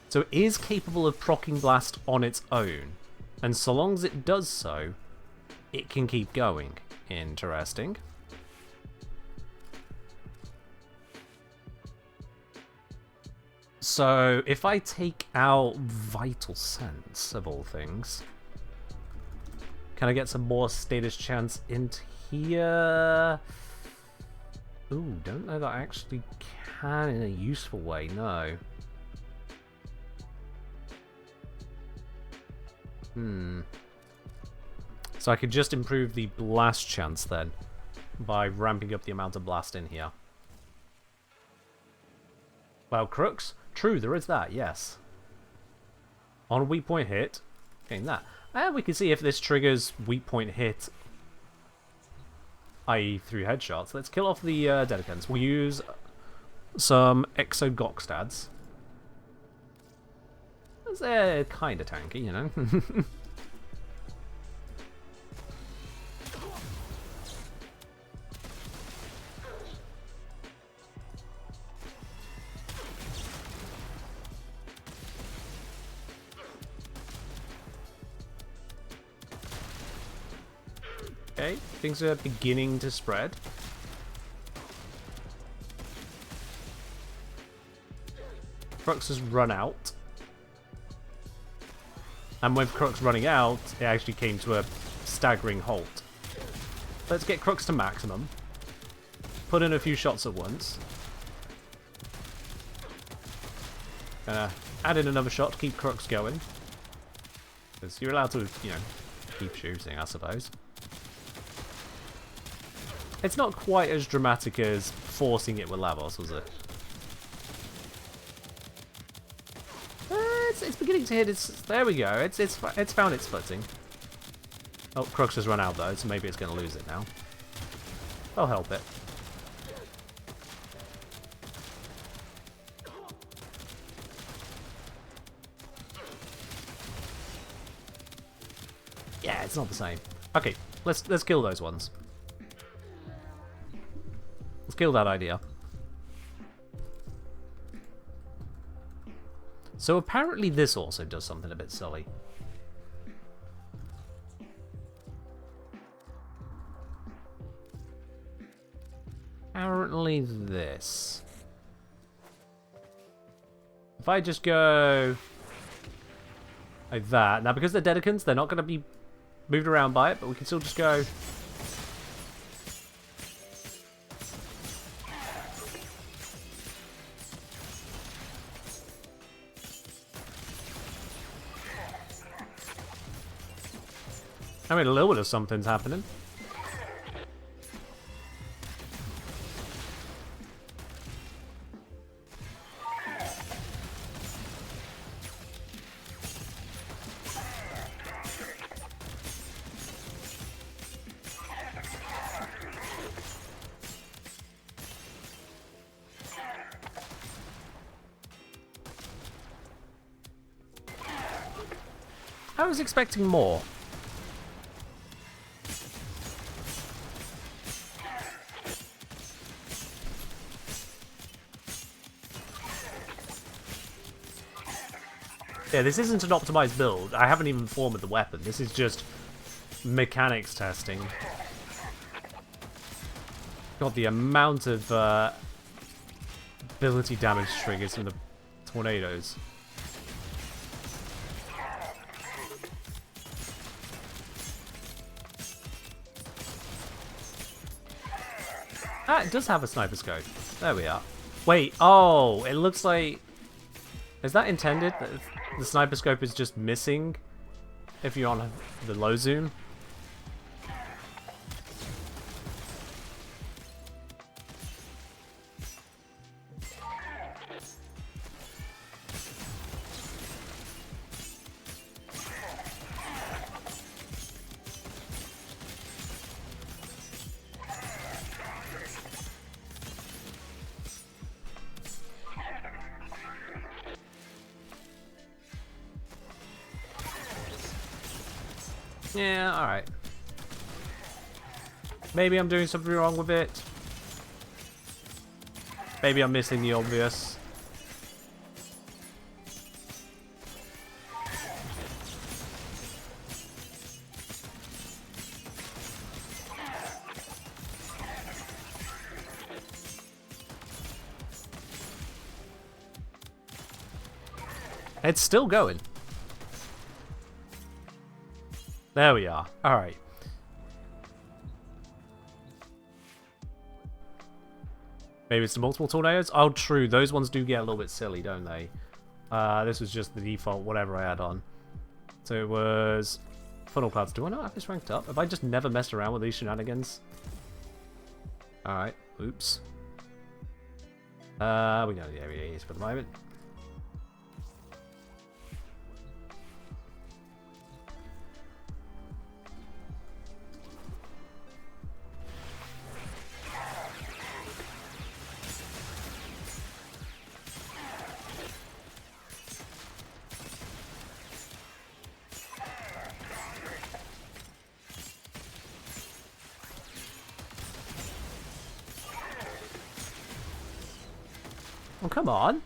[SPEAKER 1] So it is capable of proccing blast on its own. And so long as it does so, it can keep going. Interesting. So if I take out Vital Sense, of all things, can I get some more status chance into here? Ooh, don't know that I actually can in a useful way, no. So I could just improve the blast chance then by ramping up the amount of blast in here. Well, Crux, true, there is that, yes. On a weak point hit, getting that. And we can see if this triggers weak point hit, i.e. through headshots. Let's kill off the Dedicants. We'll use some Exo Gokstads. They're kind of tanky, you know. Okay, things are beginning to spread. Crux has run out. And with Crux running out, it actually came to a staggering halt. Let's get Crux to maximum. Put in a few shots at once. Add in another shot to keep Crux going. Because you're allowed to, you know, keep shooting, I suppose. It's not quite as dramatic as forcing it with Lavos, was it? It's beginning to hit its... There we go. It's found its footing. Oh, Crux has run out though, so maybe it's going to lose it now. I'll help it. Yeah, it's not the same. Okay, let's kill those ones. Let's kill that idea. So apparently this also does something a bit silly. Apparently this. If I just go like that. Now because they're Dedicants, they're not going to be moved around by it, but we can still just go... I mean, a little bit of something's happening. I was expecting more. Yeah, this isn't an optimized build. I haven't even formed the weapon. This is just mechanics testing. God, the amount of ability damage triggers from the tornadoes. Ah, it does have a sniper scope. There we are. Wait, oh, it looks like... Is that intended? That the sniper scope is just missing if you're on the low zoom? Yeah, alright. Maybe I'm doing something wrong with it. Maybe I'm missing the obvious. It's still going. There we are. Alright. Maybe it's the multiple tornadoes? Oh, true. Those ones do get a little bit silly, don't they? This was just the default whatever I had on. So it was... Funnel clouds. Do I not have this ranked up? Have I just never messed around with these shenanigans? Alright. Oops. We know the area is for the moment. Oh, come on.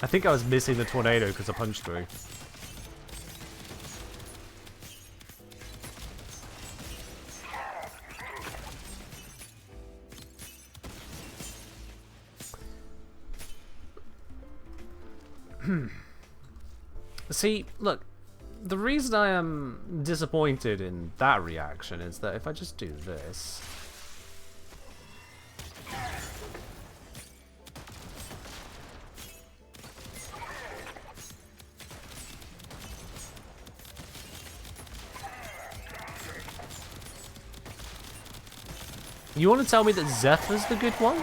[SPEAKER 1] I think I was missing the tornado because I punched through. See, look, the reason I am disappointed in that reaction is that if I just do this... You want to tell me that Zephyr's the good one?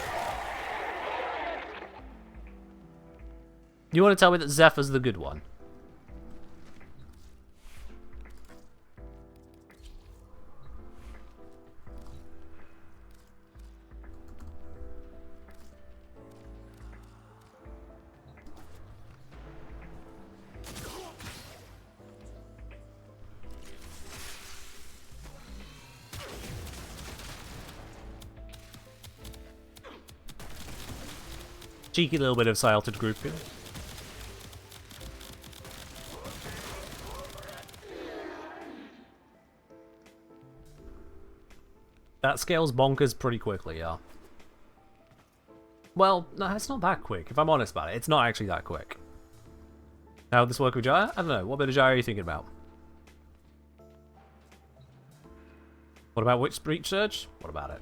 [SPEAKER 1] You want to tell me that Zephyr's the good one? Cheeky little bit of silted grouping. That scales bonkers pretty quickly, yeah. Well, no, it's not that quick. If I'm honest about it, it's not actually that quick. How would this work with Jaya? I don't know. What bit of Jaya are you thinking about? What about Witch Breach Surge? What about it?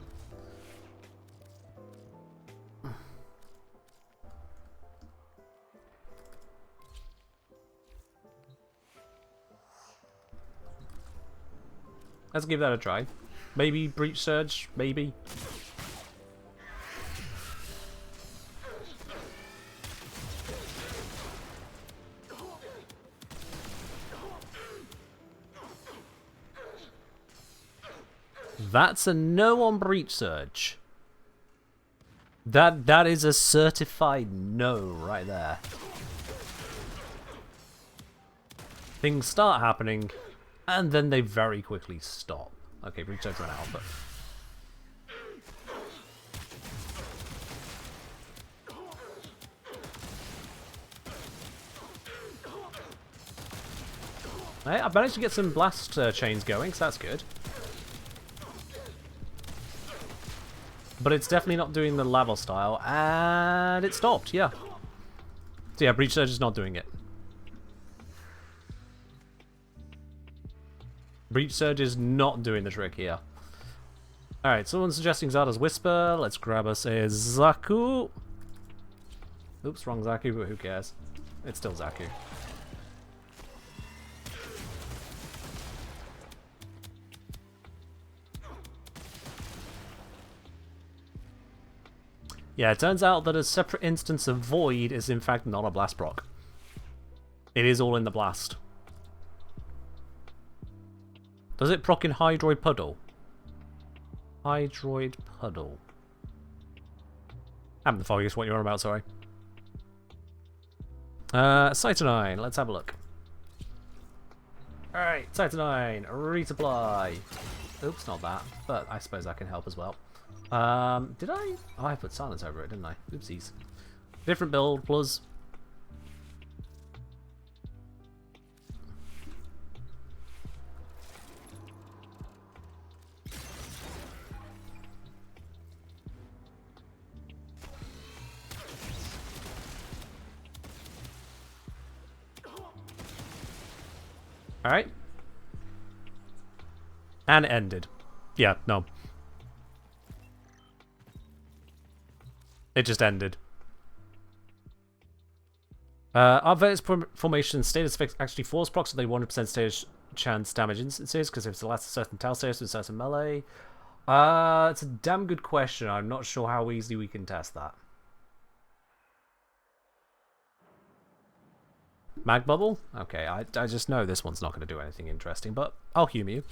[SPEAKER 1] Let's give that a try. Maybe Breach Surge, maybe. That's a no on Breach Surge. That is a certified no right there. Things start happening, and then they very quickly stop. Okay, breach surge ran out, but... Hey, I've managed to get some blast chains going, so that's good. But it's definitely not doing the lava style, and it stopped, yeah. So yeah, breach surge is not doing it. Breach surge is not doing the trick here. Alright, someone's suggesting Zada's Whisper. Let's grab us a Zaku. Oops, wrong Zaku, but who cares? It's still Zaku. Yeah, it turns out that a separate instance of Void is in fact not a blast proc. It is all in the blast. Does it proc in Hydroid Puddle? Hydroid Puddle. I haven't the foggiest what you're on about, sorry. Cytonine, let's have a look. Alright, Cytonine, resupply. Oops, not that, but I suppose that can help as well. Did I? Oh, I put silence over it, didn't I? Oopsies. Different build, plus. Alright. And it ended. Yeah, no. It just ended. Are various formation status effects actually force procs? Are they 100% stage chance damage instances? Because if it's the last certain tau status with certain melee. It's a damn good question. I'm not sure how easily we can test that. Mag bubble? Okay, I just know this one's not going to do anything interesting, but I'll humor you.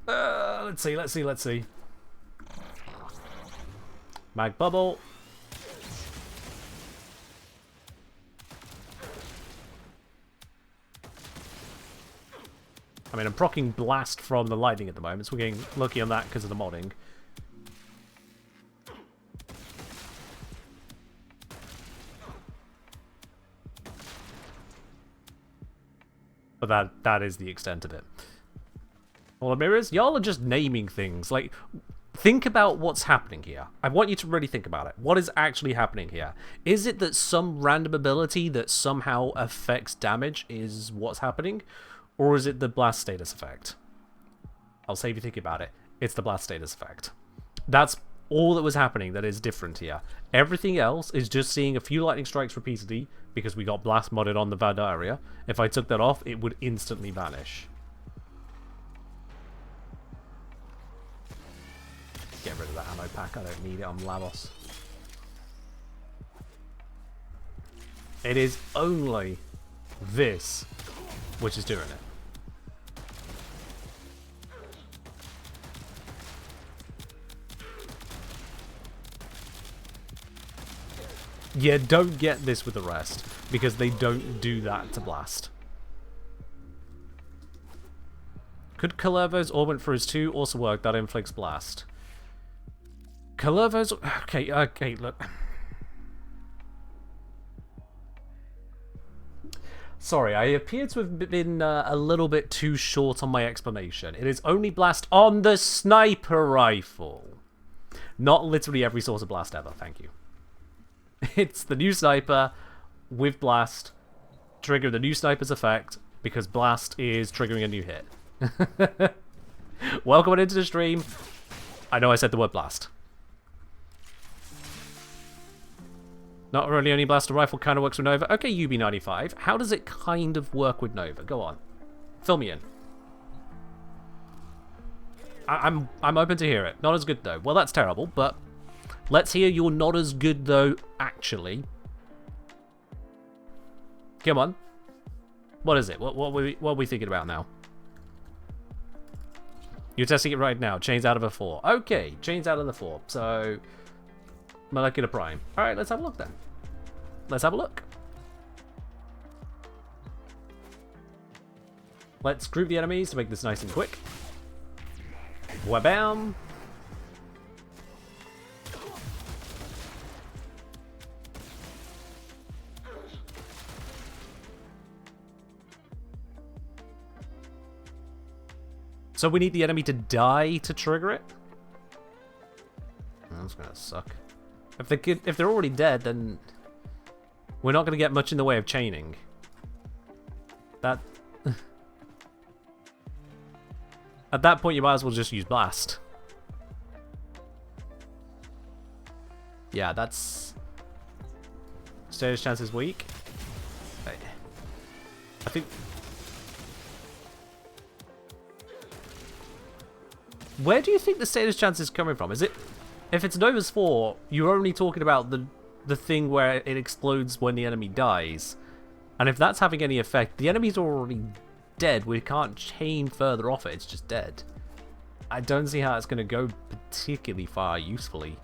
[SPEAKER 1] Let's see. Mag bubble. I mean, I'm proccing blast from the lightning at the moment, so we're getting lucky on that because of the modding. But that is the extent of it. All mirrors, y'all are just naming things. Like, think about what's happening here. I want you to really think about it. What is actually happening here? Is it that some random ability that somehow affects damage is what's happening? Or is it the blast status effect? I'll save you thinking about it. It's the blast status effect. That's all that was happening that is different here. Everything else is just seeing a few lightning strikes repeatedly because we got blast modded on the Vadarya. If I took that off, it would instantly vanish. Get rid of that ammo pack. I don't need it on Lavos. It is only this which is doing it. Yeah, don't get this with the rest, because they don't do that to blast. Could Kalervo's Orbit for his 2 also work? That inflicts blast. Kalervo's... Okay, look. Sorry, I appear to have been a little bit too short on my explanation. It is only blast on the sniper rifle. Not literally every sort of blast ever, thank you. It's the new sniper with blast, trigger the new sniper's effect, because blast is triggering a new hit. Welcome into the stream. I know I said the word blast. Not really only blaster rifle kind of works with Nova. Okay, UB95. How does it kind of work with Nova? Go on. Fill me in. I'm open to hear it. Not as good though. Well, that's terrible, but let's hear you're not as good though, actually. Come on. What is it? What are we thinking about now? You're testing it right now. Chains out of a 4. Okay, chains out of the 4. So, Molecular Prime. Alright, let's have a look then. Let's have a look. Let's group the enemies to make this nice and quick. Wabam! So we need the enemy to die to trigger it? That's gonna suck. If they're already dead, then we're not gonna get much in the way of chaining. That at that point you might as well just use blast. Yeah, that's status chance is weak. I think. Where do you think the status chance is coming from? Is it, if it's Nova's 4, you're only talking about the thing where it explodes when the enemy dies. And if that's having any effect, the enemy's already dead. We can't chain further off it. It's just dead. I don't see how it's going to go particularly far usefully.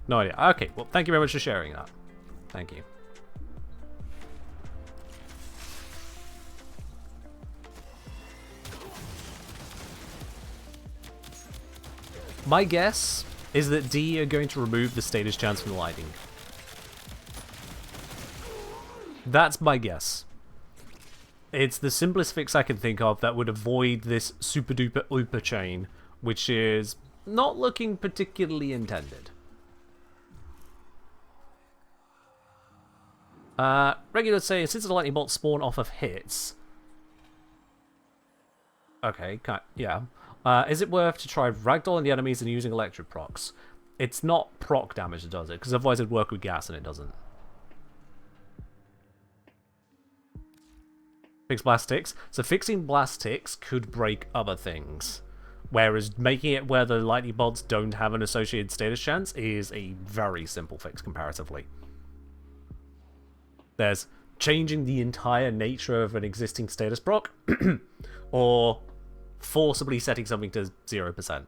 [SPEAKER 1] No idea. Okay, well, thank you very much for sharing that. Thank you. My guess is that D are going to remove the status chance from the lighting. That's my guess. It's the simplest fix I can think of that would avoid this super duper ooper chain, which is not looking particularly intended. Regular say, since the lightning bolts spawn off of hits. Okay, yeah. Is it worth to try ragdolling the enemies and using electric procs? It's not proc damage that does it, because otherwise it'd work with gas and it doesn't. Fix blast ticks. So fixing blast ticks could break other things. Whereas making it where the lightning bolts don't have an associated status chance is a very simple fix comparatively. There's changing the entire nature of an existing status proc, or forcibly setting something to 0%.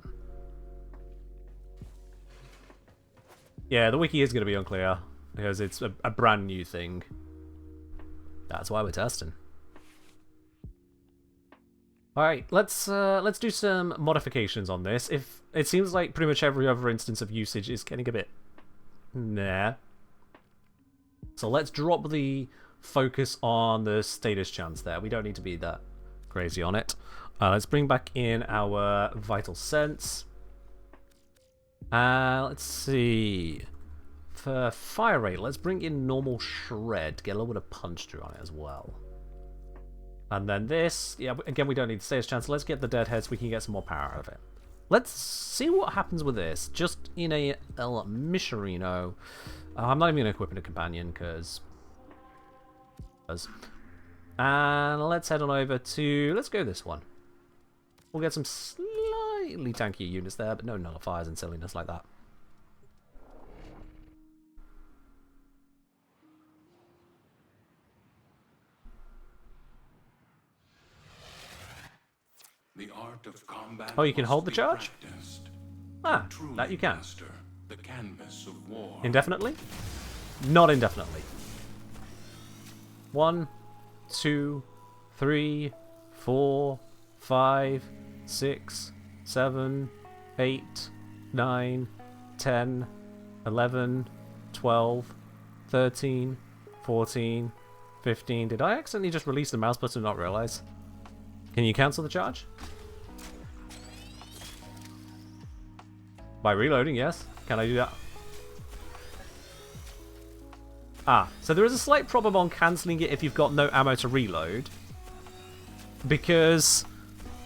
[SPEAKER 1] Yeah, the wiki is going to be unclear, because it's a brand new thing. That's why we're testing. Alright, let's do some modifications on this. If it seems like pretty much every other instance of usage is getting a bit nah. So let's drop the focus on the status chance there. We don't need to be that crazy on it. Let's bring back in our vital sense. Let's see. For fire rate, let's bring in normal shred. Get a little bit of punch through on it as well. And then this, yeah, again, we don't need the status chance. Let's get the dead head so we can get some more power out of it. Let's see what happens with this. Just in a El Mischerino. I'm not even going to equip in a companion because. And let's head on over to. Let's go this one. We'll get some slightly tankier units there, but no nullifiers and silliness like that.
[SPEAKER 4] The art of combat.
[SPEAKER 1] Oh, you can
[SPEAKER 4] must
[SPEAKER 1] hold the
[SPEAKER 4] be
[SPEAKER 1] charge?
[SPEAKER 4] practiced.
[SPEAKER 1] Ah,
[SPEAKER 4] Truly
[SPEAKER 1] that you can.
[SPEAKER 4] master the canvas of war.
[SPEAKER 1] Indefinitely? Not indefinitely. 1, 2, 3, 4, 5, 6, 7, 8, 9, 10, 11, 12, 13, 14, 15. Did I accidentally just release the mouse button and not realize? Can you cancel the charge? By reloading, yes. Can I do that? Ah, so there is a slight problem on cancelling it if you've got no ammo to reload. Because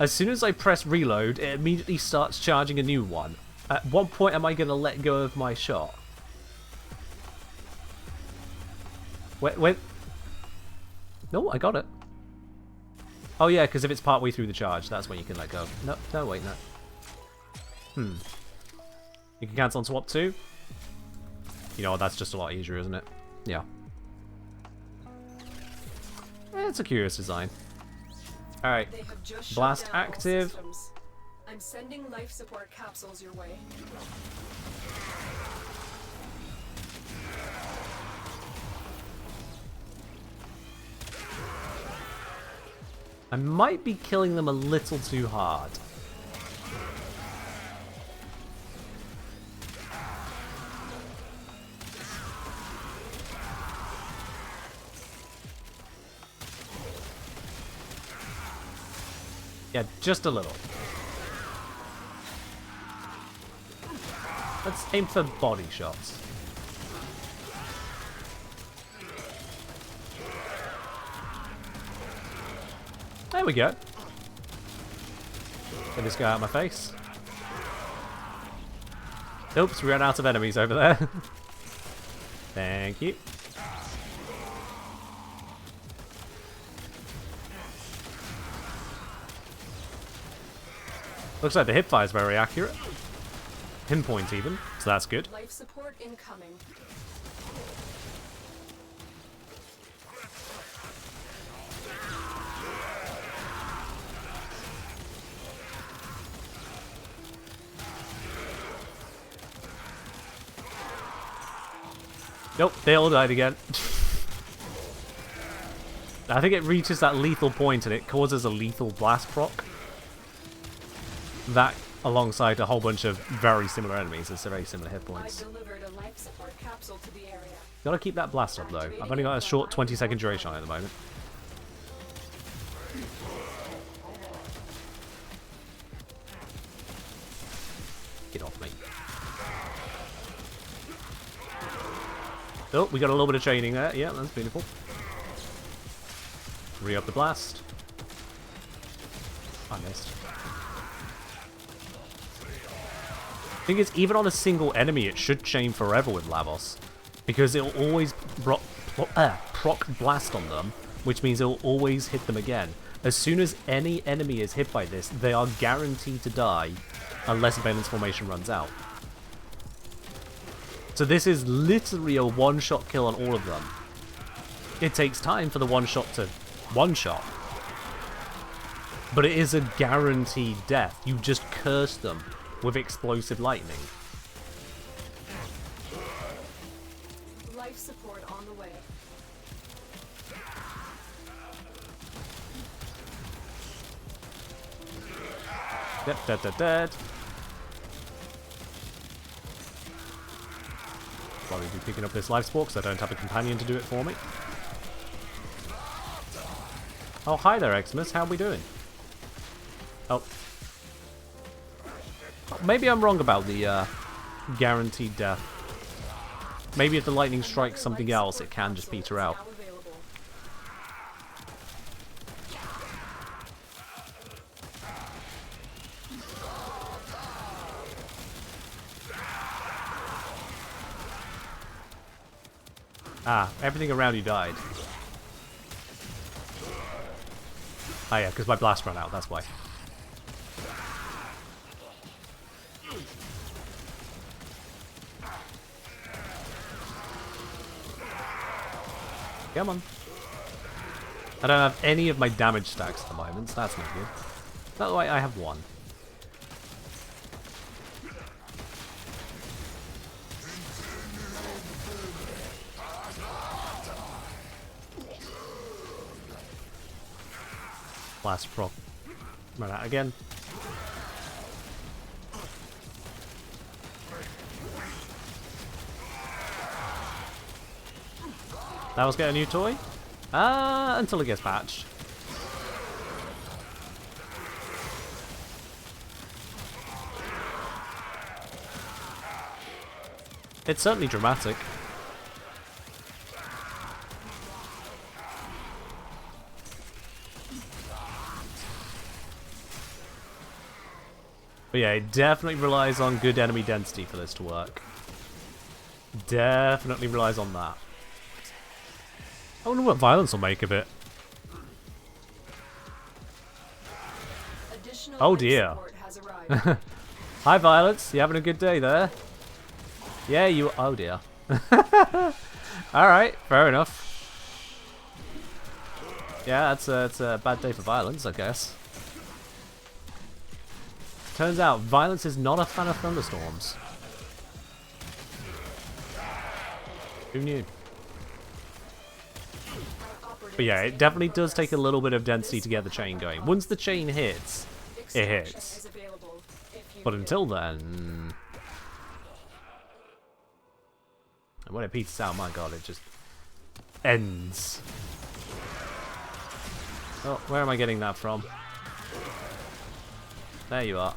[SPEAKER 1] as soon as I press reload, it immediately starts charging a new one. At what point am I going to let go of my shot? Wait. No, I got it. Oh yeah, because if it's partway through the charge, that's when you can let go. No, wait, no. You can cancel and swap too. You know what, that's just a lot easier, isn't it? Yeah. It's a curious design. Alright. Blast active.
[SPEAKER 3] I'm sending life support capsules your way.
[SPEAKER 1] I might be killing them a little too hard. Yeah, just a little. Let's aim for body shots. There we go. Get this guy out of my face. Oops, we ran out of enemies over there. Thank you. Looks like the hipfire is very accurate. Pinpoint even, so that's good.
[SPEAKER 3] Life support incoming.
[SPEAKER 1] Nope, they all died again. I think it reaches that lethal point and it causes a lethal blast proc. That, alongside a whole bunch of very similar enemies, it's very similar hit points.
[SPEAKER 3] I delivered a life support capsule to the area.
[SPEAKER 1] Gotta keep that blast up though. I've only got a short 20-second duration on it at the moment. Get off me. Oh, we got a little bit of chaining there. Yeah, that's beautiful. Re-up the blast. I missed. Thing is, even on a single enemy, it should chain forever with Lavos. Because it'll always proc blast on them, which means it'll always hit them again. As soon as any enemy is hit by this, they are guaranteed to die unless Valence Formation runs out. So this is literally a one-shot kill on all of them. It takes time for the one-shot to one-shot. But it is a guaranteed death. You just curse them with explosive lightning.
[SPEAKER 3] Life support on the way.
[SPEAKER 1] Dead. Probably be picking up this life support because I don't have a companion to do it for me. Oh, hi there, Xmas. How are we doing? Oh. Maybe I'm wrong about the guaranteed death. Maybe if the lightning strikes something else, it can just peter out. Ah, everything around you died. Ah yeah, because my blast ran out, that's why. Come on. I don't have any of my damage stacks at the moment, so that's not good. By the way, I have one. Blast proc. Run out again. That was get a new toy? Until it gets patched. It's certainly dramatic. But yeah, it definitely relies on good enemy density for this to work. Definitely relies on that. I wonder what Violence will make of it. Oh dear. Hi Violence, you having a good day there? Yeah, you... Oh dear. Alright, fair enough. Yeah, it's a bad day for Violence, I guess. Turns out, Violence is not a fan of thunderstorms. Who knew? But yeah, it definitely does take a little bit of density to get the chain going. Once the chain hits, it hits. But until then... And when it peters out, my god, it just ends. Oh, where am I getting that from? There you are.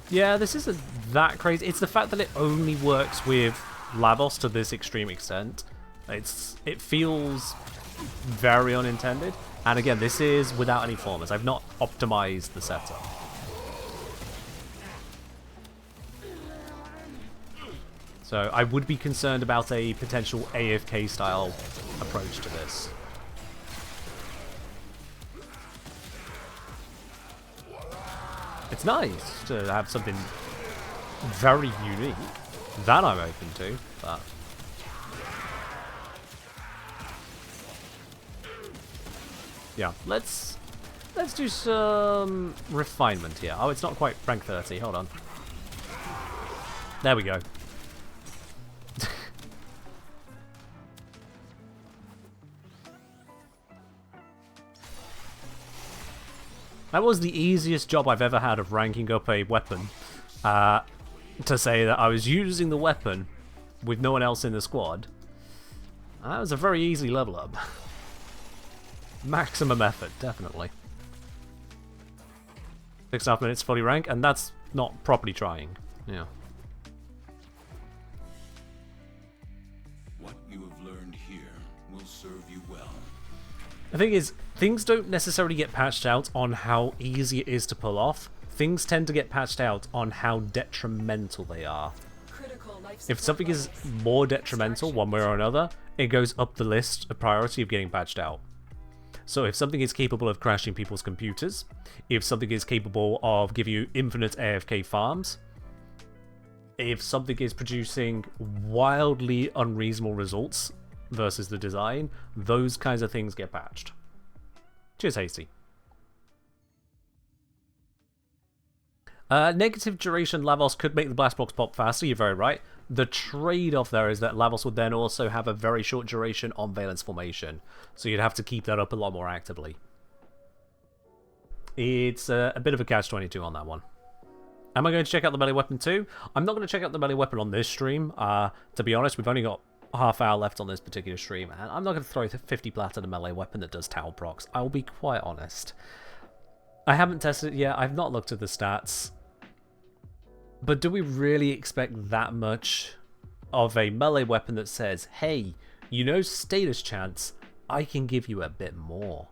[SPEAKER 1] Yeah, this isn't that crazy. It's the fact that it only works with Lavos to this extreme extent. It feels very unintended. And again, this is without any formers. I've not optimized the setup. So I would be concerned about a potential AFK style approach to this. It's nice to have something very unique that I'm open to, but yeah, let's do some refinement here. Oh, it's not quite rank 30. Hold on. There we go. That was the easiest job I've ever had of ranking up a weapon. To say that I was using the weapon with no one else in the squad. That was a very easy level up. Maximum effort, definitely. 6.5 minutes fully rank, and that's not properly trying. Yeah.
[SPEAKER 4] What you have learned here will serve you well.
[SPEAKER 1] The thing is, things don't necessarily get patched out on how easy it is to pull off. Things tend to get patched out on how detrimental they are. If something is more detrimental one way or another, it goes up the list of priority of getting patched out. So if something is capable of crashing people's computers, if something is capable of giving you infinite AFK farms, if something is producing wildly unreasonable results versus the design, those kinds of things get patched. Cheers, Hasty. Negative duration Lavos could make the blast blocks pop faster, you're very right. The trade-off there is that Lavos would then also have a very short duration on Valence formation, so you'd have to keep that up a lot more actively. It's a bit of a catch-22 on that one. Am I going to check out the melee weapon too? I'm not going to check out the melee weapon on this stream. To be honest, we've only got half hour left on this particular stream, and I'm not going to throw 50 plat at a melee weapon that does tower procs. I'll be quite honest. I haven't tested it yet. I've not looked at the stats. But do we really expect that much of a melee weapon that says, hey, you know status chance, I can give you a bit more?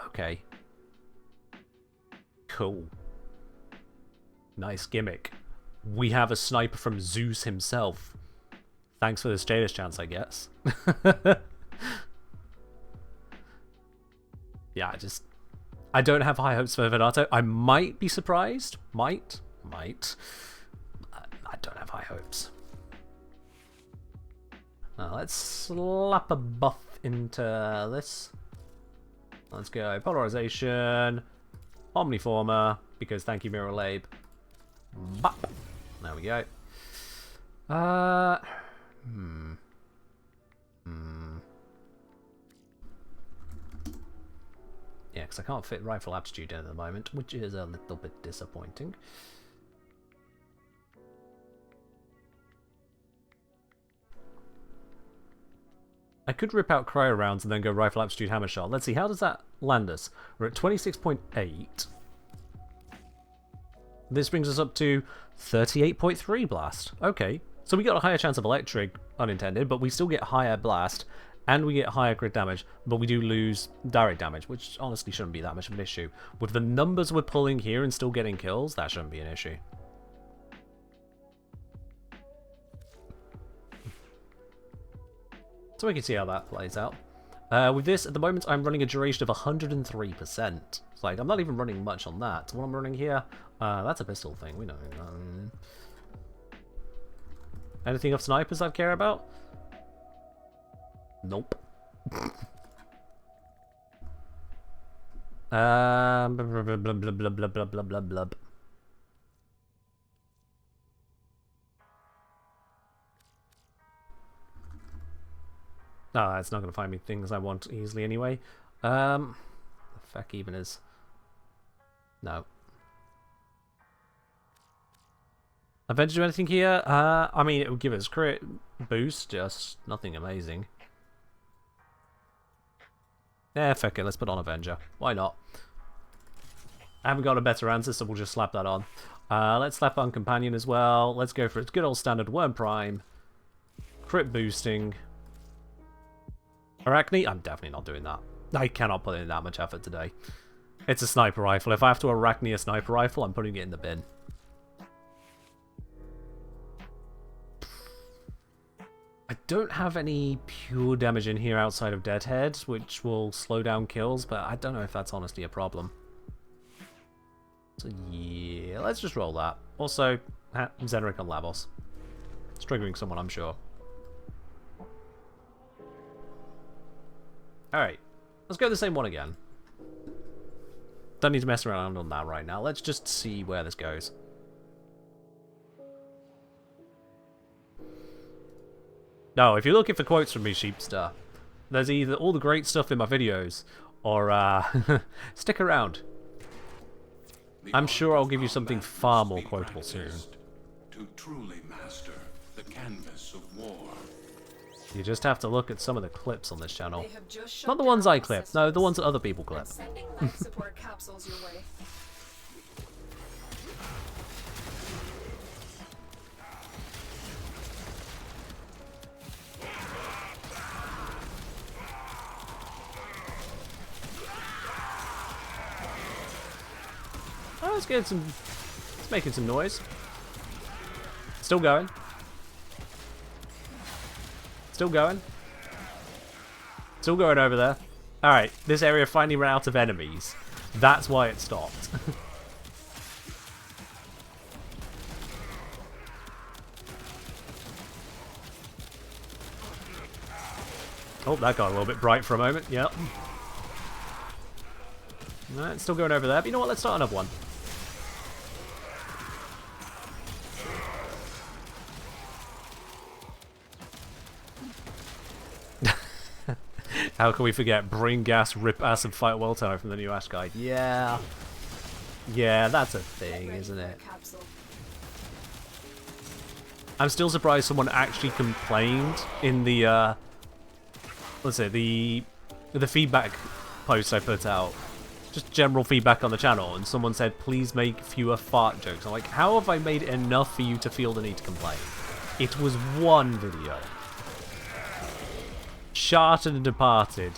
[SPEAKER 1] Okay. Cool. Nice gimmick. We have a sniper from Zeus himself. Thanks for the status chance, I guess. Yeah, I don't have high hopes for Vadarya. I might be surprised. Might. I don't have high hopes. Now, let's slap a buff into this. Let's go Polarization, Omniformer, because thank you, Mirror Labe. Bop. There we go. Yeah, because I can't fit rifle aptitude in at the moment, which is a little bit disappointing. I could rip out cryo rounds and then go rifle aptitude hammer shot. Let's see, how does that land us? We're at 26.8. This brings us up to 38.3 blast. Okay, so we got a higher chance of electric, unintended, but we still get higher blast. And we get higher crit damage, but we do lose direct damage, which honestly shouldn't be that much of an issue. With the numbers we're pulling here and still getting kills, that shouldn't be an issue. So we can see how that plays out. With this, at the moment, I'm running a duration of 103%. It's like, I'm not even running much on that. What I'm running here, that's a pistol thing, we know. Anything of snipers I'd care about? Nope. Blah, blah, blah, blah, blah, blah, blah, blah, blah, blah. Ah, it's not going to find me things I want easily anyway. The feck even is... No. Avenger do anything here? I mean, it would give us crit boost, just nothing amazing. Yeah, fuck it, let's put on Avenger. Why not? I haven't got a better answer, so we'll just slap that on. Let's slap on Companion as well. Let's go for its good old standard Worm Prime. Crit boosting. Arachne? I'm definitely not doing that. I cannot put in that much effort today. It's a sniper rifle. If I have to Arachne a sniper rifle, I'm putting it in the bin. I don't have any pure damage in here outside of Deadhead, which will slow down kills, but I don't know if that's honestly a problem. So yeah, let's just roll that. Also, Zenric on Lavos. It's triggering someone, I'm sure. Alright, let's go the same one again. Don't need to mess around on that right now. Let's just see where this goes. No, if you're looking for quotes from me, Sheepstar, there's either all the great stuff in my videos, or stick around. I'm sure I'll give you something far more quotable soon.
[SPEAKER 4] To truly master the canvas of war.
[SPEAKER 1] You just have to look at some of the clips on this channel.
[SPEAKER 3] They have just shut
[SPEAKER 1] Not the ones
[SPEAKER 3] down
[SPEAKER 1] I clip, no, the ones that other people clip.
[SPEAKER 3] and sending life support capsules your way.
[SPEAKER 1] Oh, it's making some noise. Still going. Still going. Still going over there. Alright, this area finally ran out of enemies. That's why it stopped. Oh, that got a little bit bright for a moment. Yep. Alright, still going over there. But you know what? Let's start another one. How can we forget? Bring gas, rip ass, and fight well tower from the new Ash Guide. Yeah. Yeah, that's a thing, isn't it? I'm still surprised someone actually complained in the, let's say, the feedback post I put out. Just general feedback on the channel, and someone said, please make fewer fart jokes. I'm like, how have I made enough for you to feel the need to complain? It was one video. Sharted and departed.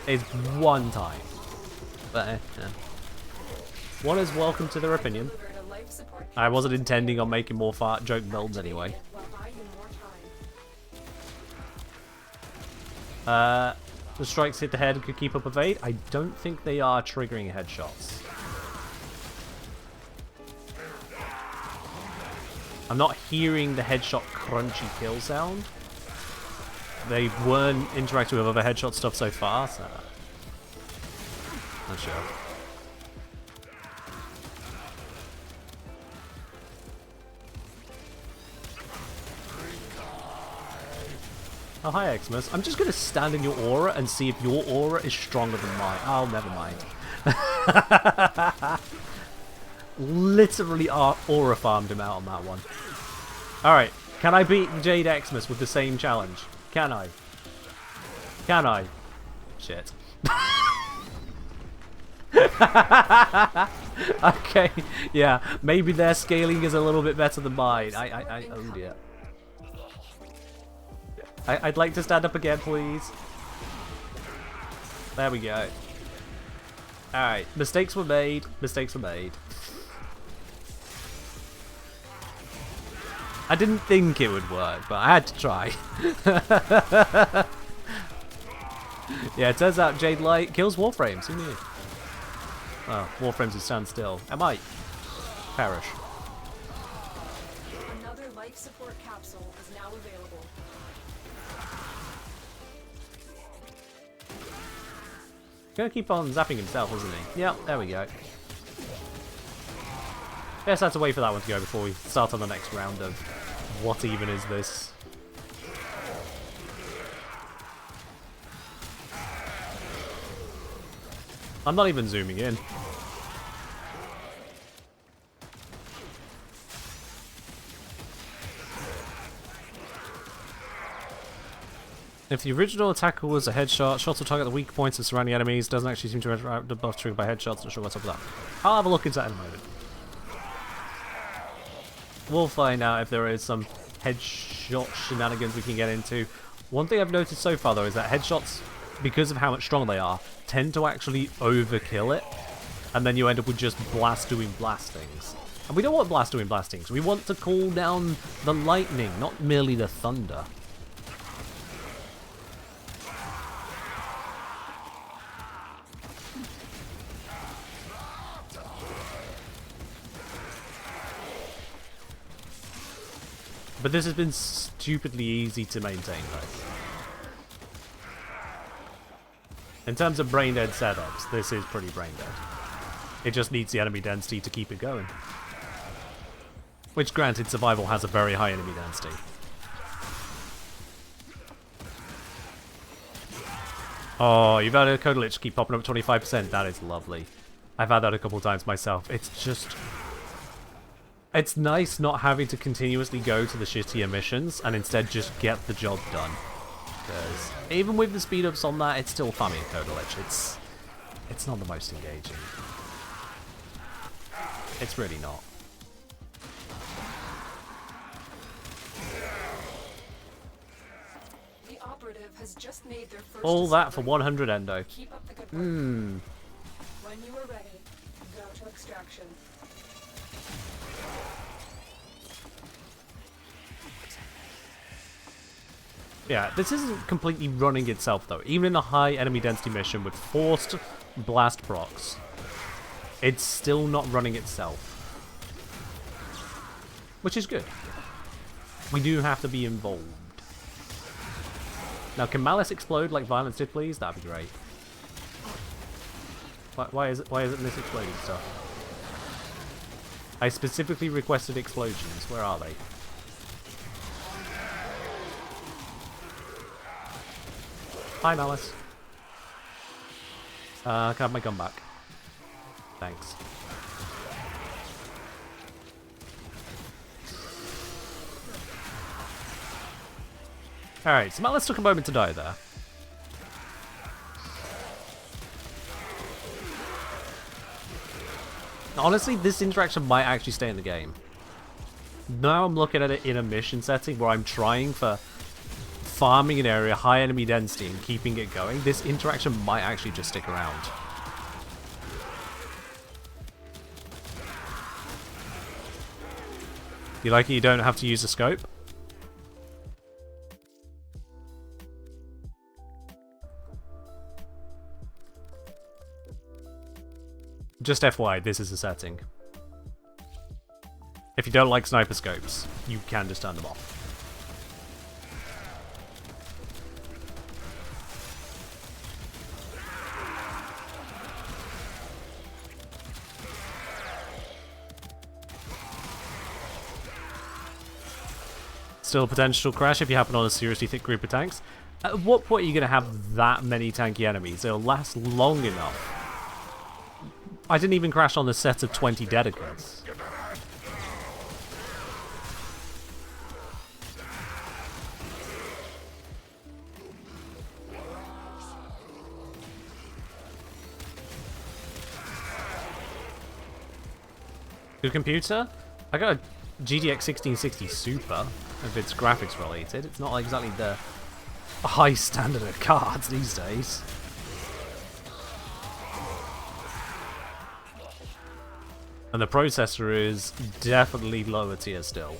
[SPEAKER 1] It's one time. But, yeah. One is welcome to their opinion. I wasn't intending on making more fart joke builds anyway. The strikes hit the head and could keep up evade. I don't think they are triggering headshots. I'm not hearing the headshot crunchy kill sound. They weren't interacting with other headshot stuff so far, so... Not sure. Oh, hi, Xmas. I'm just going to stand in your aura and see if your aura is stronger than mine. Oh, never mind. Literally aura farmed him out on that one. Alright, can I beat Jade Xmas with the same challenge? Can I? Can I? Shit. Okay, yeah, maybe their scaling is a little bit better than mine. Oh dear. I'd like to stand up again, please. There we go. Alright, mistakes were made. Mistakes were made. I didn't think it would work, but I had to try. Yeah, it turns out Jade Light kills Warframes. Who knew? Oh, Warframes who stand still. I might perish.
[SPEAKER 3] Another Another life support capsule is now available.
[SPEAKER 1] Gonna keep on zapping himself, isn't he? Yeah, there we go. Guess I have to wait for that one to go before we start on the next round of what even is this? I'm not even zooming in. If the original attacker was a headshot, shots will target the weak points of surrounding enemies. Doesn't actually seem to interact with the buff triggered by headshots. Not sure what's up with that. I'll have a look into that in a moment. We'll find out if there is some headshot shenanigans we can get into. One thing I've noticed so far though is that headshots, because of how much stronger they are, tend to actually overkill it. And then you end up with just blast doing blastings. And we don't want blast doing blastings. We want to cool down the lightning, not merely the thunder. But this has been stupidly easy to maintain, though. In terms of brain dead setups, this is pretty brain dead. It just needs the enemy density to keep it going. Which, granted, survival has a very high enemy density. Oh, you've had a code glitch keep popping up 25%. That is lovely. I've had that a couple times myself. It's just... It's nice not having to continuously go to the shittier missions and instead just get the job done. Because even with the speed ups on that, it's still farming a code glitch. It's not the most engaging. It's really not.
[SPEAKER 3] The operative has just made their first
[SPEAKER 1] All that for
[SPEAKER 3] discovery.
[SPEAKER 1] 100 endo.
[SPEAKER 3] Keep up the good work.
[SPEAKER 1] Hmm.
[SPEAKER 3] When you are ready, go to extraction.
[SPEAKER 1] Yeah, this isn't completely running itself though. Even in a high enemy density mission with forced blast procs, it's still not running itself. Which is good. We do have to be involved. Now, can Malice explode like Violence did, please? That'd be great. Why isn't this exploding stuff? I specifically requested explosions. Where are they? Hi, Malice. Can I have my gun back? Thanks. Alright, so Malice took a moment to die there. Honestly, this interaction might actually stay in the game. Now I'm looking at it in a mission setting where I'm trying for farming an area, high enemy density, and keeping it going. This interaction might actually just stick around. You like it? You don't have to use the scope? Just FYI, this is a setting. If you don't like sniper scopes, you can just turn them off. Still a potential crash if you happen on a seriously thick group of tanks. At what point are you going to have that many tanky enemies? It'll last long enough. I didn't even crash on the set of 20 dedicates. Good computer? I got a GTX 1660 Super, if it's graphics related. It's not exactly the high standard of cards these days. And the processor is definitely lower tier still.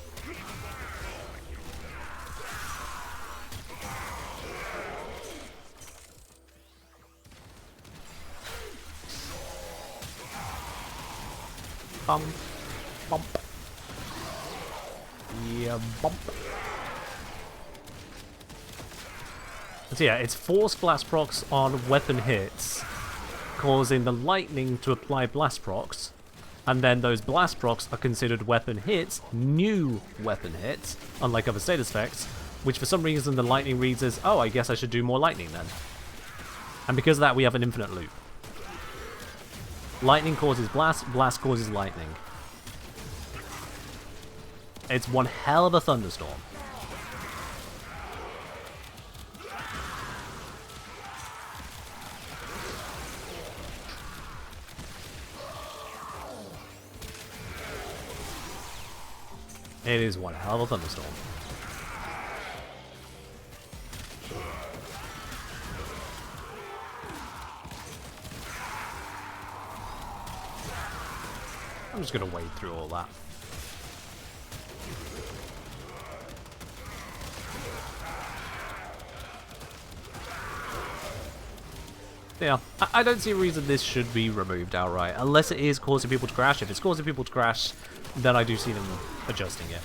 [SPEAKER 1] Bump. Bump. Yeah, bump. So yeah, it's force blast procs on weapon hits, causing the lightning to apply blast procs, and then those blast procs are considered weapon hits, new weapon hits, unlike other status effects, which for some reason the lightning reads as, oh, I guess I should do more lightning then. And because of that, we have an infinite loop. Lightning causes blast, blast causes lightning. It's one hell of a thunderstorm. It is one hell of a thunderstorm. I'm just gonna wade through all that. Yeah, I don't see a reason this should be removed outright, unless it is causing people to crash. If it's causing people to crash, then I do see them adjusting it.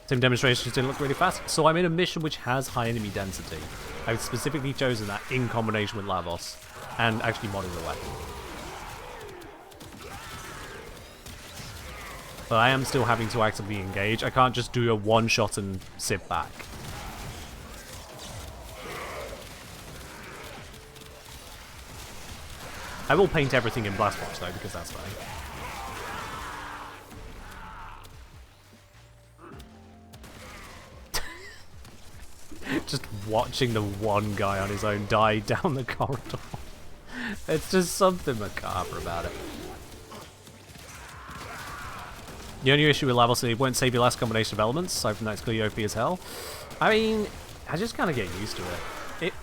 [SPEAKER 1] Sim demonstrations didn't look really fast, so I'm in a mission which has high enemy density. I've specifically chosen that in combination with Lavos, and actually modding the weapon. But I am still having to actively engage. I can't just do a one-shot and sit back. I will paint everything in Blast Box though, because that's funny. Just watching the one guy on his own die down the corridor. It's just something macabre about it. The only issue with Lavos is it won't save your last combination of elements, aside from that it's clearly OP as hell. I mean, I just kind of get used to it. It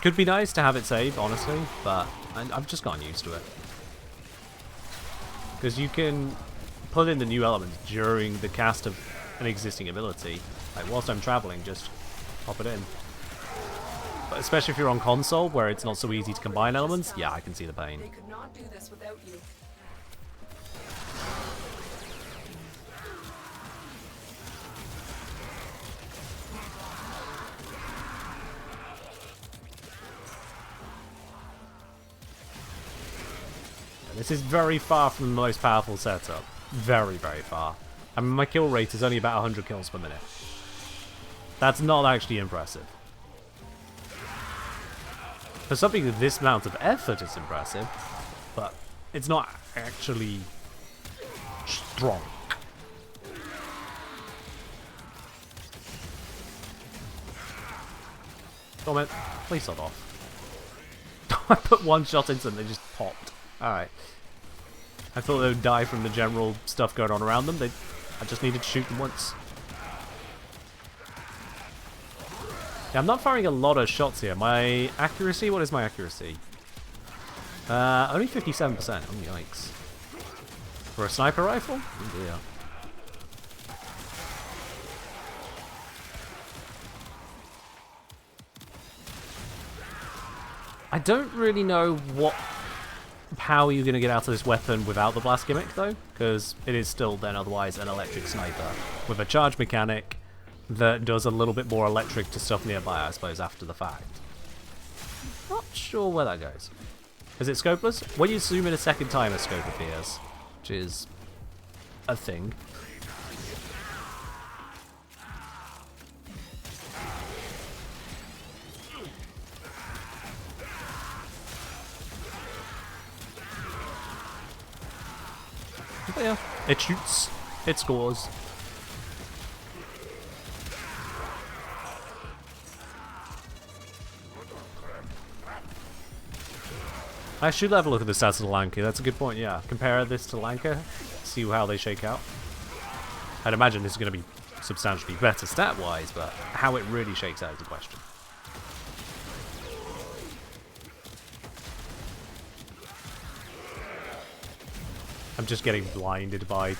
[SPEAKER 1] could be nice to have it saved, honestly, but I've just gotten used to it. Because you can put in the new elements during the cast of an existing ability. Like, whilst I'm traveling, just pop it in. But especially if you're on console, where it's not so easy to combine elements, yeah, I can see the pain.
[SPEAKER 3] They could not do this without you.
[SPEAKER 1] This is very far from the most powerful setup. Very, very far. I mean, my kill rate is only about 100 kills per minute. That's not actually impressive. For something with this amount of effort, it's impressive, but it's not actually strong. Comment, please stop off. I put one shot into them, they just popped. Alright. I thought they would die from the general stuff going on around them. I just needed to shoot them once. Yeah, I'm not firing a lot of shots here. My accuracy, what is my accuracy? Only 57%. Oh, yikes. For a sniper rifle? Oh dear. I don't really know what power you're going to get out of this weapon without the blast gimmick, though, because it is still then otherwise an electric sniper with a charge mechanic that does a little bit more electric to stuff nearby, I suppose, after the fact. Not sure where that goes. Is it scopeless? When you zoom in a second time, a scope appears, which is a thing. But yeah, it shoots, it scores. I should have a look at the stats of the Lanka, that's a good point, yeah. Compare this to Lanka, see how they shake out. I'd imagine this is going to be substantially better stat-wise, but how it really shakes out is the question. I'm just getting blinded by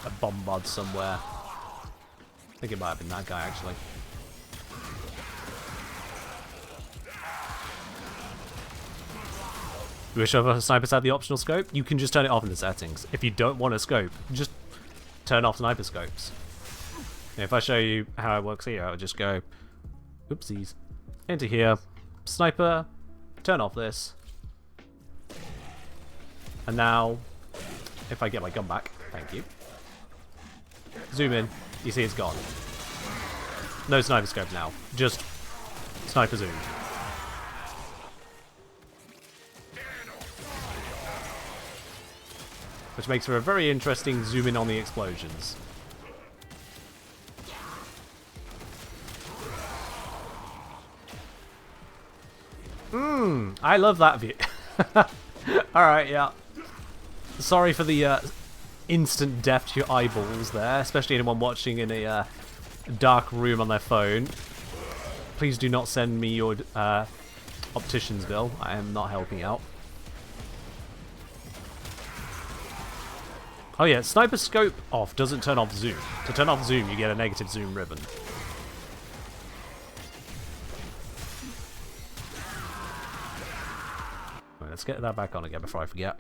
[SPEAKER 1] a bombard somewhere. I think it might have been that guy, actually. You wish other snipers had the optional scope? You can just turn it off in the settings. If you don't want a scope, just turn off sniper scopes. And if I show you how it works here, I'll just go, oopsies, into here, sniper, turn off this. And now, if I get my gun back, thank you. Zoom in, you see it's gone. No sniper scope now, just sniper zoom. Which makes for a very interesting zoom in on the explosions. I love that view. Alright, yeah. Sorry for the instant death to your eyeballs there, especially anyone watching in a dark room on their phone. Please do not send me your optician's bill. I am not helping out. Oh yeah, sniper scope off doesn't turn off zoom. To turn off zoom, you get a negative zoom ribbon. Right, let's get that back on again before I forget.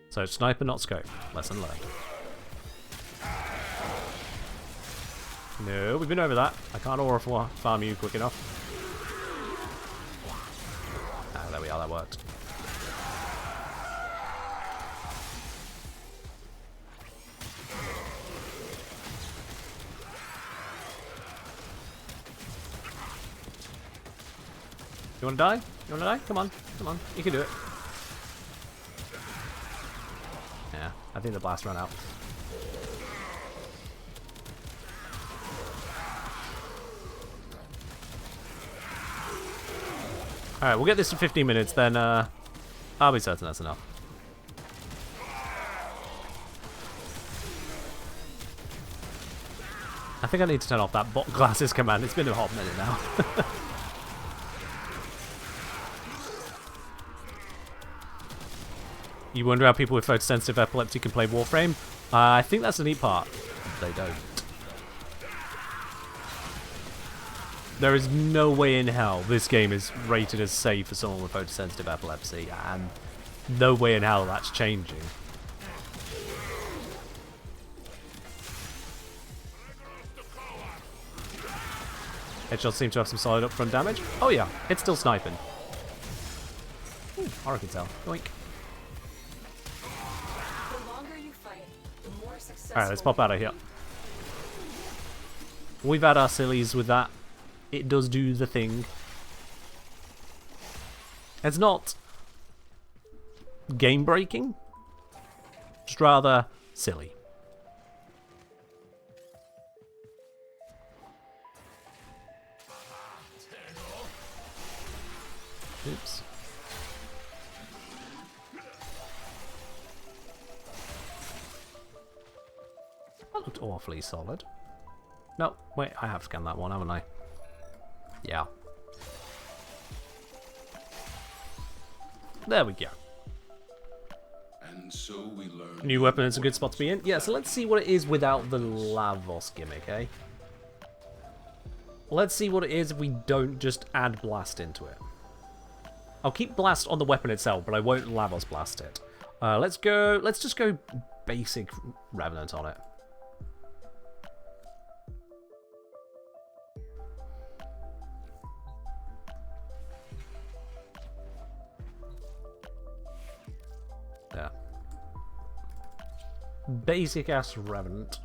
[SPEAKER 1] So sniper, not scope. Lesson learned. No, we've been over that. I can't aura farm you quick enough. Ah, there we are, that worked. You wanna die? You wanna die? Come on, come on, you can do it. Yeah, I think the blast ran out. Alright, we'll get this to 15 minutes, then I'll be certain that's enough. I think I need to turn off that bot glasses command. It's been a hot minute now. You wonder how people with photosensitive epilepsy can play Warframe? I think that's the neat part. They don't. There is no way in hell this game is rated as safe for someone with photosensitive epilepsy, and no way in hell that's changing. Headshots seem to have some solid upfront damage. Oh yeah, it's still sniping. Ooh, Oracle Cell. Yoink. Alright, let's pop out of here. We've had our sillies with that. It does do the thing. It's not game breaking, just rather silly. Oops. That looked awfully solid. No, wait, I have scanned that one, haven't I? Yeah. There we go.
[SPEAKER 4] And so we learn.
[SPEAKER 1] New weapon is a good spot to be in. Yeah, so let's see what it is without the Lavos gimmick, eh? Let's see what it is if we don't just add Blast into it. I'll keep Blast on the weapon itself, but I won't Lavos Blast it. Let's just go basic Revenant on it. Yeah. Basic ass Revenant.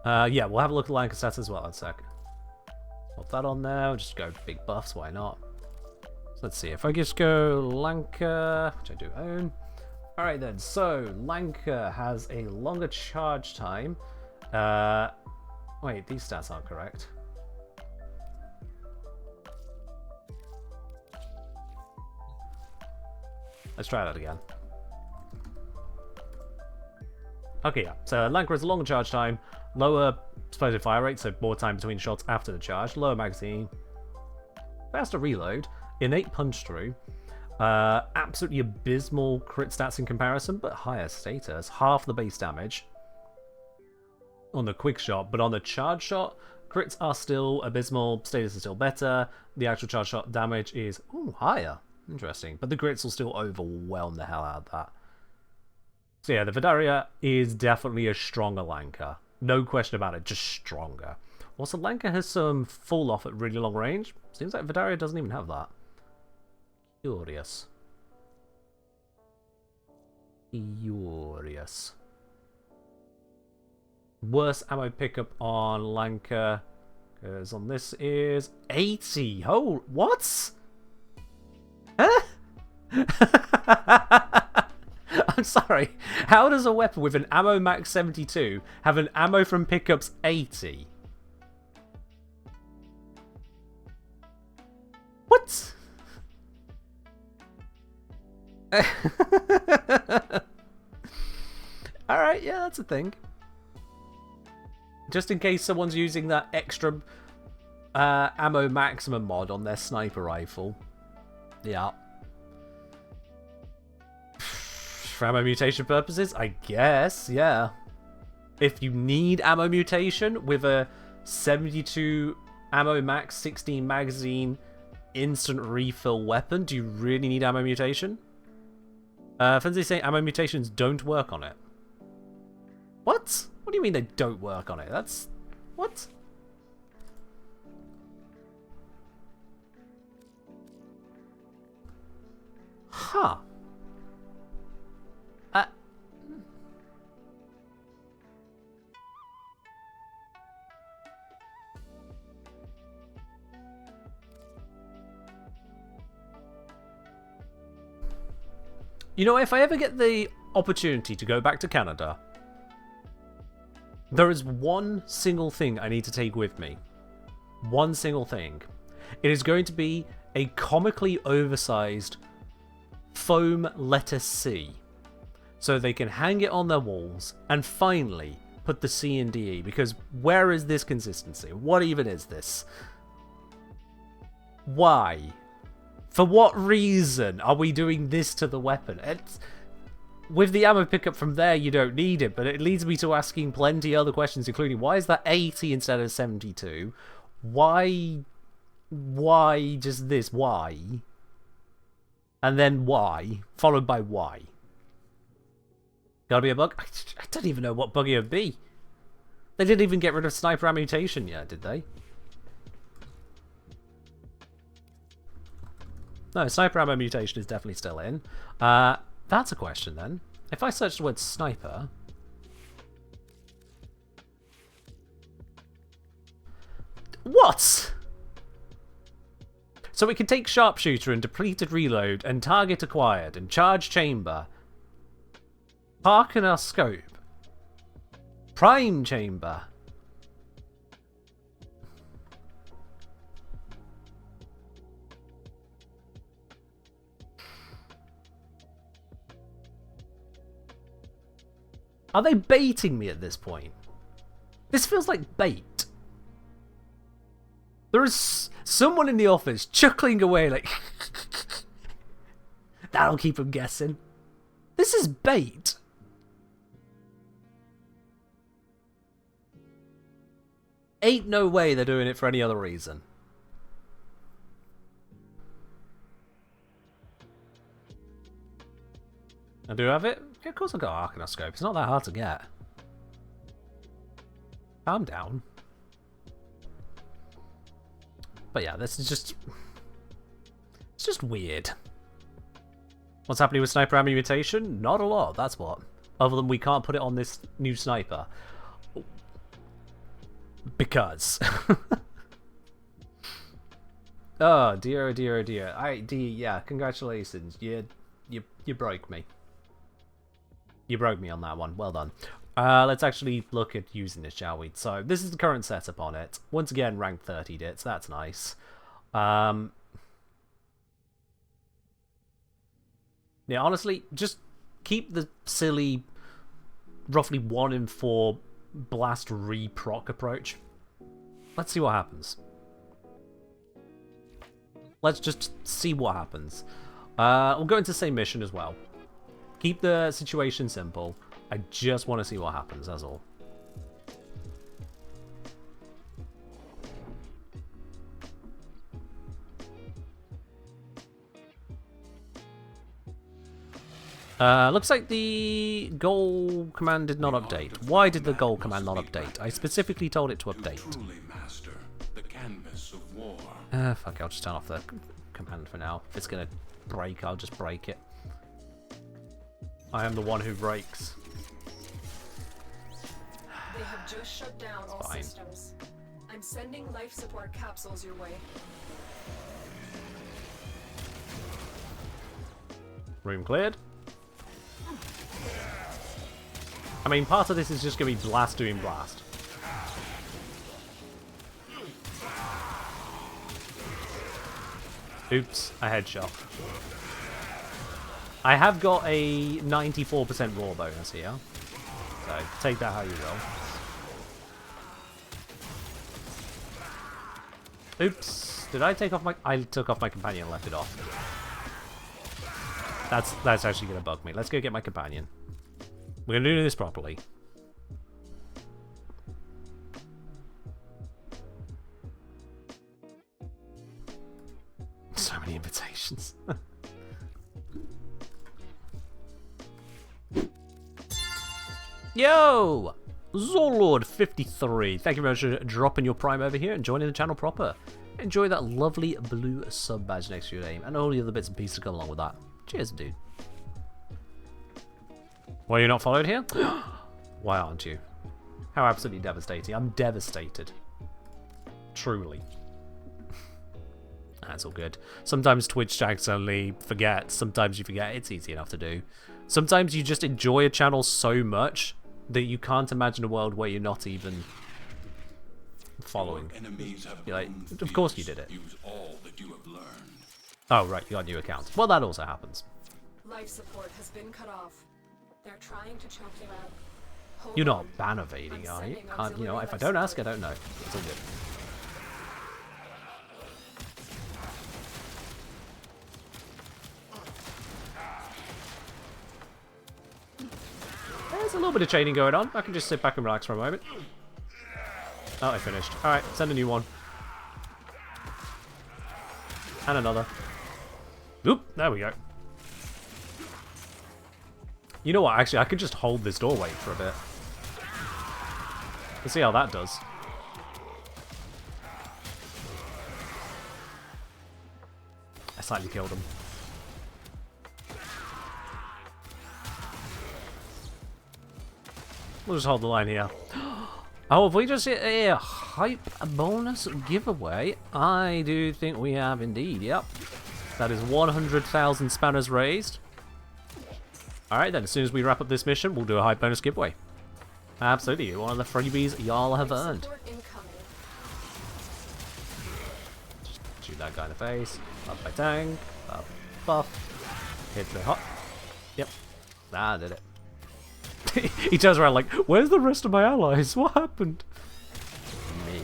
[SPEAKER 1] Yeah, we'll have a look at Lancaster stats as well in a sec. Put that on there, we'll just go big buffs, why not? So let's see, if I just go Lanka, which I do own. Alright then, so Lanka has a longer charge time. Wait, these stats aren't correct. Let's try that again. Okay, yeah. So Lanka has a longer charge time, lower explosive fire rate, so more time between shots after the charge, lower magazine, faster reload, innate punch through, absolutely abysmal crit stats in comparison, but higher status, half the base damage on the quick shot, but on the charge shot, Crits are still abysmal, status is still better, the actual charge shot damage is higher. Interesting. But the crits will still overwhelm the hell out of that. So yeah, the Vadarya is definitely a stronger Lanka. No question about it, just stronger. Also, Lanka has some fall off at really long range. Seems like Vadarya doesn't even have that. Curious. Curious. Worst ammo pickup on Lanka, because on this is 80. Oh, what? Huh? I'm sorry. How does a weapon with an ammo max 72 have an ammo from pickups 80? What? Alright, yeah, that's a thing. Just in case someone's using that extra ammo maximum mod on their sniper rifle. Yeah. For ammo mutation purposes, I guess, yeah. If you need ammo mutation with a 72 ammo max, 16 magazine, instant refill weapon, do you really need ammo mutation? Fenzie's saying ammo mutations don't work on it. What? What do you mean they don't work on it? That's... what? Huh. You know, if I ever get the opportunity to go back to Canada, there is one single thing I need to take with me. One single thing. It is going to be a comically oversized foam letter C. So they can hang it on their walls and finally put the C in DE. Because where is this consistency? What even is this? Why? For what reason are we doing this to the weapon? With the ammo pickup from there, you don't need it, but it leads me to asking plenty other questions, including why is that 80 instead of 72? Why just this? Why? And then why? Followed by why? Gotta be a bug? I don't even know what bug it would be. They didn't even get rid of sniper ammutation yet, did they? No, sniper ammo mutation is definitely still in. That's a question then. If I search the word sniper... What? So we can take sharpshooter and depleted reload and target acquired and charge chamber. Park in our scope. Prime chamber. Are they baiting me at this point? This feels like bait. There is someone in the office chuckling away like... That'll keep them guessing. This is bait. Ain't no way they're doing it for any other reason. I do have it? Yeah, of course I've got Arcanoscope. It's not that hard to get. Calm down. But yeah, this is just... It's just weird. What's happening with sniper ammo mutation? Not a lot, that's what. Other than we can't put it on this new sniper. Because. Oh dear, oh dear, oh dear. Yeah, congratulations. You broke me. You broke me on that one. Well done. Let's actually look at using this, shall we? So, this is the current setup on it. Once again, rank 30 dits. That's nice. Yeah, honestly, just keep the silly roughly 1 in 4 blast re-proc approach. Let's see what happens. Let's just see what happens. We'll go into the same mission as well. Keep the situation simple. I just want to see what happens, that's all. Looks like the goal command did not update. Why did the goal command not update? I specifically told it to update.
[SPEAKER 4] Truly master the canvas of war.
[SPEAKER 1] Fuck it, I'll just turn off the command for now. If it's gonna break, I'll just break it. I am the one who breaks.
[SPEAKER 3] They have just shut down all
[SPEAKER 1] fine.
[SPEAKER 3] systems. I'm sending life support capsules your way.
[SPEAKER 1] Room cleared. I mean, part of this is just going to be blast doing blast. Oops, a headshot. I have got a 94% raw bonus here. So, take that how you will. Oops, did I take off my... I took off my companion and left it off. That's actually going to bug me. Let's go get my companion. We're going to do this properly. So many invitations. Yo! Zorlord53. Thank you very much for dropping your prime over here and joining the channel proper. Enjoy that lovely blue sub badge next to your name and all the other bits and pieces that go along with that. Cheers, dude. Why are you not followed here? Why aren't you? How absolutely devastating. I'm devastated. Truly. That's all good. Sometimes Twitch accidentally forgets. Sometimes you forget. It's easy enough to do. Sometimes you just enjoy a channel so much that you can't imagine a world where you're not even following. You're like, of course you did it.
[SPEAKER 4] Use all that you have learned.
[SPEAKER 1] Oh, right. You got a new account. Well, that also happens.
[SPEAKER 3] Life support has been cut off. They're trying to choke you out. Hold
[SPEAKER 1] You're not
[SPEAKER 3] on.
[SPEAKER 1] ban evading,
[SPEAKER 3] I'm
[SPEAKER 1] are you?
[SPEAKER 3] sending
[SPEAKER 1] You know,
[SPEAKER 3] auxiliary
[SPEAKER 1] if I
[SPEAKER 3] life
[SPEAKER 1] don't ask, I
[SPEAKER 3] support.
[SPEAKER 1] don't know. It's all good. There's a little bit of chaining going on. I can just sit back and relax for a moment. Oh, I finished. Alright, send a new one. And another. Oop, there we go. You know what, actually, I could just hold this doorway for a bit. Let's see how that does. I slightly killed him. We'll just hold the line here. Oh, have we just hit a hype bonus giveaway? I do think we have indeed, yep. That is 100,000 spanners raised. Alright then, as soon as we wrap up this mission, we'll do a hype bonus giveaway. Absolutely, one of the freebies y'all have earned.
[SPEAKER 3] Support incoming.
[SPEAKER 1] Just shoot that guy in the face. Up by tank. Up buff. Hit the hot. Yep. That did it. He turns around like, where's the rest of my allies? What happened? Me.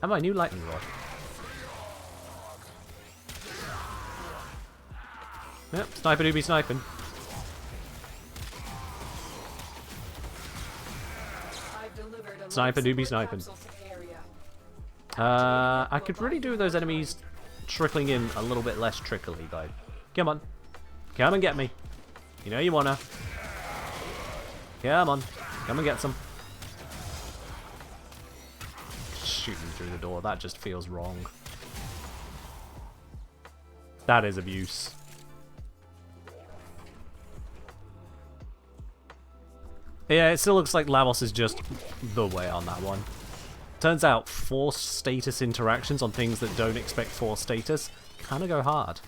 [SPEAKER 1] And my new lightning rod. Yep, sniper do be sniping.
[SPEAKER 3] I've delivered a
[SPEAKER 1] Sniper
[SPEAKER 3] life
[SPEAKER 1] do be
[SPEAKER 3] support
[SPEAKER 1] sniping.
[SPEAKER 3] capsule to the area.
[SPEAKER 1] I could really do those enemies trickling in a little bit less trickily, though. Come on. Come and get me. You know you wanna. Come on. Come and get some. Shooting through the door. That just feels wrong. That is abuse. Yeah, it still looks like Lavos is just the way on that one. Turns out force status interactions on things that don't expect force status kind of go hard.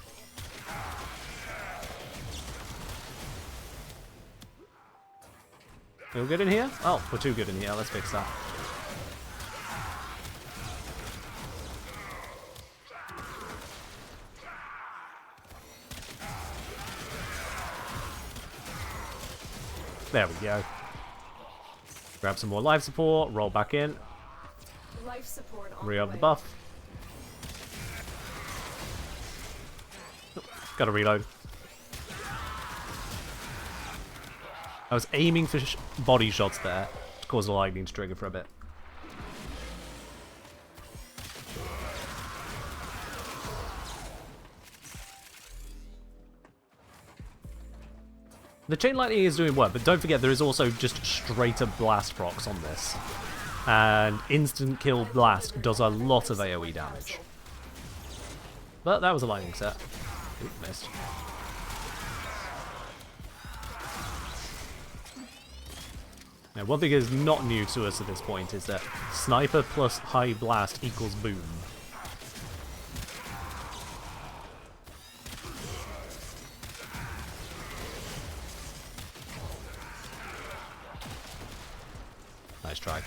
[SPEAKER 1] Feel good in here? Oh, we're too good in here. Let's fix that. There we go. Grab some more life support, roll back in,
[SPEAKER 3] Life support on
[SPEAKER 1] re-up
[SPEAKER 3] the
[SPEAKER 1] the
[SPEAKER 3] way.
[SPEAKER 1] buff. Oh, gotta reload. I was aiming for body shots there to cause the lightning to trigger for a bit. The chain lightning is doing work, but don't forget there is also just straight up blast procs on this. And instant kill blast does a lot of AoE damage. But that was a lightning set. Oop, missed. Now, one thing is not new to us at this point is that sniper plus high blast equals boom. Nice try.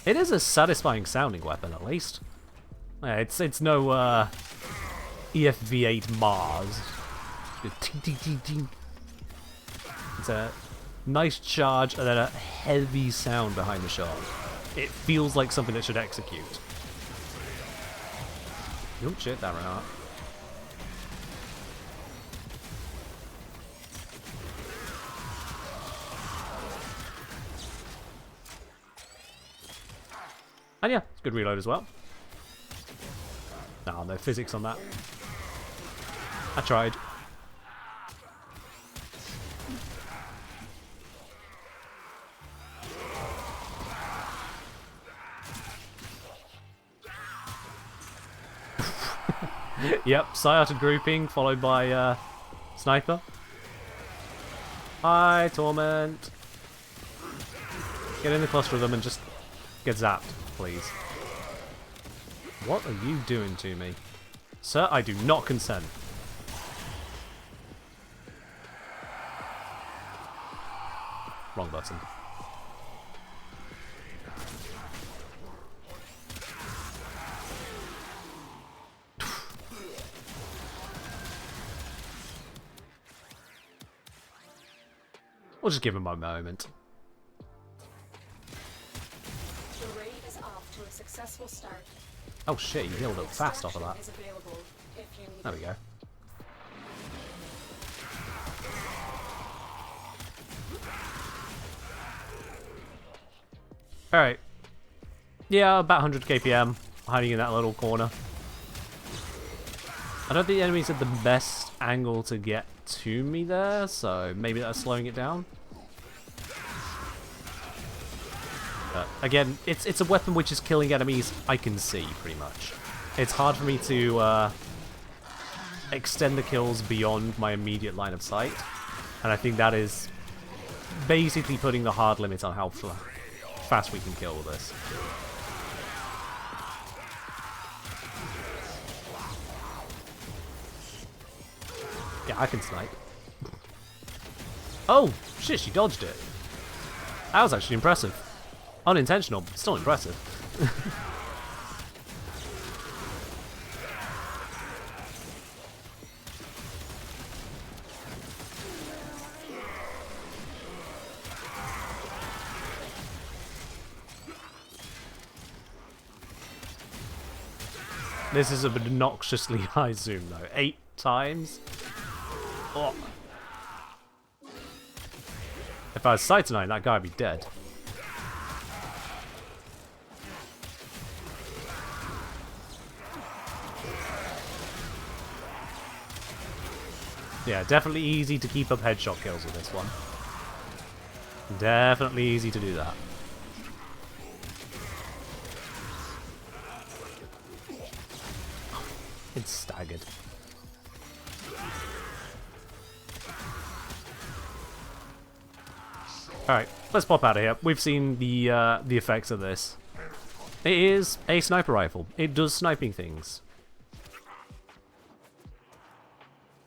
[SPEAKER 1] It is a satisfying sounding weapon, at least. Yeah, it's no EFV8 Mars. It's a nice charge and then a heavy sound behind the shot. It feels like something that should execute. Oh shit, that ran out. And yeah, it's good reload as well. No physics on that. I tried. Yep, Psyotic grouping followed by sniper. Hi, Torment. Get in the cluster of them and just get zapped, please. What are you doing to me? Sir, I do not consent. Wrong button. We'll just give him a moment.
[SPEAKER 3] The raid is off to a successful start.
[SPEAKER 1] Oh shit, you healed up fast off of that.
[SPEAKER 3] Is available if you need
[SPEAKER 1] There we go. Alright. Yeah, about 100 kpm, hiding in that little corner. I don't think the enemies had the best angle to get to me there, so maybe that's slowing it down. But again, it's a weapon which is killing enemies I can see, pretty much. It's hard for me to extend the kills beyond my immediate line of sight, and I think that is basically putting the hard limit on how fast we can kill with this. Yeah, I can snipe. Oh, shit, she dodged it. That was actually impressive. Unintentional, but still impressive. This is an obnoxiously high zoom, though. 8 times? Oh. If I was sight tonight, that guy would be dead. Yeah, definitely easy to keep up headshot kills with this one. Definitely easy to do that. It's staggered. Alright, let's pop out of here. We've seen the effects of this. It is a sniper rifle. It does sniping things.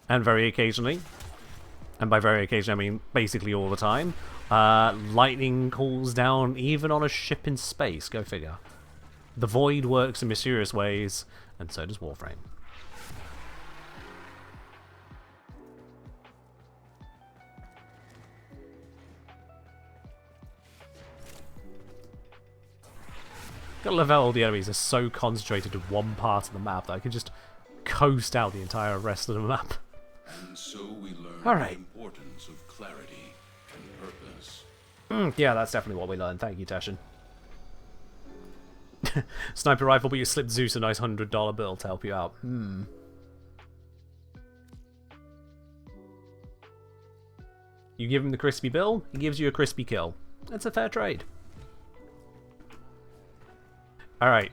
[SPEAKER 1] And very occasionally, and by very occasionally I mean basically all the time, lightning calls down even on a ship in space, go figure. The Void works in mysterious ways, and so does Warframe. Gotta love how all the enemies are so concentrated in one part of the map that I can just coast out the entire rest of the map.
[SPEAKER 4] And so we learn
[SPEAKER 1] Alright.
[SPEAKER 4] the importance of clarity and purpose.
[SPEAKER 1] Yeah, that's definitely what we learned. Thank you, Teshin. Sniper rifle, but you slipped Zeus a nice $100 bill to help you out. You give him the crispy bill, he gives you a crispy kill. It's a fair trade. Alright.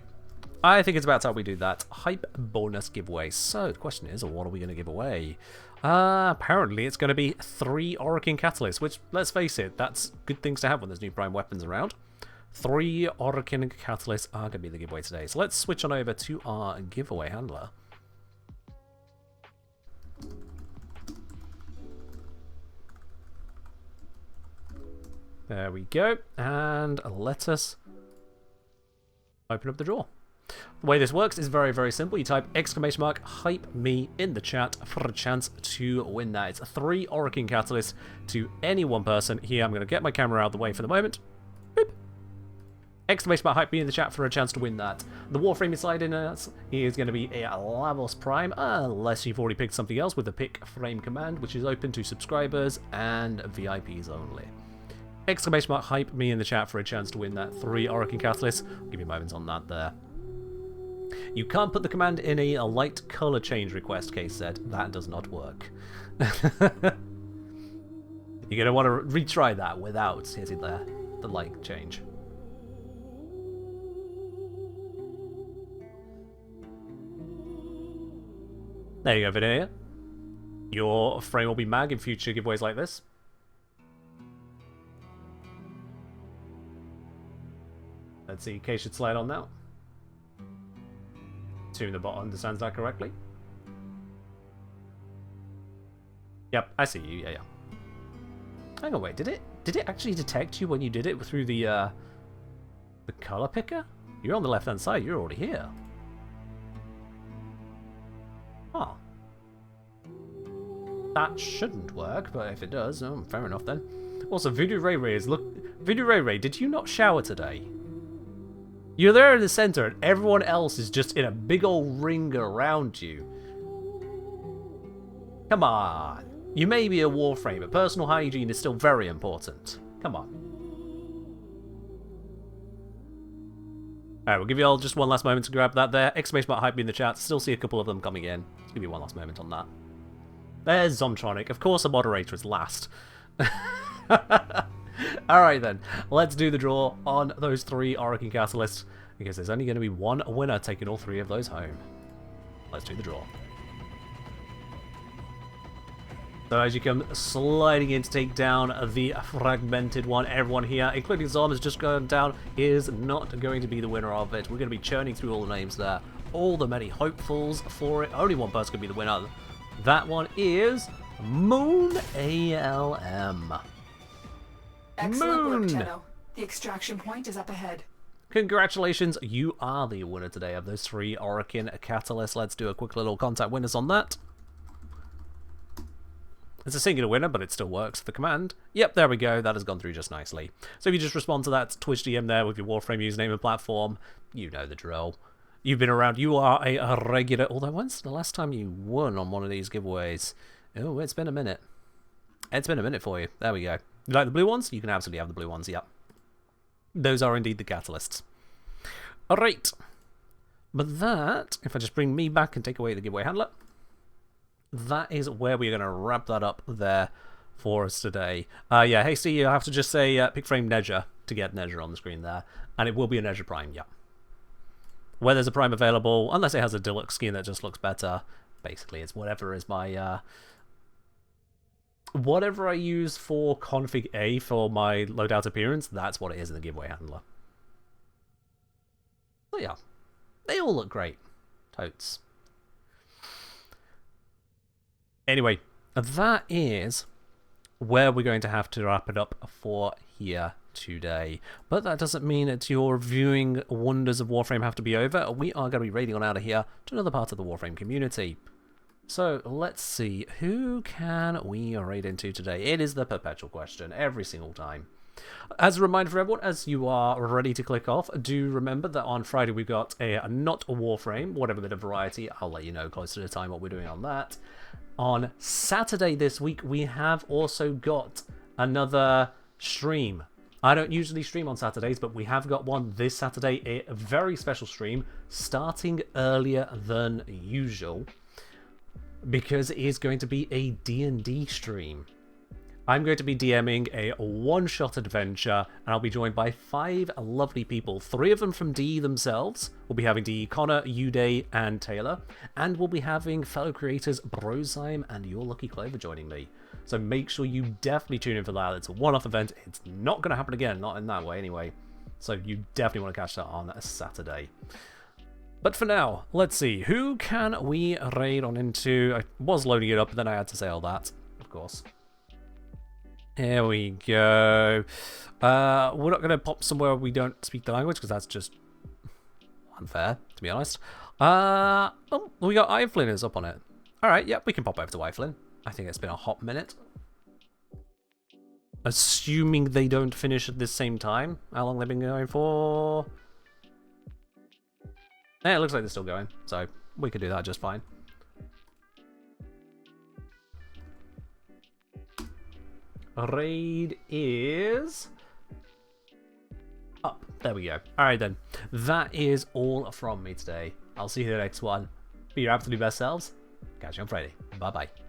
[SPEAKER 1] I think it's about time we do that. Hype bonus giveaway. So, the question is, what are we going to give away? Apparently, it's going to be 3 Orokin Catalysts, which, let's face it, that's good things to have when there's new Prime weapons around. 3 Orokin Catalysts are going to be the giveaway today. So let's switch on over to our giveaway handler. There we go. And let us open up the draw. The way this works is very, very simple. You type !hype me in the chat for a chance to win that. It's 3 Orokin Catalysts to any one person. Here, I'm going to get my camera out of the way for the moment. Boop. !hype me in the chat for a chance to win that. The Warframe inside in us is going to be a Lavos Prime, unless you've already picked something else with the pick frame command, which is open to subscribers and VIPs only. !hype me in the chat for a chance to win that 3 Orokin Catalysts. I'll give you moments on that there. You can't put the command in a light color change request, Case said. That does not work. You're going to want to retry that without hitting the light change. There you go, Vadarya. Your frame will be mag in future giveaways like this. Let's see, Case should slide on now. Assume the bot understands that correctly. Yep, I see you. Yeah. Hang on, wait. Did it actually detect you when you did it through the color picker? You're on the left-hand side. You're already here. Huh. That shouldn't work, but if it does, fair enough then. Also, Voodoo Ray Ray is Voodoo Ray Ray, did you not shower today? You're there in the center, and everyone else is just in a big old ring around you. Come on. You may be a Warframe, but personal hygiene is still very important. Come on. Alright, we'll give you all just one last moment to grab that there. !hype me in the chat. Still see a couple of them coming in. Let's give you one last moment on that. There's Zomtronic. Of course, a moderator is last. Alright then, let's do the draw on those 3 Orokin Catalysts, because there's only going to be one winner taking all 3 of those home. Let's do the draw. So as you come sliding in to take down the fragmented one, everyone here, including Zom, has just gone down, is not going to be the winner of it. We're going to be churning through all the names there, all the many hopefuls for it. Only one person can be the winner. That one is Moon ALM.
[SPEAKER 3] Excellent work, Tenno. The extraction point is up ahead.
[SPEAKER 1] Congratulations, you are the winner today of those 3 Orokin Catalysts. Let's do a quick little contact winners on that. It's a singular winner, but it still works. The command. Yep, there we go. That has gone through just nicely. So if you just respond to that Twitch DM there with your Warframe username and platform, you know the drill. You've been around. You are a regular. Although, when's the last time you won on one of these giveaways? Oh, it's been a minute. It's been a minute for you. There we go. You like the blue ones? You can absolutely have the blue ones, yep. Those are indeed the catalysts. Alright. But that, if I just bring me back and take away the giveaway handler, that is where we're going to wrap that up there for us today. Yeah, Hasty, you have to just say pick frame Nedger to get Nedger on the screen there. And it will be a Nedger Prime, yeah. Where there's a Prime available, unless it has a deluxe skin that just looks better, basically it's whatever is my... whatever I use for config A for my loadout appearance, that's what it is in the giveaway handler. So yeah, they all look great. Totes. Anyway, that is where we're going to have to wrap it up for here today. But that doesn't mean that your viewing wonders of Warframe have to be over. We are going to be raiding on out of here to another part of the Warframe community. So let's see, who can we raid into today? It is the perpetual question every single time. As a reminder for everyone, as you are ready to click off, do remember that on Friday we've got a not a Warframe, whatever bit of variety. I'll let you know closer to the time what we're doing on that. On Saturday this week, we have also got another stream. I don't usually stream on Saturdays, but we have got one this Saturday, a very special stream, starting earlier than usual, because it is going to be a D&D stream. I'm going to be DMing a one-shot adventure, and I'll be joined by 5 lovely people. 3 of them from DE themselves. We'll be having DE Connor, Uday, and Taylor. And we'll be having fellow creators Brosheim and Your Lucky Clover joining me. So make sure you definitely tune in for that. It's a one-off event. It's not going to happen again, not in that way anyway. So you definitely want to catch that on a Saturday. But for now, let's see. Who can we raid on into? I was loading it up, but then I had to say all that, of course. Here we go. We're not going to pop somewhere we don't speak the language, because that's just unfair, to be honest. Oh, we got Iflin is up on it. Alright, yep, we can pop over to Iflin. I think it's been a hot minute. Assuming they don't finish at the same time. How long they've been going for? Yeah, it looks like they're still going, so we could do that just fine. Raid is up. There we go. Alright then. That is all from me today. I'll see you in the next one. Be your absolute best selves. Catch you on Friday. Bye bye.